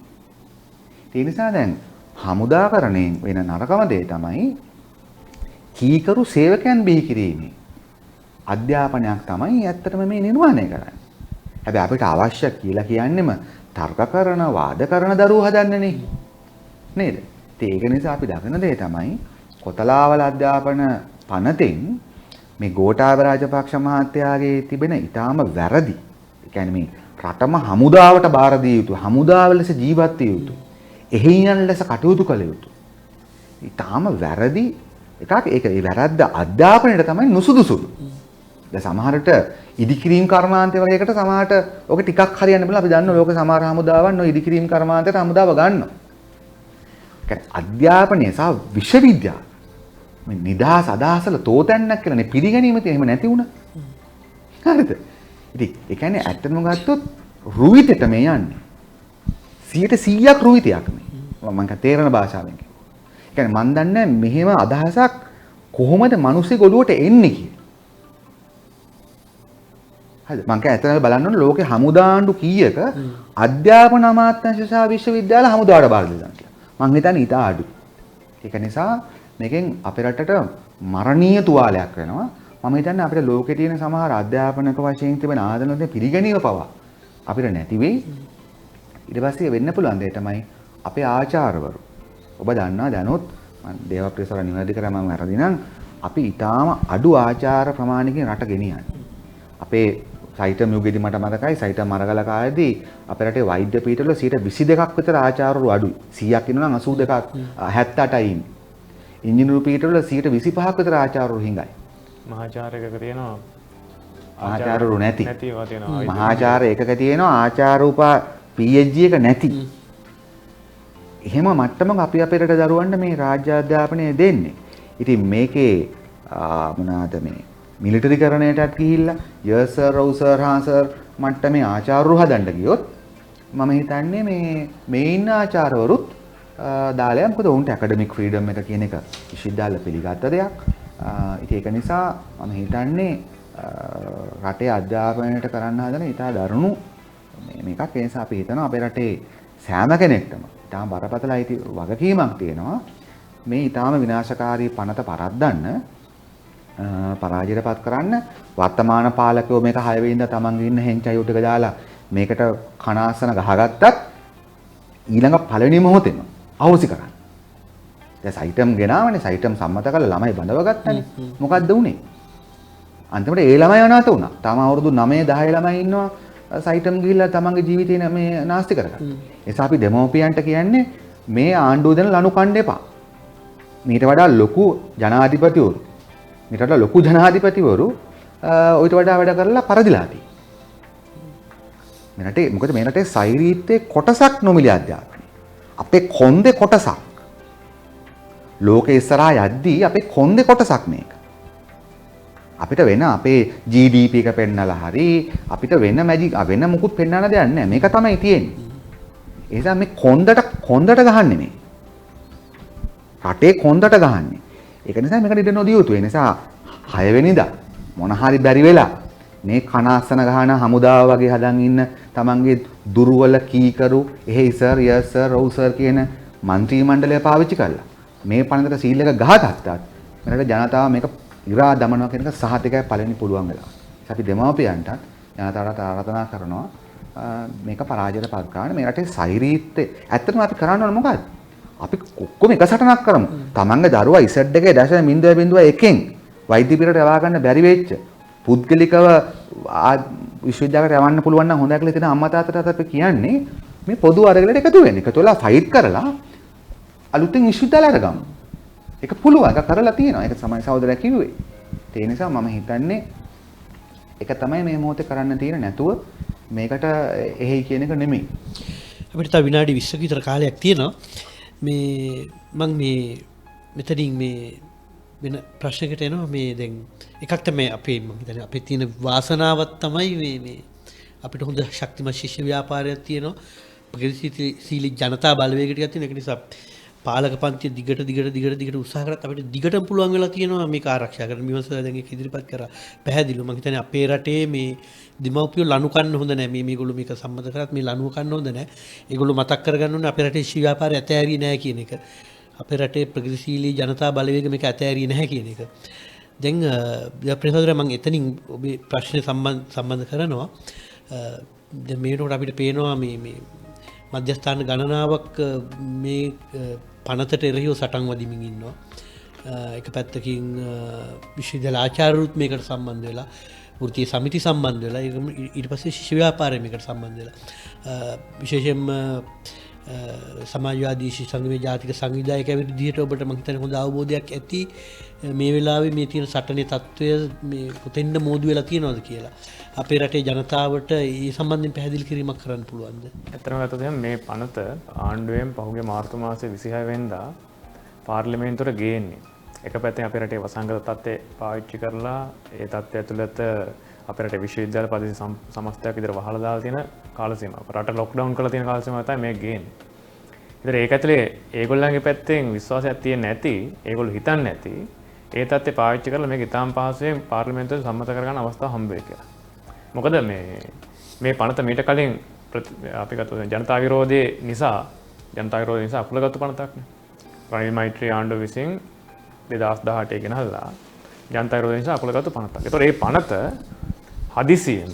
ඒ නිසා දැන් හමුදාකරණයෙන් වෙන නරකම දේ තමයි කීකරු සේවකයන් බිහි කිරීමේ අධ්‍යාපනයක් තමයි ඇත්තටම මේ නිර්මාණය කරන්නේ. හැබැයි අපිට අවශ්‍ය කියලා කියන්නෙම තර්ක කරන වාද කරන දරුවෝ හදන්නනේ. නේද? ඒක නිසා අපි දකින දේ තමයි කොතලාවල අධ්‍යාපන පනතෙන් මේ ගෝඨාභය රාජපක්ෂ මහත්තයාගේ තිබෙන ඊටාම වැරදි. ඒ කියන්නේ මේ රටම හමුදාවට බාර දිය යුතු, හමුදාව ලෙස ජීවත් විය යුතු, එහෙයියන් ලෙස කටයුතු කළ යුතු. ඊටාම වැරදි එකක්. ඒක ඒ වැරද්ද අධ්‍යාපනයේ තමයි නුසුදුසු. දැන් සමහරට ඉදිකිරීම් කර්මාන්තය වගේ එකට සමහරට ඔක ටිකක් හරියන්න බලා අපි දන්නවා ලෝක සමහර හමුදාවන් ඔය ඉදිකිරීම් කර්මාන්තයට හමුදාව ගන්නවා. ඒ අධ්‍යාපනය සහ විශ්වවිද්‍යාල මේ නිදහස් අදහසල තෝතැන්නක් කියලානේ පිළිගැනීම තියෙන එහෙම නැති වුණා. හරිද? ඉතින් ඒ කියන්නේ ඇත්තටම ගත්තොත් රුවිතට මේ යන්නේ. 100% රුවිතයක් මේ. මම තේරෙන භාෂාවෙන් කිව්වා. ඒ කියන්නේ මන් දන්නේ මෙහෙම අදහසක් කොහොමද මිනිස්සු ගොළුවට එන්නේ කියලා. හරිද? මං කිය ඇත්තටම බලන්න ඕනේ ලෝකේ හමුදාණ්ඩු කීයක අධ්‍යාපන අමාත්‍යාංශ සහ විශ්වවිද්‍යාල හමුදාවට බාර දෙනවා කියලා. මං හිතන්නේ ඊට අඩුයි. ඒක නිසා මේකෙන් අපේ රටට මරණීය තුවාලයක් වෙනවා. මම හිතන්නේ අපිට ලෝකේ තියෙන සමහර අධ්‍යාපනක වශයෙන් තිබෙන ආදරණෝදේ පිළිගැනීම පවා අපිට නැති වෙයි. ඊට පස්සේ වෙන්න පුළුවන් දේ තමයි අපේ ආචාර්යවරු. ඔබ දන්නවා දැනුත් මම දේවප්‍රිය සර් නිවැරදි කරා මම වැරදි නම් අපි ඊටාම අඩු ආචාර ප්‍රමාණයකින් රට ගෙනියන්නේ. අපේ සයිටම් යුගෙදි මට මතකයි සයිටම් මරගල කාලේදී අපේ රටේ වෛද්‍ය පීඨවල 22ක් විතර ආචාර්යවරු අඩුයි. 100ක් ඉන්නවා නම් 82ක් 78යි ඉන්නේ. ඉංජිනේරු පීඨවල 25ක විතර ආචාර්යවරු හිඟයි. මහාචාර්යකක තියෙනවා ආචාර්යවරු නැති. නැතිවා තියෙනවා. මහාචාර්ය එකක තියෙනවා ආචාර්ය උපා PhD එක නැති. එහෙම මට්ටමක අපි අපේ රට දරුවන්ට මේ රාජ්‍ය අධ්‍යාපනය දෙන්නේ. ඉතින් මේකේ මොනවාද මේ මිලිටරිකරණයටත් ගිහිල්ලා යස් සර් රව් සර් හා සර් මට්ටමේ ආචාර්යවරු හදන්න ගියොත් මම හිතන්නේ මේ ඉන්න ආචාර්යවරුත් දාලා මොකද උන්ට ඇකඩමික් ෆ්‍රීඩම් එක කියන එක විශ්වවිද්‍යාල පිළිගත්ත දෙයක්. ඉතින් ඒක නිසා මම හිතන්නේ රටේ අධ්‍යාපනයට කරන්න හදන ඉතා දරුණු මේකක්. ඒ නිසා අපි හිතනවා අපේ රටේ සෑම කෙනෙක්ටම ඉතාම බරපතල වගකීමක් තියෙනවා මේ ඉතාම විනාශකාරී පනත පරද්දන්න පරාජයටපත් කරන්න. වර්තමාන පාලකයෝ මේක 6 වෙනිදා තමන්ගේ ඉන්න හෙන්චයියෝ ටික දාලා මේකට කණාසන ගහගත්තත් ඊළඟ පළවෙනි මොහොතේම අවසි කරන්න. දැන් සයිටම් ගෙනාවනේ සයිටම් සම්මත කරලා ළමයි බඳව ගත්තනේ. මොකද්ද උනේ? අන්තිමට ඒ ළමයි අනාථ වුණා. තාම අවුරුදු 9 10 ළමයි ඉන්නවා සයිටම් ගිහිල්ලා තමන්ගේ ජීවිතේ මේ නාස්ති කරගන්න. ඒ නිසා අපි දෙමෝපියන්ට කියන්නේ මේ ආණ්ඩුව දෙන ලනු කණ්ඩ එපා. මීට වඩා ලොකු ජනාධිපතිවරු මීට වඩා ලොකු ජනාධිපතිවරු ඔයිට වඩා වැඩ කරලා පරදිලා තියෙනවා. මේ රටේ මොකද මේ රටේ සෛරීත්වයේ කොටසක් නොමිලේ අධ්‍යාපනය. අපේ කොන්දේ කොටසක්. ලෝකේ ඉස්සරහා යද්දී අපේ කොන්දේ කොටසක් මේක. අපිට වෙන අපේ GDP එක පෙන්නලා හරි අපිට වෙන මැජික් වෙන මුකුත් පෙන්වන්න දෙයක් නැහැ. මේක තමයි තියෙන්නේ. ඒ නිසා මේ කොන්දට ගහන්නේ මේ. රටේ කොන්දට ගහන්නේ. ඒක නිසා මේකට ඉඩ නොදිය යුතුයි. ඒ නිසා 6 වෙනිදා මොන හරි බැරි වෙලා මේ කනාසන ගහන හමුදාව වගේ හදන් ඉන්න තමන්ගේ දුර්වල කීකරු එහෙයි සර් යස් සර් රව් සර් කියන മന്ത്രി මණ්ඩලය පාවිච්චි කළා. මේ පනතට සීල් එක ගහගත්තත් මෙරට ජනතාව මේක ඉරා දමනවා කියන එක සහතිකයි පළවෙනි පුළුවන් වෙලා. අපි දෙමාපියන්ටත් ජනතාවට ආරාධනා කරනවා මේක පරාජයටපත් කරන්න. මේ රටේ සෛරීත්වය ඇත්තටම අපි කරන්න ඕන මොකද්ද? අපි ඔක්කොම එක සටනක් කරමු. තමන්ගේ දරුවා ඉසඩ් එකේ 0.01න් වෛද්‍ය පිරට යවා ගන්න බැරි වෙච්ච පුද්ගලිකව විශ්වවිද්‍යාලයට යවන්න පුළුවන් නම් හොඳයි කියලා තියෙන අම්මා තාත්තට අපි කියන්නේ මේ පොදු අරගලට එකතු වෙන්න. එකතු වෙලා ෆයිට් කරලා අලුතෙන් විශ්වවිද්‍යාලයට ගමු. ඒක පුළුවන්. ඒක කරලා තියෙනවා. ඒක තමයි සහෝදරයා කිව්වේ. ඒ නිසා මම හිතන්නේ ඒක තමයි මේ මොහොතේ කරන්න තියෙන නැතුව මේකට එහෙයි කියන එක නෙමෙයි. අපිට තව විනාඩි 20ක විතර කාලයක් තියෙනවා. මම මෙතනින් මේ වෙන ප්‍රශ්නයකට එනවා. මේ දැන් එකක් තමයි අපේ මම හිතන්නේ අපේ තියෙන වාසනාවක් තමයි මේ අපිට හොඳ ශක්තිමත් ශිෂ්‍ය ව්‍යාපාරයක් තියෙනවා. ප්‍රගතිශීලී ජනතා බලවේගයක් තියෙන. ඒක නිසා පාලක පන්තිය දිගට උත්සාහ කරත් අපිට දිගටම පුළුවන් වෙලා තියෙනවා මේක ආරක්ෂා කරන්න. විමර්ශකයන් දැන් ඒක ඉදිරිපත් කරා පැහැදිලිව. මම හිතන්නේ අපේ රටේ මේ දෙමව්පියෝ ලනු කන්න හොඳ නැහැ. මේගොල්ලෝ මේක සම්මත කරත් මේ ලනුව කන්න හොඳ නැහැ. ඒගොල්ලෝ මතක් කරගන්න ඕනේ අපේ රටේ ශිෂ්‍ය ව්‍යාපාරය ඇතෑරියේ නැහැ කියන එක. අපේ රටේ ප්‍රගතිශීලී ජනතා බලවේග මේක ඇතෑරියේ නැහැ කියන එක. දැන් ප්‍රසාදර මම එතනින් ඔබේ ප්‍රශ්නේ සම්බන්ධ කරනවා. දැන් මේකට අපිට පේනවා මේ මධ්‍යස්ථාන ගණනාවක් මේ පනතට එරෙහිව සටන් වදිමින් ඉන්නවා. එක පැත්තකින් විශ්වවිද්‍යාල ආචාර්යවරුත් මේකට සම්බන්ධ වෙලා වෘත්තීය සමිති සම්බන්ධ වෙලා ඊට පස්සේ ශිෂ්‍ය ව්‍යාපාරය මේකට සම්බන්ධ වෙලා විශේෂයෙන්ම සමාජවාදී ශිෂ්‍ය සංගමේ ජාතික සංවිධායකයෙකු විදිහට ඔබට මම හිතන්නේ හොඳ අවබෝධයක් ඇති මේ වෙලාවේ මේ තියෙන සටනේ තත්ත්වය මේ කොතෙන්ද මෝදු වෙලා තියෙනවද කියලා. අපේ රටේ ජනතාවට ඒ සම්බන්ධයෙන් පැහැදිලි කිරීමක් කරන්න පුළුවන්ද? ඇත්තටම ගත්තොත් මේ පනත ආණ්ඩුවෙන් පහුගිය මාර්තු මාසයේ 26 වෙනිදා පාර්ලිමේන්තුවට ගේන්නේ. එක පැත්තෙන් අපේ රටේ වසංගත තත්ත්වය පාවිච්චි කරලා ඒ තත්ත්වය ඇතුළත අපේ රටේ විශ්වවිද්‍යාල පද්ධති සමස්තයක් විතර වහලා දාලා තියෙන කාල සීමාව. රට ලොක්ඩවුන් කරලා තියෙන කාල සීමාව තමයි මේ ගේන්නේ. ඒතර ඒක ඇතුලේ ඒගොල්ලන්ගේ පැත්තෙන් විශ්වාසයක් තියෙන්නේ නැති, ඒගොල්ලෝ හිතන්නේ නැති ඒ තත්ත්වය පාවිච්චි කරලා මේක ඉතාම පහසුවෙන් පාර්ලිමේන්තුවේ සම්මත කරගන්න අවස්ථාව හම්බ වෙයි කියලා. මොකද මේ පනත මීට කලින් අපි ගත්ත ජනතා විරෝධයේ නිසා අකුලගත්තු පනතක්නේ. රනිල් මෛත්‍රී ආණ්ඩුව විසින් 2018 ගෙනහල්ලා ජනතා විරෝධය නිසා අකුලගත්තු පනතක්. ඒතකොට මේ පනත හදිසියෙම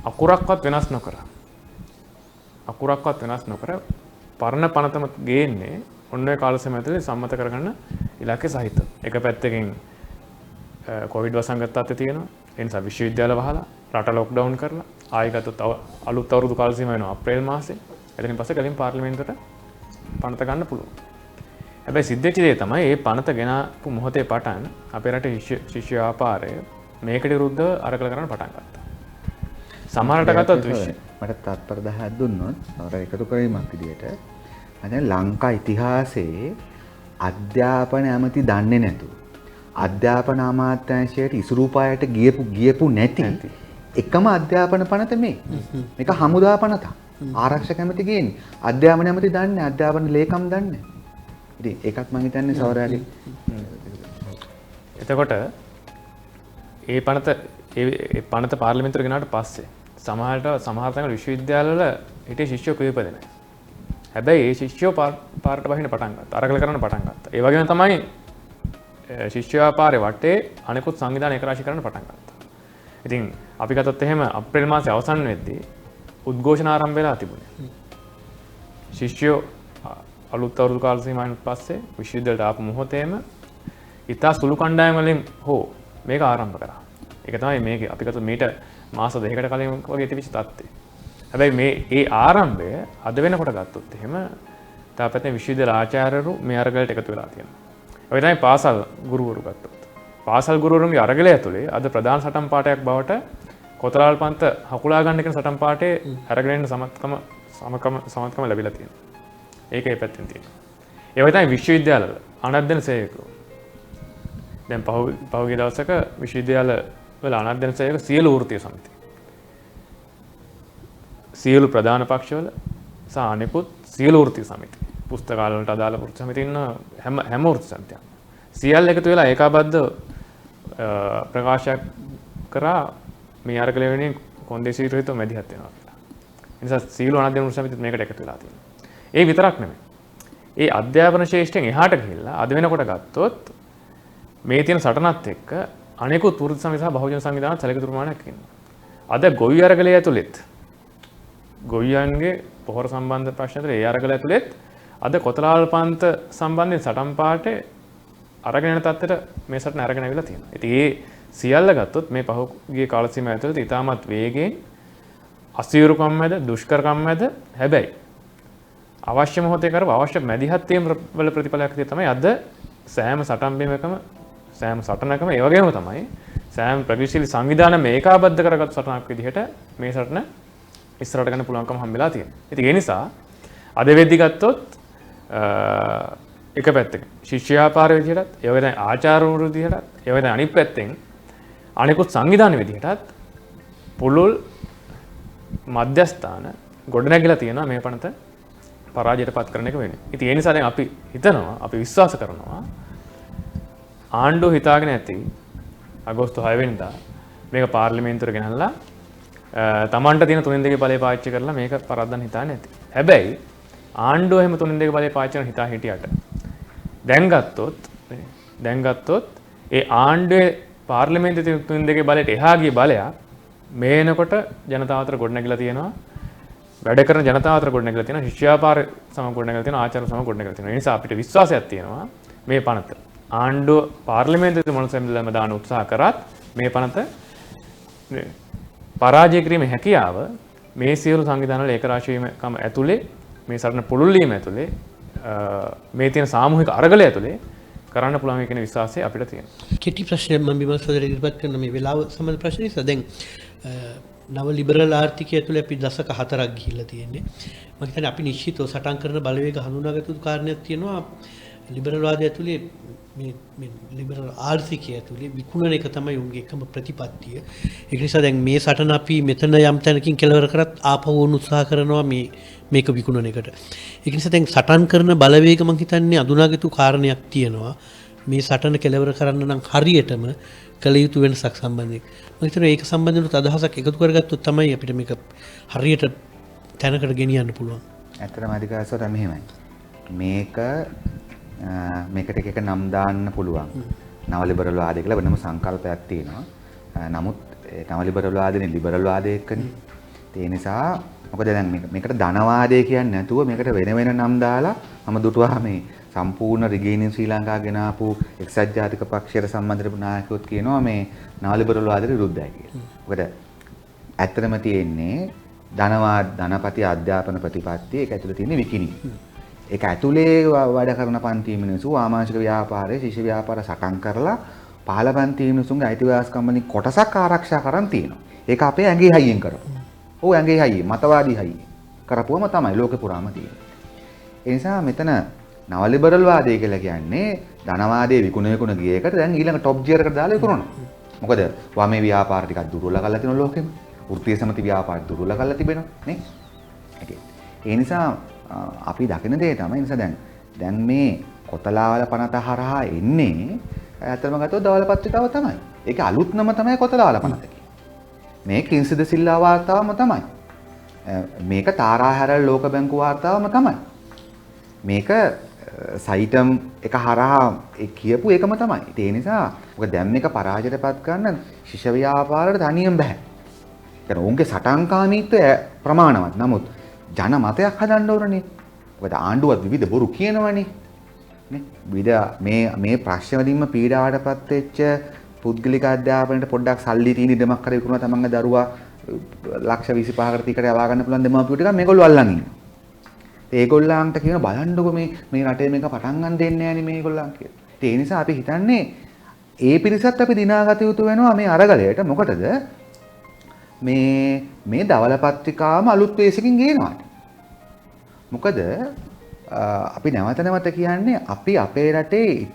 අකුරක්වත් වෙනස් නොකර පරණ පනතම ගේන්නේ ඔන්න ඔය කාල සීමාව ඇතුලේ සම්මත කරගන්න ඉලක්කය සහිත. එක පැත්තකින් කොවිඩ් වසංගත තත්ත්වය තියෙනවා. ඒ නිසා විශ්වවිද්‍යාල වහලා රට ලොක්ඩවුන් කරලා ආයෙ ගත්තොත් අලුත් අවුරුදු කාල සීමාව වෙනවා අප්‍රේල් මාසේ. එතනින් පස්සේ කලින් පාර්ලිමේන්තුවට පනත ගන්න පුළුවන්. හැබැයි සිද්ධ වෙච්ච දේ තමයි මේ පනත ගෙනාපු මොහොතේ පටන් අපේ රටේ ශිෂ්‍ය ව්‍යාපාරය මේකට විරුද්ධව අරගල කරන්න පටන් ගත්තා. සමහරට ගත්තොත් මට තත්පර 10ක් දුන්නොත් අර එකතු කිරීමක් විදියට දැන් ලංකා ඉතිහාසයේ අධ්‍යාපන ඇමති දන්නේ නැතුව අධ්‍යාපන අමාත්‍යාංශයට ඉසුරුපායට ගියපු නැති එකම අධ්‍යාපන පනත මේක හමුදා පනතක්. ආරක්ෂක ඇමති ගේන්නේ අධ්‍යාපන ඇමති දන්නේ අධ්‍යාපන ලේකම් දන්නේ. ඉතින් ඒකත් මම හිතන්නේ සවරාගේ. එතකොට ඒ පනත පාර්ලිමේන්තුවට ගෙනාවට පස්සේ සමහර තැන්වල විශ්වවිද්‍යාලවල හිටිය ශිෂ්‍යයෝ කීප දෙනෙක්. හැබැයි ඒ ශිෂ්‍යයෝ පාරට බහින්න පටන් ගත්තා. අරගල කරන්න පටන් ගත්තා. ඒ වගේම තමයි ශිෂ්‍ය ව්‍යාපාරේ වටේ අනෙකුත් සංවිධාන ඒකරාශී කරන්න පටන් ගත්තා. ඉතින් අපි ගත්තොත් එහෙම අප්‍රේල් මාසේ අවසන් වෙද්දී උද්ඝෝෂණ ආරම්භ වෙලා තිබුණේ. ශිෂ්‍යයෝ අලුත් අවුරුදු කාල සීමාවෙන් පස්සේ විශ්වවිද්‍යාලයට ආපු මොහොතේම ඉතා සුළු කණ්ඩායම් වලින් මේක ආරම්භ කරා. ඒක තමයි මේක අපි ගත්තොත් මීට මාස දෙකකට කලින් වගේ තිබිච්ච තත්ත්වය. හැබැයි මේ ආරම්භය අද වෙනකොට ගත්තොත් එහෙම තාපතේ විශ්වවිද්‍යාල ආචාර්යවරු මේ අරගලට එකතු වෙලා තියෙනවා. ඔය තමයි පාසල් ගුරුවරු ගත්තොත්. පාසල් ගුරුවරුන්ගේ අරගලය ඇතුලේ අද ප්‍රධාන සටන් පාඨයක් බවට කොතරාල් පන්ත හකුලා ගන්න කියන සටන් පාඨයේ අරගෙන ඉන්න සමත්කම ලැබිලා තියෙනවා. ඒක ඒ පැත්තෙන් තියෙනවා. ඒ වගේ තමයි විශ්වවිද්‍යාලවල අනධ්‍යයන සේවකයෝ. දැන් පහුගිය දවසක විශ්වවිද්‍යාල වල අනධ්‍යයන සේවක සියලු වෘත්තීය සමිති සියලු ප්‍රධාන පක්ෂවල සහ අනෙකුත් සියලු වෘත්තීය සමිති පුස්තකාල වලට අදාළ වෘත්තීය සමිති ඉන්න හැම වෘත්තීය සමිතියක්ම සියල්ල එකතු වෙලා ඒකාබද්ධ ප්‍රකාශයක් කරා මේ අරගල වෙනුවෙන් කොන්දේසි විරහිතව මැදිහත් වෙනවා කියලා. ඒ නිසා සියලු අනධ්‍යයන වෘත්තීය සමිතිත් මේකට එකතු වෙලා තියෙනවා. ඒ විතරක් නෙමෙයි. ඒ අධ්‍යාපන ශේෂ්ඨයෙන් එහාට ගිහිල්ලා අද වෙනකොට ගත්තොත් මේ තියෙන සටනත් එක්ක අනෙකුත් වෘත්ති සමිති සහ බහුජන සංවිධාන සැලකිලි ප්‍රමාණයක් ඉන්නවා. අද ගොවි අරගලය ඇතුළෙත් ගොවියන්ගේ පොහොර සම්බන්ධ ප්‍රශ්න ඇතුළේ ඒ අරගල ඇතුළෙත් අද කොතලාල් පන්ත සම්බන්ධයෙන් සටන් පාඨේ අරගෙන යන තත්ත්වයට මේ සටන අරගෙන අවිලා තියෙනවා. ඉතින් ඒ සියල්ල ගත්තොත් මේ පහුගිය කාල සීමාව ඇතුළත ඉතාමත් වේගයෙන් අසීරුකම් මැද දුෂ්කරකම් මැද හැබැයි අවශ්‍ය මොහොතේ කරව අවශ්‍ය මැදිහත් වීම වල ප්‍රතිඵලයක් තමයි අද සෑම සටන් බිමකම සෑම සටනකම ඒ වගේම තමයි සෑම ප්‍රගතිශීලී සංවිධානයම ඒකාබද්ධ කරගත් සටනක් විදිහට මේ සටන ඉස්සරහට ගන්න පුළුවන්කම හම්බෙලා තියෙනවා. ඉතින් ඒ නිසා අද වෙද්දි ගත්තොත් එක පැත්තක ශිෂ්‍ය ව්‍යාපාර විදිහටත් ඒ වගේ තමයි ආචාර්යවරු විදිහටත් ඒ වගේ තමයි අනිත් පැත්තෙන් අනිකුත් සංවිධාන විදිහටත් පුළුල් මධ්‍යස්ථාන ගොඩනැගිලා තියෙනවා මේ පනත පරාජයට පත් කරන එක වෙන්නේ. ඉතින් ඒ නිසා දැන් අපි හිතනවා අපි විශ්වාස කරනවා ආණ්ඩුව හිතාගෙන ඇති අගෝස්තු 6 වෙනිදා මේක පාර්ලිමේන්තුවට ගෙනල්ලා තමන්ට තියෙන 3/2 බලය පාවිච්චි කරලා මේක පරද්දන්න හිතාන්නේ නැති. හැබැයි ආණ්ඩුව එහෙම 3/2 බලය පාවිච්චි කරන හිතා හිටියට දැන් ගත්තොත් ඒ ආණ්ඩුවේ පාර්ලිමේන්තුවේ 3/2 බලයට එහා ගිය බලයක් මේ එනකොට ජනතාව අතර ගොඩනැගිලා තියෙනවා. වැඩ කරන ජනතාව අතර ගොඩනැගිලා තියෙනවා. ශිෂ්‍ය ව්‍යාපාර සමග ගොඩනැගිලා තියෙනවා. ආචාර්ය සමග ගොඩනැගිලා තියෙනවා. ඒ නිසා අපිට විශ්වාසයක් තියෙනවා මේ පනත ආණ්ඩුව පාර්ලිමේන්තුවේ මොනසෙම්දලම දාන උත්සාහ කරත් මේ පනත පරාජය කිරීමේ හැකියාව මේ සියලු සංවිධානවල ඒකරාශී වීමකම ඇතුලේ මේ සටන පුළුල් වීම ඇතුලේ මේ තියෙන සාමූහික අරගලය ඇතුලේ කරන්න පුළුවන් කියන විශ්වාසය අපිට තියෙනවා. කෙටි ප්‍රශ්නයක් මම විමර්ශනයට ඉදිරිපත් කරන මේ වෙලාව සම්බන්ධ ප්‍රශ්න නිසා දැන් නව ලිබරල් ආර්ථිකය ඇතුලේ අපි දශක 4ක් ගිහිල්ලා තියෙන්නේ. මම හිතන්නේ අපි නිශ්චිතව සටන් කරන බලවේග හඳුනාගත්තු කාරණයක් තියෙනවා. ලිබරල් වාදය ඇතුලේ මේ ලිබරල් ආර්ථිකය ඇතුලේ විකුණන එක තමයි උන්ගේ එකම ප්‍රතිපත්තිය. ඒක නිසා දැන් මේ සටන අපි මෙතන යම් තැනකින් කෙලවර කරත් ආපහු උත්සාහ කරනවා මේක විකුණන එකට. ඒක නිසා දැන් සටන් කරන බලවේග මං හිතන්නේ අඳුනාගත්තු කාරණයක් තියෙනවා. මේ සටන කෙලවර කරන්න නම් හරියටම කළ යුතු වෙනසක් සම්බන්ධයෙන්. මම හිතනවා ඒක සම්බන්ධව අදහසක් එකතු කරගත්තොත් තමයි අපිට මේක හරියට තැනකට ගෙනියන්න පුළුවන්. ඇත්තටම අධිකාරසොට මෙහෙමයි. මේකට එක නම් දාන්න පුළුවන්. නව ලිබරල් වාදය කියලා වෙනම සංකල්පයක් තියෙනවා. නමුත් නව ලිබරල් වාදනේ ලිබරල් වාදය එක්කනේ. ඒ නිසා මොකද දැන් මේකට ධනවාදය කියන්නේ නැතුව මේකට වෙන වෙන නම් දාලා මම දුටුවා මේ සම්පූර්ණ රිගේනින් ශ්‍රී ලංකා ගෙනාපු එක්සත් ජාතික පක්ෂයට සම්බන්ධ නායකයෝත් කියනවා මේ නව ලිබරල් වාදයට විරුද්ධයි කියලා. මොකද ඇත්තටම තියෙන්නේ ධනපති අධ්‍යාපන ප්‍රතිපත්තිය ඒක ඇතුළේ තියෙන විකිණි. ඒක ඇතුලේ වැඩ කරන පන්ති මිනිස්සු ආමාශික ව්‍යාපාරයේ ශිෂ්‍ය ව්‍යාපාර සටන් කරලා පහළ පන්ති මිනිසුන්ගේ අයිතිවාසිකම් වලින් කොටසක් ආරක්ෂා කරන් තියෙනවා. ඒක අපේ ඇඟේ හයියෙන් කරපු. ඔව් ඇඟේ හයිය මතවාදී හයිය කරපුවම තමයි ලෝකේ පුරාම තියෙන්නේ. ඒ නිසා මෙතන නව ලිබරල් වාදය කියලා කියන්නේ ධනවාදයේ විකුණ ගිය එකට දැන් ඊළඟ টොප් ජියර් එකට දාලා විකුණනවා. මොකද වමේ ව්‍යාපාර ටිකක් දුර්වල කරලා තියෙන ලෝකෙම. වෘත්තීය සමිති ව්‍යාපාර දුර්වල කරලා තිබෙනවා නේ. ඒ නිසා අපි දකින දේ තමයි නිසා දැන් මේ කොතලාවල පනත හරහා එන්නේ ඇත්තම ගත්තොත් දවල පත්‍රිකාව තමයි. ඒකේ අලුත් නම තමයි කොතලාවල පනත කියන්නේ. මේ කිංසිද සිල්ලා වාර්තාවම තමයි. මේක තාරා හැරල් ලෝක බැංකු වාර්තාවම තමයි. මේක සයිටම් එක හරහා කියපු එකම තමයි. ඒ නිසා මොකද දැන් මේක පරාජයටපත් කරන්න ශිෂ්‍ය ව්‍යාපාරයට තනියම බෑ. ඒ උන්ගේ සටන්කාමීත්වය ප්‍රමාණවත්. නමුත් ජන මතයක් හදන්න ඕනනේ. මොකද ආණ්ඩුවත් විවිධ බොරු කියනවනේ. නේ? මේ ප්‍රශ්න වලින්ම පීඩාවටපත් වෙච්ච පුද්ගලික අධ්‍යාපනයට පොඩ්ඩක් සල්ලි තියෙන ඉඩමක් කර විකුණුවා තමන්ගේ දරුවා ලක්ෂ 25කට 30කට යවා ගන්න පුළුවන් දෙමාපියෝ ටික මේගොල්ලෝ අල්ලන් ඉන්නවා. ඒගොල්ලන්ට කියන බලන්නකො මේ රටේ මේක පටන් ගන්න දෙන්නේ නැහැනේ මේගොල්ලන් කියලා. ඒ නිසා අපි හිතන්නේ ඒ පිරිසත් අපි දිනාගත යුතු වෙනවා මේ අරගලයට. මොකටද? මේ දවල පත්‍රිකාවම අලුත් වේසකින් ගේනවාට. මොකද අපි නැවත කියන්නේ අපි අපේ රටේ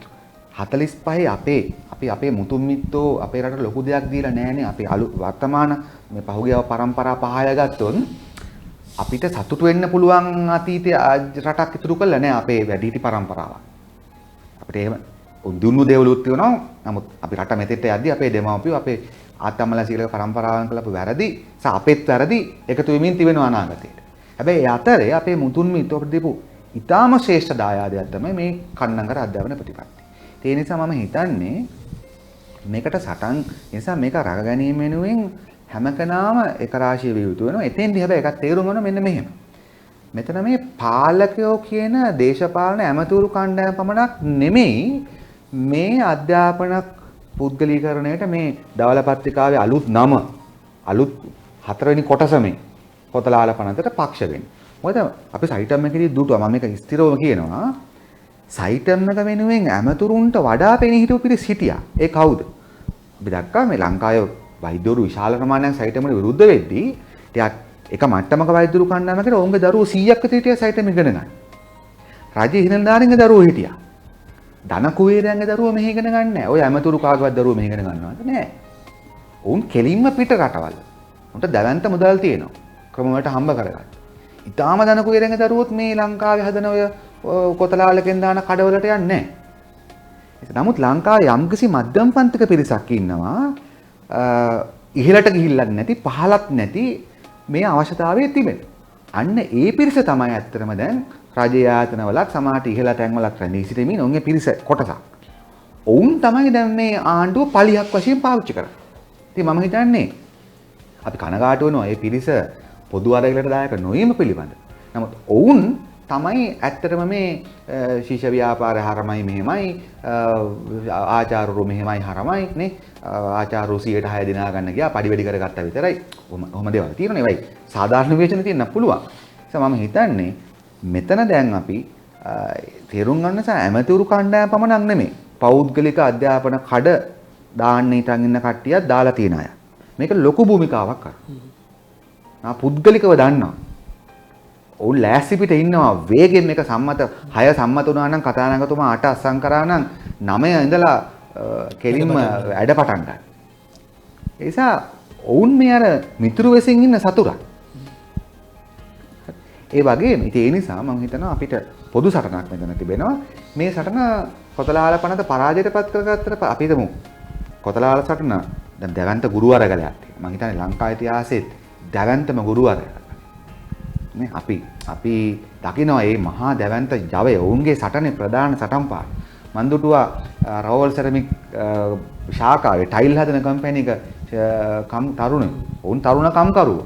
45 අපේ මුතුන් මිත්තෝ අපේ රටට ලොකු දෙයක් දීලා නැහැනේ. අපි වර්තමාන මේ පහුගිය පරම්පරා පහය ගත්තොත් අපිට සතුටු වෙන්න පුළුවන් අතීතයේ රටක් ඉතුරු කළා නෑ අපේ වැඩිහිටි පරම්පරාව. අපිට එහෙම දුන්නු දේවලුත් තියෙනවා. නමුත් අපි රට මෙතෙට යද්දී අපේ දෙමාපියෝ අපේ ආත්තම්මලා සීලක පරම්පරාවන් කළපු වැරදි අපෙත් වැරදි එකතු වෙමින් තිබෙනවා අනාගතයට. හැබැයි ඒ අතරේ අපේ මුතුන් මිත්තෝ අපිට දීපු ඊටාම ශ්‍රේෂ්ඨ දායාදයක් තමයි මේ කන්නංගර අධ්‍යාපන ප්‍රතිපත්ති. ඒ නිසා මම හිතන්නේ මේකට සටන් නිසා මේක රැක ගැනීම වෙනුවෙන් හැම කෙනාම එක රාශිය විය යුතු වෙනවා. එතෙන්දී හැබැයි එකක් තේරුම් ගන්න මෙන්න මෙහෙම. මෙතන මේ පාලකයෝ කියන දේශපාලන ඇමතුරු කණ්ඩායම පමණක් නෙමෙයි මේ අධ්‍යාපන පුද්ගලීකරණයට මේ දවල පත්‍රිකාවේ අලුත් 4 වෙනි කොටස මේ කොතලාල පනතට පක්ෂ වෙන්නේ. මොකද අපි සයිටම් එකේදී දුටුවා මම මේක ස්ථිරවම කියනවා. සයිටම් එක වෙනුවෙන් ඇමතුරුන්ට වඩා පෙනී හිටපු පිරිස හිටියා. ඒ කවුද? අපි දැක්කා මේ ලංකාවේ වෛද්‍යවරු විශාල ප්‍රමාණයක් සයිටම් වල විරුද්ධ වෙද්දී ටිකක් එක මට්ටමක වෛද්‍යවරු කණ්ඩායමකට ඔවුන්ගේ දරුවෝ 100ක් විතර හිටියා සයිටම් ඉගෙන ගන්න. රජයේ හිනල්දාරින්ගේ දරුවෝ හිටියා. ධන කුවේරයන්ගේ දරුවෝ මෙහෙ ඉගෙන ගන්න නැහැ. ඔය ඇමතුරු කාගේවත් දරුවෝ මෙහෙ ඉගෙන ගන්නවද නැහැ. ඔවුන් කෙලින්ම පිට රටවල්. උන්ට දැවැන්ත මුදල් තියෙනවා. ක්‍රම වලට හම්බ කරගන්න. ඊටාම ධන කුවේරයන්ගේ දරුවොත් මේ ලංකාවේ හදන ඔය කොතලාලකෙන් දාන කඩවලට යන්නේ නැහැ. නමුත් ලංකාවේ යම්කිසි මධ්‍යම පන්තික පිරිසක් ඉන්නවා ඉහළට ගිහිල්ලක් නැති පහලක් නැති මේ අවශ්‍යතාවය තිබෙන. අන්න ඒ පිරිස තමයි ඇත්තටම දැන් රජයේ ආයතනවලත් සමාජ ඉහළ තැන්වලත් රැඳී සිටීමේ ඔවුන්ගේ පිරිස කොටසක්. ඔවුන් තමයි දැන් මේ ආණ්ඩුව පලියක් වශයෙන් පාවිච්චි කරන්නේ. ඉතින් මම හිතන්නේ අපි කනගාටු වෙනවා මේ පිරිස පොදු අරගලට දායක නොවීම පිළිබඳ. නමුත් ඔවුන් තමයි ඇත්තටම මේ ශිෂ්‍ය ව්‍යාපාරය හරමයි මෙහෙමයි ආචාර්යවරු මෙහෙමයි හරමයි නේ ආචාර්යවරු 106 දිනා ගන්න ගියා පඩි වැඩි කරගත්තා විතරයි. ඔහොම දේවල් තියෙනනේ වෙයි. සාධාරණ විවේචන තියෙන්න පුළුවන්. ඒ මම හිතන්නේ මෙතන දැන් අපි තේරුම් ගන්න නිසා ඇමතිවරු කණ්ඩායම පමණක් නෙමෙයි පෞද්ගලික අධ්‍යාපන කඩ දාන්න හිටන් ඉන්න කට්ටියක් දාලා තියෙන අය. මේක ලොකු භූමිකාවක් කරනවා. පුද්ගලිකව දන්නවා. ඔවුන් ලෑස්ති පිට ඉන්නවා වේගෙන් මේක සම්මත 6 සම්මත වුණා නම් කතානායකතුමා 8 අස්සම් කරා නම් 9 ඉඳලා කෙලින්ම වැඩ පටන් ගන්නවා. ඒ නිසා ඔවුන් මේ අර මිතුරු වෙසින් ඉන්න සතුරා. ඒ වගේම ඉතින් ඒ නිසා මම හිතනවා අපිට පොදු සටනක් මෙතන තිබෙනවා. මේ සටන කොතලාල පනත පරාජයටපත් කරගත්තට අපි හිතමු කොතලාල සටන දැන් දැවැන්ත ගුරුවරගලයක්. මම හිතන්නේ ලංකා ඉතිහාසෙත් දැවැන්තම ගුරුවරයා. නේ අපි දකිනවා මේ මහා දැවැන්ත ජවය ඔවුන්ගේ සටනේ ප්‍රධාන සටන් පාර. මන් දුටුවා රෝවල් සෙරමික් ශාඛාවේ ටයිල් හදන කම්පැනි එක ඔවුන් තරුණ කම්කරුවෝ.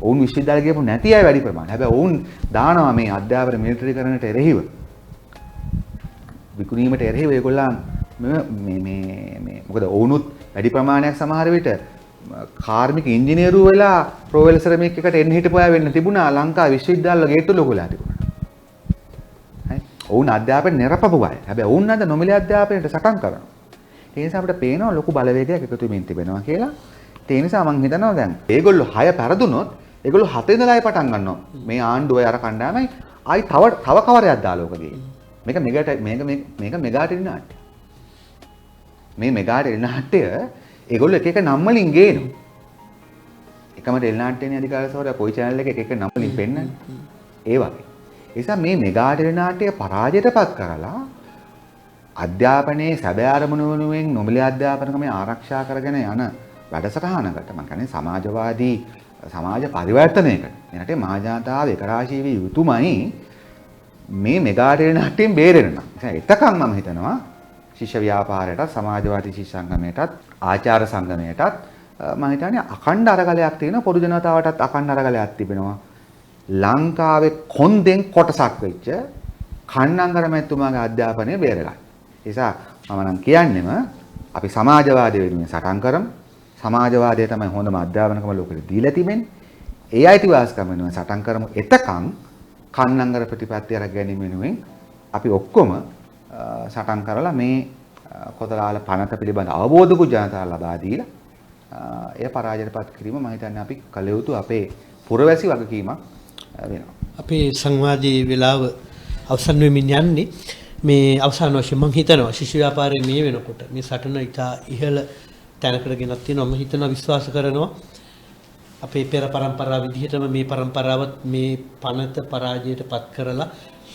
ඔවුන් විශ්වවිද්‍යාල ගියපු නැති අය වැඩි ප්‍රමාණයක්. හැබැයි ඔවුන් දානවා මේ අධ්‍යාපන මිලිටරිකරණයට එරෙහිව. විකුණීමට එරෙහිව ඒගොල්ලන් මේ මොකද ඔවුනුත් වැඩි ප්‍රමාණයක් සමහර විට කාර්මික ඉංජිනේරු වෙලා රෝයල් සෙරමික් එකට එන්න හිටපු අය වෙන්න තිබුණා ලංකා විශ්වවිද්‍යාල ගේට්ටු ලොකුලා තිබුණා. හරි. ඔවුන් අධ්‍යාපනය නිරපපු අය. හැබැයි ඔවුන් අද නොමිලේ අධ්‍යාපනයට සටන් කරනවා. ඒ නිසා අපිට පේනවා ලොකු බලවේගයක් එකතු වෙමින් තිබෙනවා කියලා. ඒ නිසා මම හිතනවා දැන් ඒගොල්ලෝ 6 පෙරදුනොත් ඒගොල්ලෝ 7 ඉඳලා පටන් ගන්නවා. මේ ආණ්ඩුව අර කණ්ඩායමයි ආයි තව කවරයක් දාලා ඕක ගේන්නේ. මේක මෙගා ටෙලි නාට්‍ය. මේ මෙගා ටෙලි නාට්‍ය ඒගොල්ලෝ එක එක නම් වලින් ගේනවා. එකම ටෙලි නාට්‍යනේ අධිකාර සභාවේ පොයි channel එකේ එක එක නම් වලින් පෙන්නන්නේ. ඒ වගේ. ඒ නිසා මේ මෙගා ටෙලි නාට්‍ය පරාජයටපත් කරලා අධ්‍යාපනයේ සැබෑ අරමුණු වෙනුවෙන් නොමිලේ අධ්‍යාපන ක්‍රමය ආරක්ෂා කරගෙන යන වැඩසටහනකට මම කියන්නේ සමාජවාදී සමාජ පරිවර්තනයකට මේ රටේ මහජනතාව එකරාශී විය යුතුමයි මේ මෙගා ටෙලි නාට්‍යයෙන් බේරෙන්න. එතකන් මම හිතනවා ශිෂ්‍ය ව්‍යාපාරයටත් සමාජවාදී ශිෂ්‍ය සංගමයටත් ආචාර්ය සංගමයටත් මම හිතන්නේ අඛණ්ඩ අරගලයක් තියෙනවා පොදු ජනතාවටත් අඛණ්ඩ අරගලයක් තිබෙනවා. ලංකාවේ කොන්දෙන් කොටසක් වෙච්ච කන්නංගර මැතිතුමාගේ අධ්‍යාපනය බේරගන්න. ඒ නිසා මම නම් කියන්නෙම අපි සමාජවාදය වෙනුවෙන් සටන් කරමු. සමාජවාදය තමයි හොඳම අධ්‍යාපන ක්‍රම ලෝකෙට දීලා තිබෙන්නේ. ඒ අයිතිවාසිකම් වෙනුවෙන් සටන් කරමු. එතකන් කන්නංගර ප්‍රතිපත්තිය අර ගැනීම වෙනුවෙන් අපි ඔක්කොම සටන් කරලා මේ කොතලාල පනත පිළිබඳ අවබෝධකුත් ජනතාවට ලබා දීලා එය පරාජයටපත් කිරීම මම හිතන්නේ අපි කළ යුතු අපේ පුරවැසි වගකීමක් වෙනවා. අපේ සංවාදයේ වෙලාව අවසන් වෙමින් යන්නේ මේ අවසාන වශයෙන් මම හිතනවා ශිෂ්‍ය ව්‍යාපාරයේ මේ වෙනකොට මේ සටන ඉතා ඉහළ තැනකට ගෙනත් තියෙනවා. මම හිතනවා විශ්වාස කරනවා අපේ පෙර පරම්පරාව විදිහටම මේ පරම්පරාවත් මේ පනත පරාජයටපත් කරලා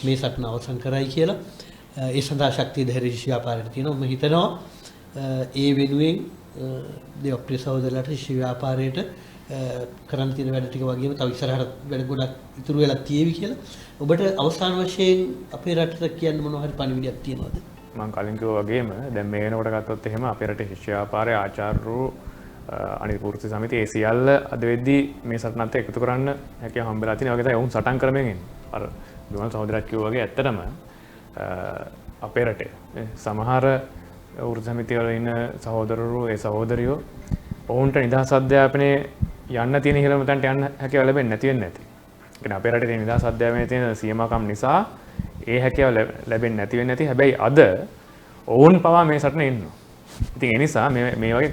මේ සටන අවසන් කරයි කියලා. ඒ සඳහා ශක්තිය ධෛර්ය ශිෂ්‍ය ව්‍යාපාරයට තියෙනවා. මම හිතනවා ඒ වෙනුවෙන් දෙව්ප්‍රිය සහෝදරලාට ශිෂ්‍ය ව්‍යාපාරයට කරන්න තියෙන වැඩ ටික වගේම තව ඉස්සරහට වැඩ ගොඩක් ඉතුරු වෙලා තියෙවි කියලා. ඔබට අවසාන වශයෙන් අපේ රටට කියන්න මොනවා හරි පණිවිඩයක් තියෙනවද? මම කලින් කිව්වා වගේම දැන් මේ වෙනකොට ගත්තොත් එහෙම අපේ රටේ ශිෂ්‍ය ව්‍යාපාරයේ ආචාර්යවරු අනිත් වෘත්ති සමිති ඒ සියල්ල අද වෙද්දී මේ සටනත් එකතු කරන්න හැකියාව හම්බෙලා තියෙනවා. ඒ වගේ තමයි වුන් සටන් කරමින් ඉන්නේ. අර දුවන සහෝදරයෙක් කිව්වා වගේ ඇත්තටම අපේ රටේ සමහර වෘත්ති සමිතිවල ඉන්න සහෝදරවරු ඒ සහෝදරියෝ ඔවුන්ට නිදහස් අධ්‍යාපනයේ යන්න තියෙන ඉහළම තැනට යන්න හැකියාව ලැබෙන්නේ නැති වෙන්නේ නැති. ඒ කියන්නේ අපේ රටේ තියෙන නිදහස් අධ්‍යාපනයේ තියෙන සීමාකම් නිසා ඒ හැකියාව ලැබෙන්නේ නැති වෙන්නේ නැති. හැබැයි අද ඔවුන් පවා මේ සටනේ ඉන්නවා. ඉතින් ඒ නිසා මේ වගේ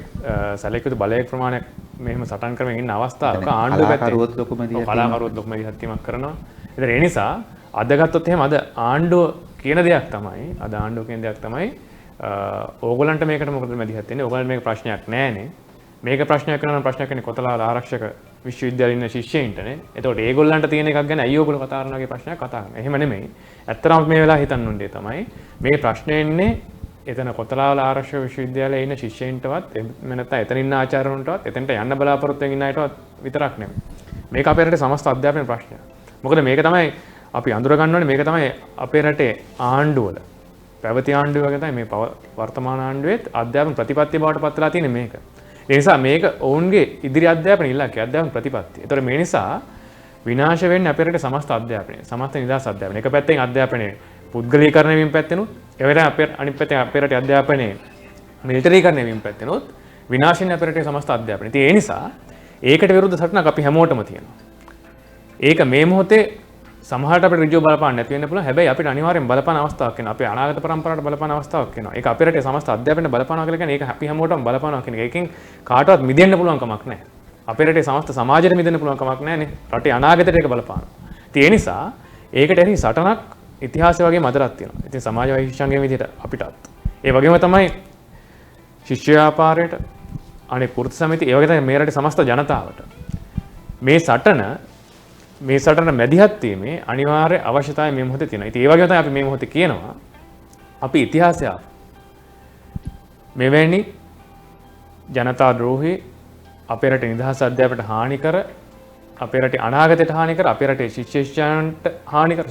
සැලකිය යුතු බලයක් ප්‍රමාණයක් මෙහෙම සටන් කරමින් ඉන්න අවස්ථාවක ආණ්ඩුව පැත්තේ කලාකරුවොත් ලොකු මැදිහත්වීමක් කරනවා. ඉතින් ඒ නිසා අද ගත්තොත් එහෙම අද ආණ්ඩුව කියන දෙයක් තමයි ඕගොල්ලන්ට මේකට මොකද මැදිහත් වෙන්නේ? ඕගොල්ලන්ට මේක ප්‍රශ්නයක් නෑනේ. මේක ප්‍රශ්නයක් කරනවා නම් ප්‍රශ්නයක් වෙන්නේ කොතලාල ආරක්ෂක විශ්වවිද්‍යාලේ ඉන්න ශිෂ්‍යයින්ටනේ. එතකොට ඒගොල්ලන්ට තියෙන එකක් ගැන ඇයි ඕගොල්ලෝ කතා කරනවා වගේ ප්‍රශ්නයක් කතා කරනවා. එහෙම නෙමෙයි. ඇත්තටම මේ වෙලාව හිතන්න ඕනේ තමයි මේ ප්‍රශ්නේ ඉන්නේ එතන කොතලාවල ආරක්ෂක විශ්වවිද්‍යාලයේ ඉන්න ශිෂ්‍යයින්ටවත් එහෙම නැත්නම් එතන ඉන්න ආචාර්යවරුන්ටවත් එතනට යන්න බලාපොරොත්තු වෙන ඉන්න අයටවත් විතරක් නෙමෙයි. මේක අපේ රටේ සමස්ත අධ්‍යාපන ප්‍රශ්නයක්. මොකද මේක තමයි අපි අඳුර ගන්න ඕනේ මේක තමයි අපේ රටේ ආණ්ඩුවල පැවති ආණ්ඩුව වගේ තමයි මේ වර්තමාන ආණ්ඩුවේත් අධ්‍යාපන ප්‍රතිපත්තිය බවට පත් වෙලා තියෙන්නේ මේක. ඒ නිසා මේක ඔවුන්ගේ ඉදිරි අධ්‍යාපන ඉලක්කය අධ්‍යාපන ප්‍රතිපත්තිය. ඒතර මේ නිසා විනාශ වෙන්නේ අපේ රටේ සමස්ත අධ්‍යාපනය. සමස්ත නිදහස් අධ්‍යාපනය. එක පැත්තෙන් අධ්‍යාපනයේ පුද්ගලීකරණය වීම පැත්තෙනුත් ඒ වගේම අනිත් පැත්තෙන් අපේ රටේ අධ්‍යාපනයේ මිලිටරීකරණය වීම පැත්තෙනුත් විනාශ වෙන්නේ අපේ රටේ සමස්ත අධ්‍යාපනය. ඉතින් ඒ නිසා ඒකට විරුද්ධ සටනක් අපි හැමෝටම තියෙනවා. ඒක මේ මොහොතේ සමහරට අපිට ඍජුව බලපාන්න නැති වෙන්න පුළුවන්. හැබැයි අපිට අනිවාර්යෙන් බලපාන අවස්ථාවක් වෙනවා. අපේ අනාගත පරම්පරාවට බලපාන අවස්ථාවක් වෙනවා. ඒක අපේ රටේ සමස්ත අධ්‍යාපනයට බලපානවා කියලා කියන්නේ ඒක අපි හැමෝටම බලපානවා කියන එක. ඒකෙන් කාටවත් මිදෙන්න පුළුවන් කමක් නැහැ. අපේ රටේ සමස්ත සමාජයට මිදෙන්න පුළුවන් කමක් නැහැ නේ. රටේ අනාගතයට ඒක බලපානවා. ඒ නිසා ඒකට එරෙහි සටනක් ඉතිහාසය වගේ මදරක් තියෙනවා. ඉතින් සමාජ වෛශිෂ්ට්‍යංගයේ විදිහට අපිටත් ඒ වගේම තමයි ශිෂ්‍ය ව්‍යාපාරයට අනෙක් වෘත්ති සමිති ඒ වගේ තමයි මේ රටේ සමස්ත ජනතාවට මේ සටන මැදිහත් වීමේ අනිවාර්ය අවශ්‍යතාවය මේ මොහොතේ තියෙනවා. ඉතින් ඒ වගේම තමයි අපි මේ මොහොතේ කියනවා අපි ඉතිහාසය මෙවැනි ජනතා ද්‍රෝහී අපේ රටේ නිදහස් අධ්‍යාපනයට හානි කර අපේ රටේ අනාගතයට හානි කර අපේ රටේ ශිෂ්‍යයන්ට හානි කර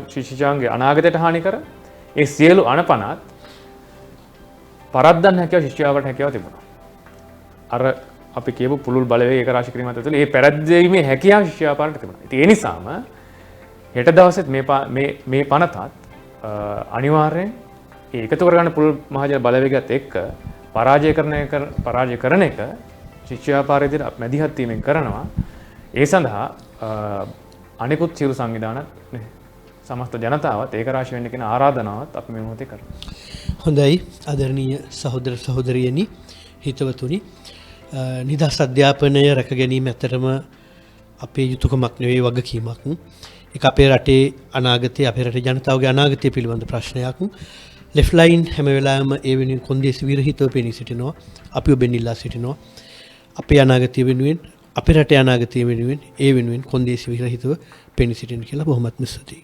ශිෂ්‍යයන්ගේ අනාගතයට හානි කර ඒ සියලු අනපනත් පරද්දන්න හැකියාව ශිෂ්‍යයාට හැකියාව තිබුණා. අර අපි කියපු පුළුල් බලවේග ඒක රාශි කිරීමත් ඇතුළේ මේ පැරද්දීමේ හැකියාව ශිෂ්‍යයාට තිබුණා. ඉතින් ඒ නිසාම හෙට දවසෙත් මේ පනතත් අනිවාර්යෙන් ඒ එකතු කරගන්න පුළුල් මහජන බලවේගයත් එක්ක පරාජය කරන එක ශිෂ්‍ය ව්‍යාපාරයේදී මැදිහත් වීමෙන් කරනවා. ඒ සඳහා අනිකුත් සියලු සංවිධාන සමස්ත ජනතාවත් ඒක රාශි වෙන්න කියන ආරාධනාවත් අපි මේ මොහොතේ කරනවා. හොඳයි ආදරණීය සහෝදර සහෝදරියනි හිතවතුනි නිදහස් අධ්‍යාපනය රැක ගැනීම ඇත්තටම අපේ යුතුයකමක් නෙවෙයි වගකීමක්. ඒක අපේ රටේ අනාගතය අපේ රටේ ජනතාවගේ අනාගතය පිළිබඳ ප්‍රශ්නයක්. ලෙෆ්ට් ලයින් හැම වෙලාවෙම ඒ වෙනුවෙන් කොන්දේසි විරහිතව පෙනී සිටිනවා. අපි ඔබෙන් ඉල්ලා සිටිනවා. අපේ අනාගතය වෙනුවෙන් අපේ රටේ අනාගතය වෙනුවෙන් ඒ වෙනුවෙන් කොන්දේසි විරහිතව පෙනී සිටින්න කියලා බොහොමත්ම ස්තුතියි.